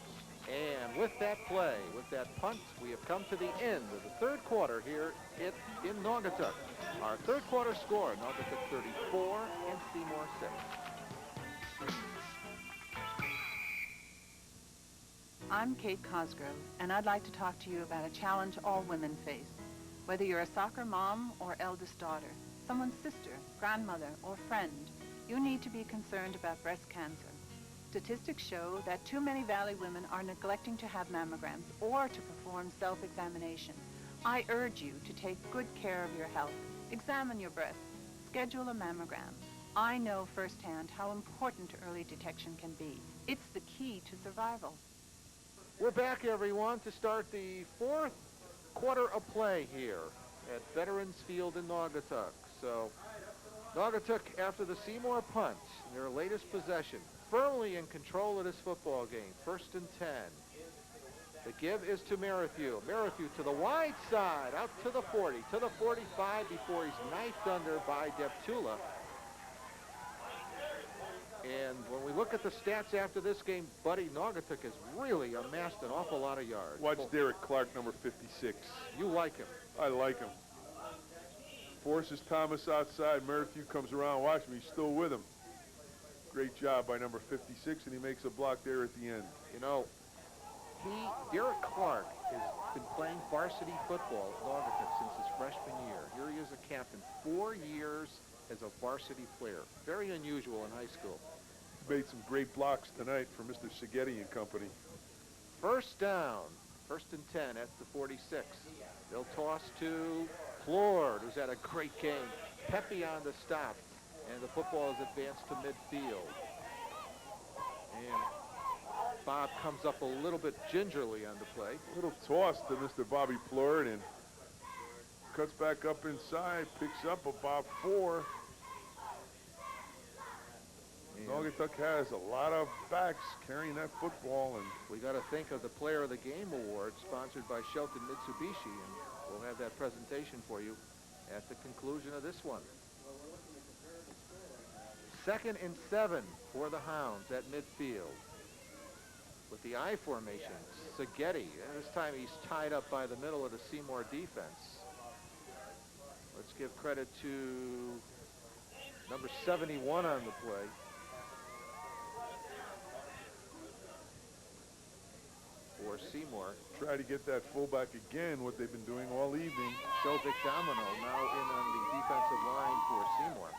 And with that play, with that punt, we have come to the end of the third quarter here in Naugatuck. Our third quarter score, Naugatuck 34 and Seymour 6. I'm Kate Cosgrove, and I'd like to talk to you about a challenge all women face. Whether you're a soccer mom or eldest daughter, someone's sister, grandmother, or friend, you need to be concerned about breast cancer. Statistics show that too many Valley women are neglecting to have mammograms or to perform self-examination. I urge you to take good care of your health. Examine your breasts. Schedule a mammogram. I know firsthand how important early detection can be. It's the key to survival. We're back, everyone, to start the fourth quarter of play here at Veterans Field in Naugatuck. So Naugatuck, after the Seymour punt, their latest possession, firmly in control of this football game. 1st and 10. The give is to Merrithew. Merrithew to the wide side, out to the 40, to the 45 before he's knifed under by Deptula. And when we look at the stats after this game, Buddy, Naugatuck has really amassed an awful lot of yards. Watch Derek Clark, number 56. You like him. I like him. Forces Thomas outside. Merrithew comes around. Watch me, he's still with him. Great job by number 56, and he makes a block there at the end. You know, Derek Clark has been playing varsity football at Naugatuck since his freshman year. Here he is a captain. 4 years as a varsity player. Very unusual in high school. Made some great blocks tonight for Mr. Seghetti and company. First down. 1st and 10 at the 46. They'll toss to Flord, who's had a great game. Pepe on the stop. And the football is advanced to midfield. And Bob comes up a little bit gingerly on the play. Little toss to Mr. Bobby Plord and cuts back up inside, picks up about 4. Naugatuck has a lot of backs carrying that football, and we got to think of the Player of the Game Award sponsored by Shelton Mitsubishi, and we'll have that presentation for you at the conclusion of this one. 2nd and 7 for the Hounds at midfield. With the I formation, Seghetti, and this time he's tied up by the middle of the Seymour defense. Let's give credit to number 71 on the play. For Seymour. Try to get that fullback again, what they've been doing all evening. Shelvick Domino now in on the defensive line for Seymour.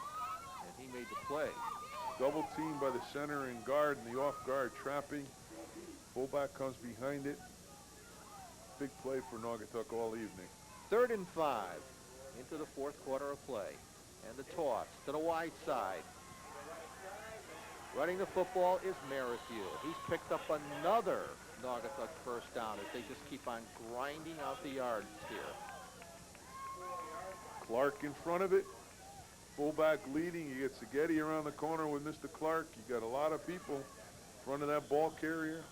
And he made the play. Double teamed by the center and guard and the off guard trapping. Fullback comes behind it. Big play for Naugatuck all evening. 3rd and 5 into the 4th quarter of play. And the toss to the wide side. Running the football is Merrithew. He's picked up another Naugatuck first down as they just keep on grinding out the yards here. Clark in front of it. Fullback leading. You get Seghetti around the corner with Mr. Clark. You got a lot of people in front of that ball carrier.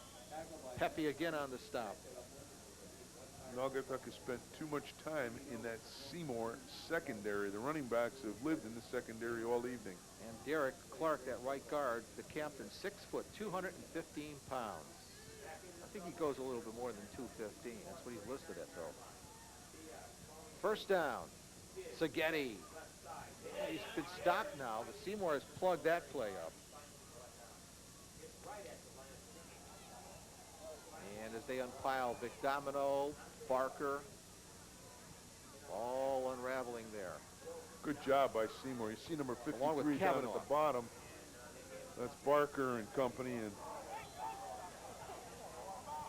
Pepe again on the stop. Naugatuck has spent too much time in that Seymour secondary. The running backs have lived in the secondary all evening. And Derek Clark at right guard, the captain, 6 foot, 215 pounds. I think he goes a little bit more than 215. That's what he's listed at, though. First down, Seghetti. He's been stopped now. The Seymour has plugged that play up. And as they unpile, Vic Domino, Barker, all unraveling there. Good job by Seymour. You see number 53 Along with down at the bottom. That's Barker and company. And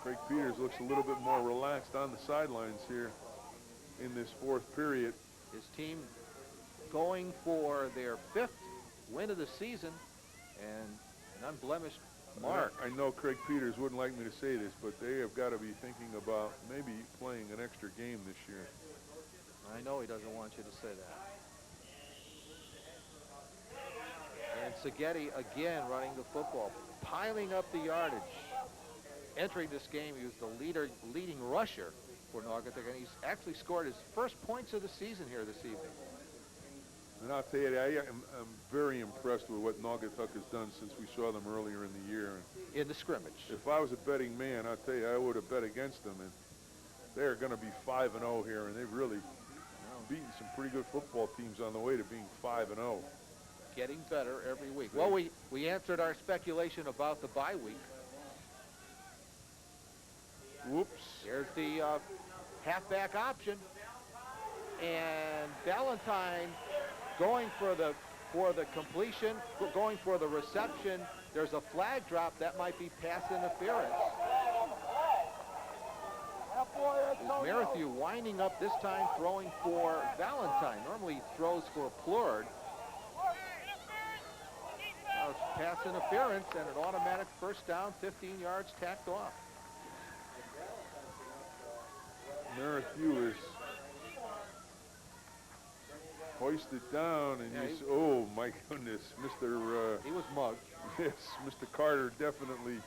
Craig Peters looks a little bit more relaxed on the sidelines here in this fourth period. His team going for their 5th win of the season and an unblemished mark. I know Craig Peters wouldn't like me to say this, but they have got to be thinking about maybe playing an extra game this year. I know he doesn't want you to say that. And Seghetti again running the football, piling up the yardage. Entering this game, he was the leading rusher for Naugatuck, and he's actually scored his first points of the season here this evening. And I'll tell you, I'm very impressed with what Naugatuck has done since we saw them earlier in the year. In the scrimmage. If I was a betting man, I'll tell you, I would have bet against them. And they're going to be 5-0 here, and they've really beaten some pretty good football teams on the way to being 5-0. Getting better every week. Well, we answered our speculation about the bye week. Whoops. Here's the halfback option. And Valentine going for the completion, going for the reception. There's a flag drop. That might be pass interference. Merrithew winding up this time, throwing for Valentine. Normally he throws for Plurd. Now it's pass interference and an automatic first down, 15 yards tacked off. Merrithew is hoisted down, and oh my goodness, Mr. He was mugged. Yes, Mr. Carter definitely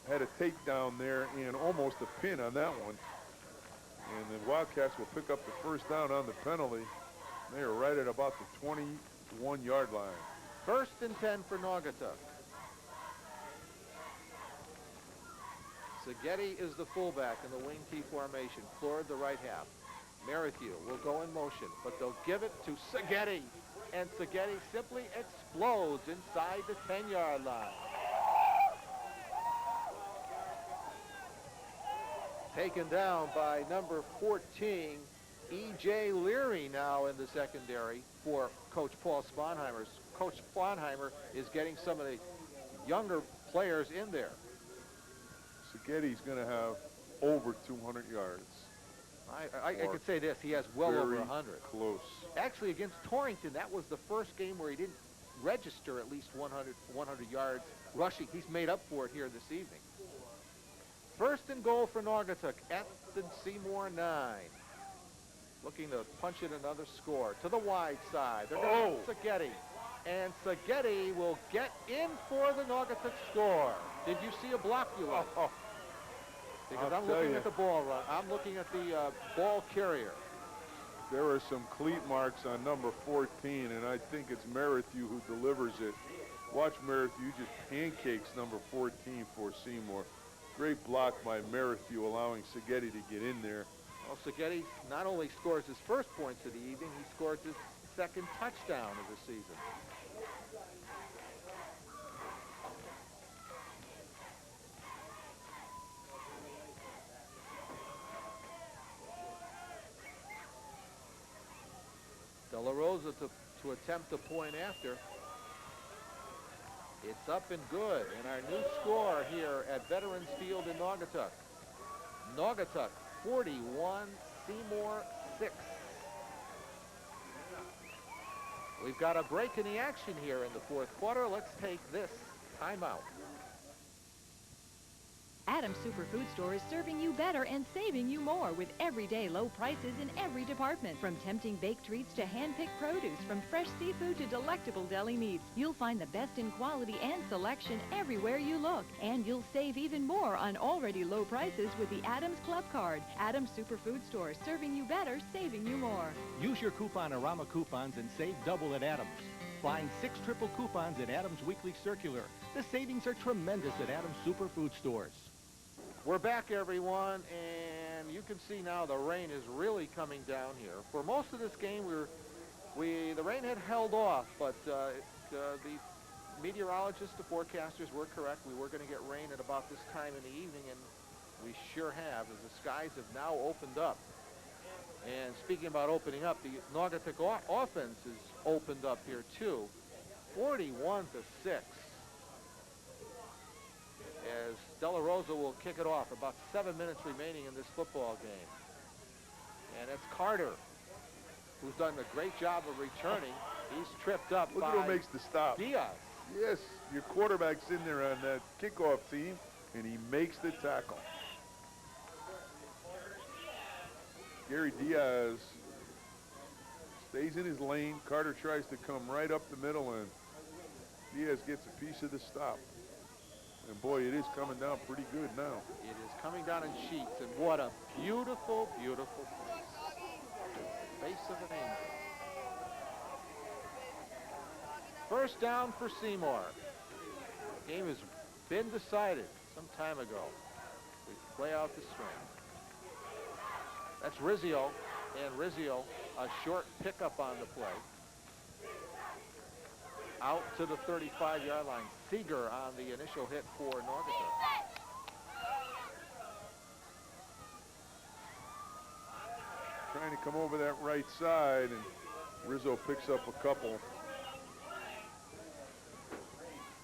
had a takedown there and almost a pin on that one. And the Wildcats will pick up the first down on the penalty. They are right at about the 21-yard line. 1st and 10 for Naugatuck. Seghetti is the fullback in the wing T formation. Plurd the right half. Merrithew will go in motion, but they'll give it to Seghetti. And Seghetti simply explodes inside the 10-yard line. Taken down by number 14, E.J. Leary now in the secondary for Coach Paul Sponheimer. Coach Sponheimer is getting some of the younger players in there. Seghetti's going to have over 200 yards. I could say this, he has well over 100. Close. Actually, against Torrington, that was the first game where he didn't register at least 100 yards rushing. He's made up for it here this evening. 1st and goal for Naugatuck at the Seymour 9. Looking to punch in another score to the wide side. They're going to Seghetti. And Seghetti will get in for the Naugatuck score. Did you see a block you like? Because I'm looking at the ball run. I'm looking at the ball carrier. There are some cleat marks on number 14, and I think it's Merrithew who delivers it. Watch Merrithew just pancakes number 14 for Seymour. Great block by Merrithew, allowing Seghetti to get in there. Well, Seghetti not only scores his first points of the evening, he scores his 2nd touchdown of the season. De La Rosa to attempt a point after. It's up and good. And our new score here at Veterans Field in Naugatuck. Naugatuck 41, Seymour 6. We've got a break in the action here in the 4th quarter. Let's take this timeout. At Adams Superfood Store is serving you better and saving you more with everyday low prices in every department. From tempting baked treats to hand-picked produce, from fresh seafood to delectable deli meats, you'll find the best in quality and selection everywhere you look. And you'll save even more on already low prices with the Adams Club Card. Adams Superfood Store, serving you better, saving you more. Use your Coupon-A-Rama coupons and save double at Adams. Find 6 triple coupons at Adams Weekly Circular. The savings are tremendous at Adams Superfood Stores. We're back, everyone, and you can see now the rain is really coming down here. For most of this game, the rain had held off, but the meteorologists, the forecasters were correct. We were going to get rain at about this time in the evening, and we sure have, as the skies have now opened up. And speaking about opening up, the Naugatuck offense is opened up here too, 41-6. As Della Rosa will kick it off, about 7 minutes remaining in this football game. And it's Carter, who's done a great job of returning. He's tripped up Look by at who makes the stop. Diaz. Yes, your quarterback's in there on that kickoff team, and he makes the tackle. Gary Diaz stays in his lane. Carter tries to come right up the middle, and Diaz gets a piece of the stop. And boy, it is coming down pretty good now. It is coming down in sheets, and what a beautiful, beautiful place. Face of an angel. First down for Seymour. The game has been decided some time ago. We play out the string. That's Rizzio, and Rizzio, a short pickup on the play. Out to the 35-yard line. Seeger on the initial hit for Naugatuck. Trying to come over that right side, and Rizzo picks up a couple.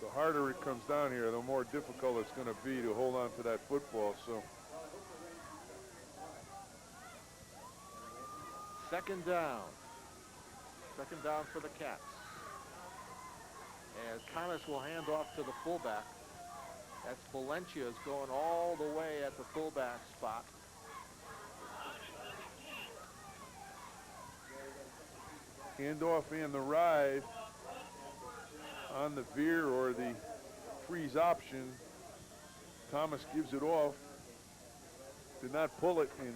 The harder it comes down here, the more difficult it's going to be to hold on to that football. So Second down. Second down for the Cats. As Thomas will hand off to the fullback. That's Valencia's going all the way at the fullback spot. handoff and the ride on the veer or the freeze option. Thomas gives it off. Did not pull it, and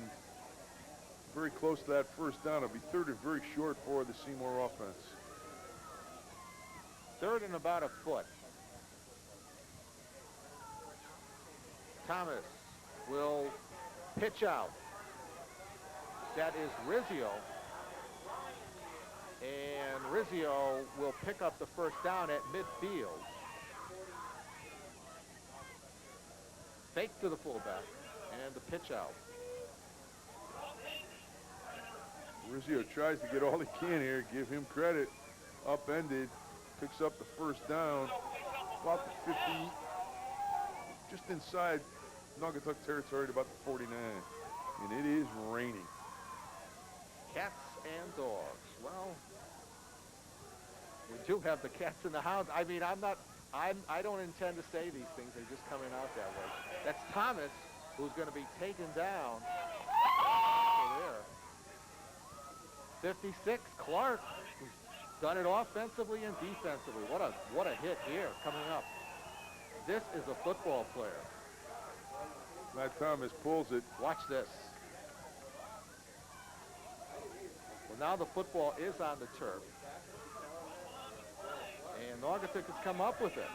very close to that first down. It'll be third and very short for the Seymour offense. Third and about a foot. Thomas will pitch out. That is Rizzio. And Rizzio will pick up the first down at midfield. Fake to the fullback and the pitch out. Rizzio tries to get all he can here. Give him credit. Upended. Picks up the first down. About the 50. Just inside Naugatuck territory at about the 49. And it is raining. Cats and dogs. Well, we do have the cats and the hounds. I mean, I don't intend to say these things. They're just coming out that way. That's Thomas, who's going to be taken down. There. 56, Clark, who's done it offensively and defensively. What a hit here coming up. This is a football player. Matt Thomas pulls it. Watch this. Well, now the football is on the turf. And Naugatuck has come up with it.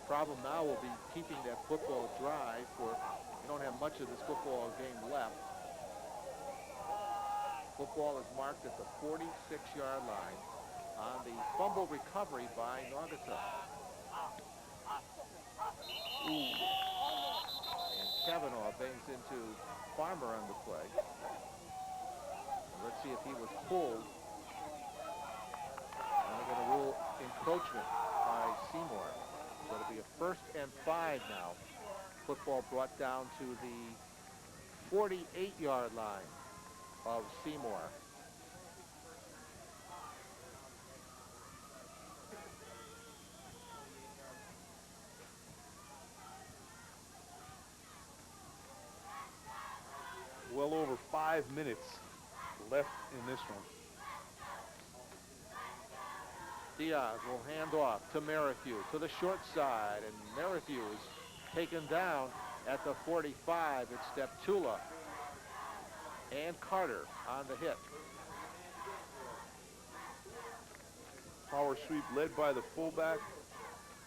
Problem now will be keeping that football dry, for you don't have much of this football game left. Football is marked at the 46-yard line on the fumble recovery by Naugatuck. And Kavanaugh bangs into Farmer on the play. And let's see if he was pulled. And they're going to rule in encroachment by Seymour. So it'll be a 1st and 5 now. Football brought down to the 48-yard line of Seymour. Well over 5 minutes left in this one. Diaz will hand off to Merrithew to the short side, and Merrithew is taken down at the 45. It's Deptula and Carter on the hit. Power sweep led by the fullback,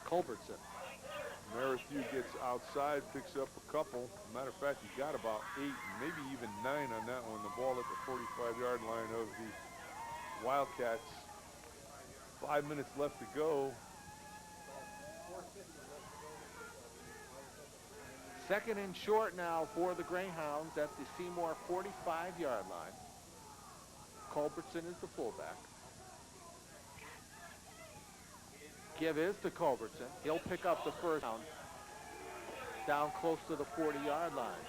Culbertson. Merrithew gets outside, picks up a couple. Matter of fact, he got about 8, maybe even 9 on that one. The ball at the 45-yard line of the Wildcats. 5 minutes left to go. 2nd and short now for the Greyhounds at the Seymour 45-yard line. Culbertson is the fullback. Give is to Culbertson. He'll pick up the first down close to the 40-yard line.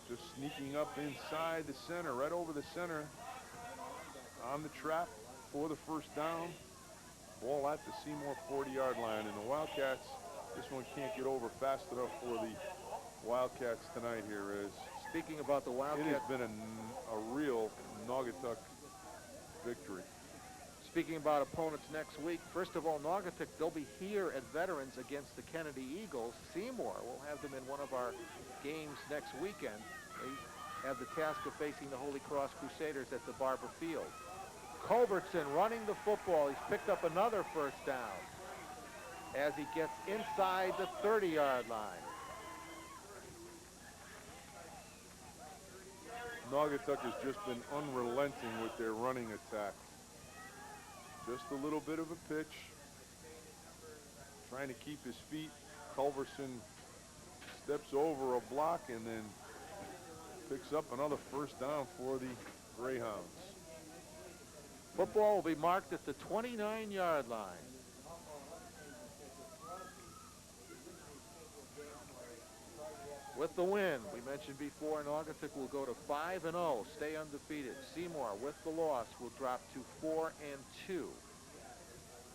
Just sneaking up inside the center, right over the center, on the trap for the first down. Ball at the Seymour 40-yard line, and the Wildcats, this one can't get over fast enough for the Wildcats tonight here. Speaking about the Wildcats, it has been a real Naugatuck victory. Speaking about opponents next week, first of all, Naugatuck, they'll be here at Veterans against the Kennedy Eagles. Seymour, we'll have them in one of our games next weekend. They have the task of facing the Holy Cross Crusaders at the Barber Field. Culbertson running the football. He's picked up another first down as he gets inside the 30-yard line. Naugatuck has just been unrelenting with their running attack. Just a little bit of a pitch. Trying to keep his feet. Culbertson steps over a block and then picks up another first down for the Greyhounds. Football will be marked at the 29-yard line. With the win, we mentioned before, Naugatuck will go to 5-0, stay undefeated. Seymour, with the loss, will drop to 4-2,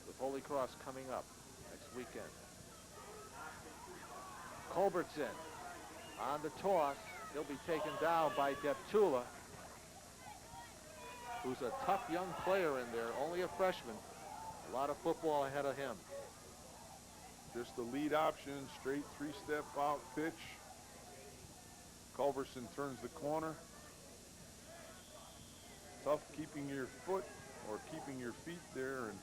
with Holy Cross coming up next weekend. Culbertson on the toss. He'll be taken down by Deptula, who's a tough young player in there, only a freshman. A lot of football ahead of him. Just the lead option, straight 3-step out pitch. Culbertson turns the corner. Tough keeping your foot or keeping your feet there, and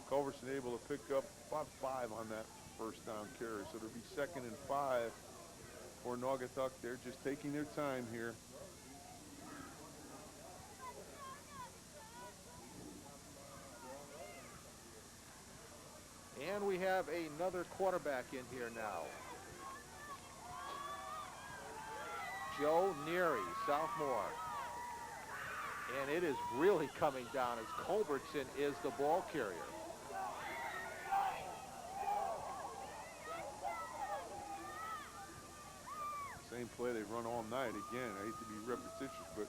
Culbertson able to pick up about 5 on that first down carry. So it'll be 2nd and 5 for Naugatuck. They're just taking their time here. And we have another quarterback in here now. Joe Neary, sophomore. And it is really coming down as Culbertson is the ball carrier. Same play they run all night. Again, I hate to be repetitious, but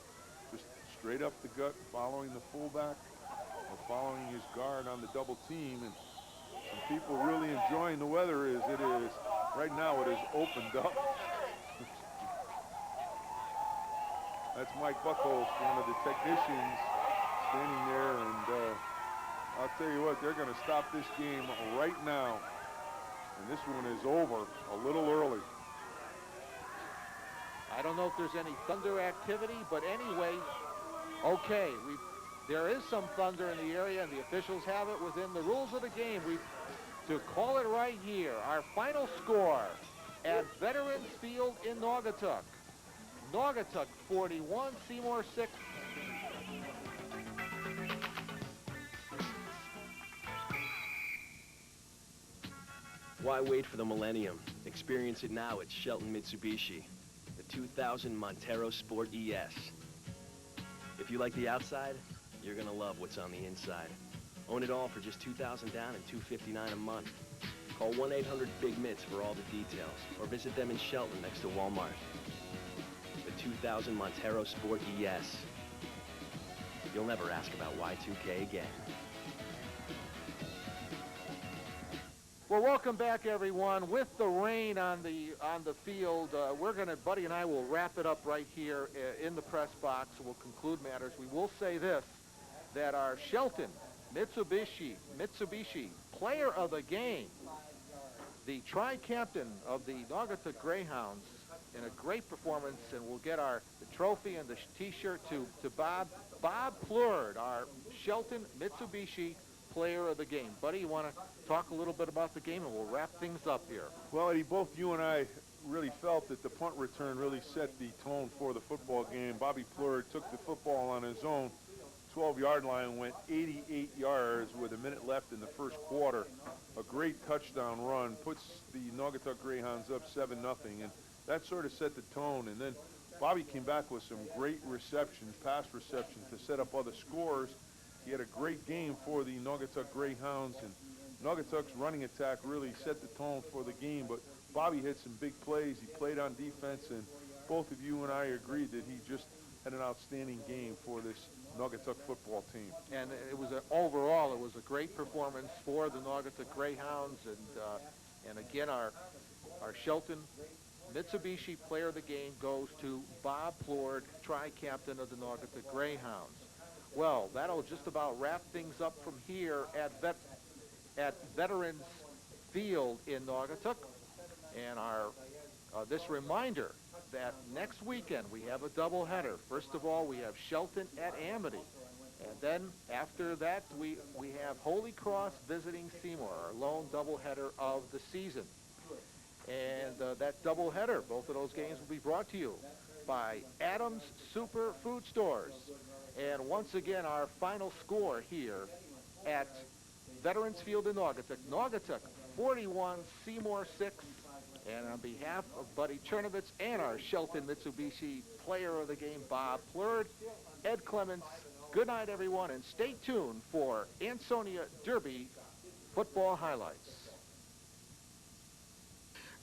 just straight up the gut, following the fullback or following his guard on the double team. And some people really enjoying the weather as it is. Right now it is opened up. That's Mike Buckholz, one of the technicians, standing there, and I'll tell you what, they're going to stop this game right now. And this one is over a little early. I don't know if there's any thunder activity, but anyway, okay, there is some thunder in the area, and the officials have it within the rules of the game. To call it right here, our final score at Veterans Field in Naugatuck. Naugatuck 41, Seymour 6. Why wait for the millennium? Experience it now at Shelton Mitsubishi. The 2000 Montero Sport ES. If you like the outside, you're gonna love what's on the inside. Own it all for just $2,000 down and $259 a month. Call 1-800-BIG-MITS for all the details, or visit them in Shelton next to Walmart. The 2000 Montero Sport ES. You'll never ask about Y2K again. Well, welcome back, everyone. With the rain on the field, Buddy and I will wrap it up right here in the press box. We'll conclude matters. We will say this, that our Shelton Mitsubishi player of the game, the tri-captain of the Naugatuck Greyhounds, in a great performance, and we'll get the trophy and the T-shirt to Bob Plurd, our Shelton Mitsubishi player of the game. Buddy, you want to talk a little bit about the game, and we'll wrap things up here. Well, Eddie, both you and I really felt that the punt return really set the tone for the football game. Bobby Plurd took the football on his own 12-yard line, went 88 yards with a minute left in the first quarter. A great touchdown run, puts the Naugatuck Greyhounds up 7-0, and that sort of set the tone. And then Bobby came back with some great receptions, pass receptions, to set up other scores. He had a great game for the Naugatuck Greyhounds, and Naugatuck's running attack really set the tone for the game. But Bobby had some big plays. He played on defense, and both of you and I agreed that he just had an outstanding game for this Naugatuck football team. And overall, it was a great performance for the Naugatuck Greyhounds, and again, our Shelton Mitsubishi player of the game goes to Bob Plurd, tri-captain of the Naugatuck Greyhounds. Well, that'll just about wrap things up from here at Veterans Field in Naugatuck. And this reminder that next weekend we have a doubleheader. First of all, we have Shelton at Amity. And then after that, we have Holy Cross visiting Seymour, our lone doubleheader of the season. And that doubleheader, both of those games will be brought to you by Adams Super Food Stores. And once again, our final score here at Veterans Field in Naugatuck. Naugatuck 41, Seymour 6. And on behalf of Buddy Chernovitz and our Shelton Mitsubishi player of the game, Bob Plurd, Ed Clements, good night, everyone, and stay tuned for Ansonia Derby football highlights.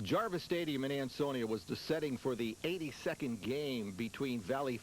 Jarvis Stadium in Ansonia was the setting for the 82nd game between Valley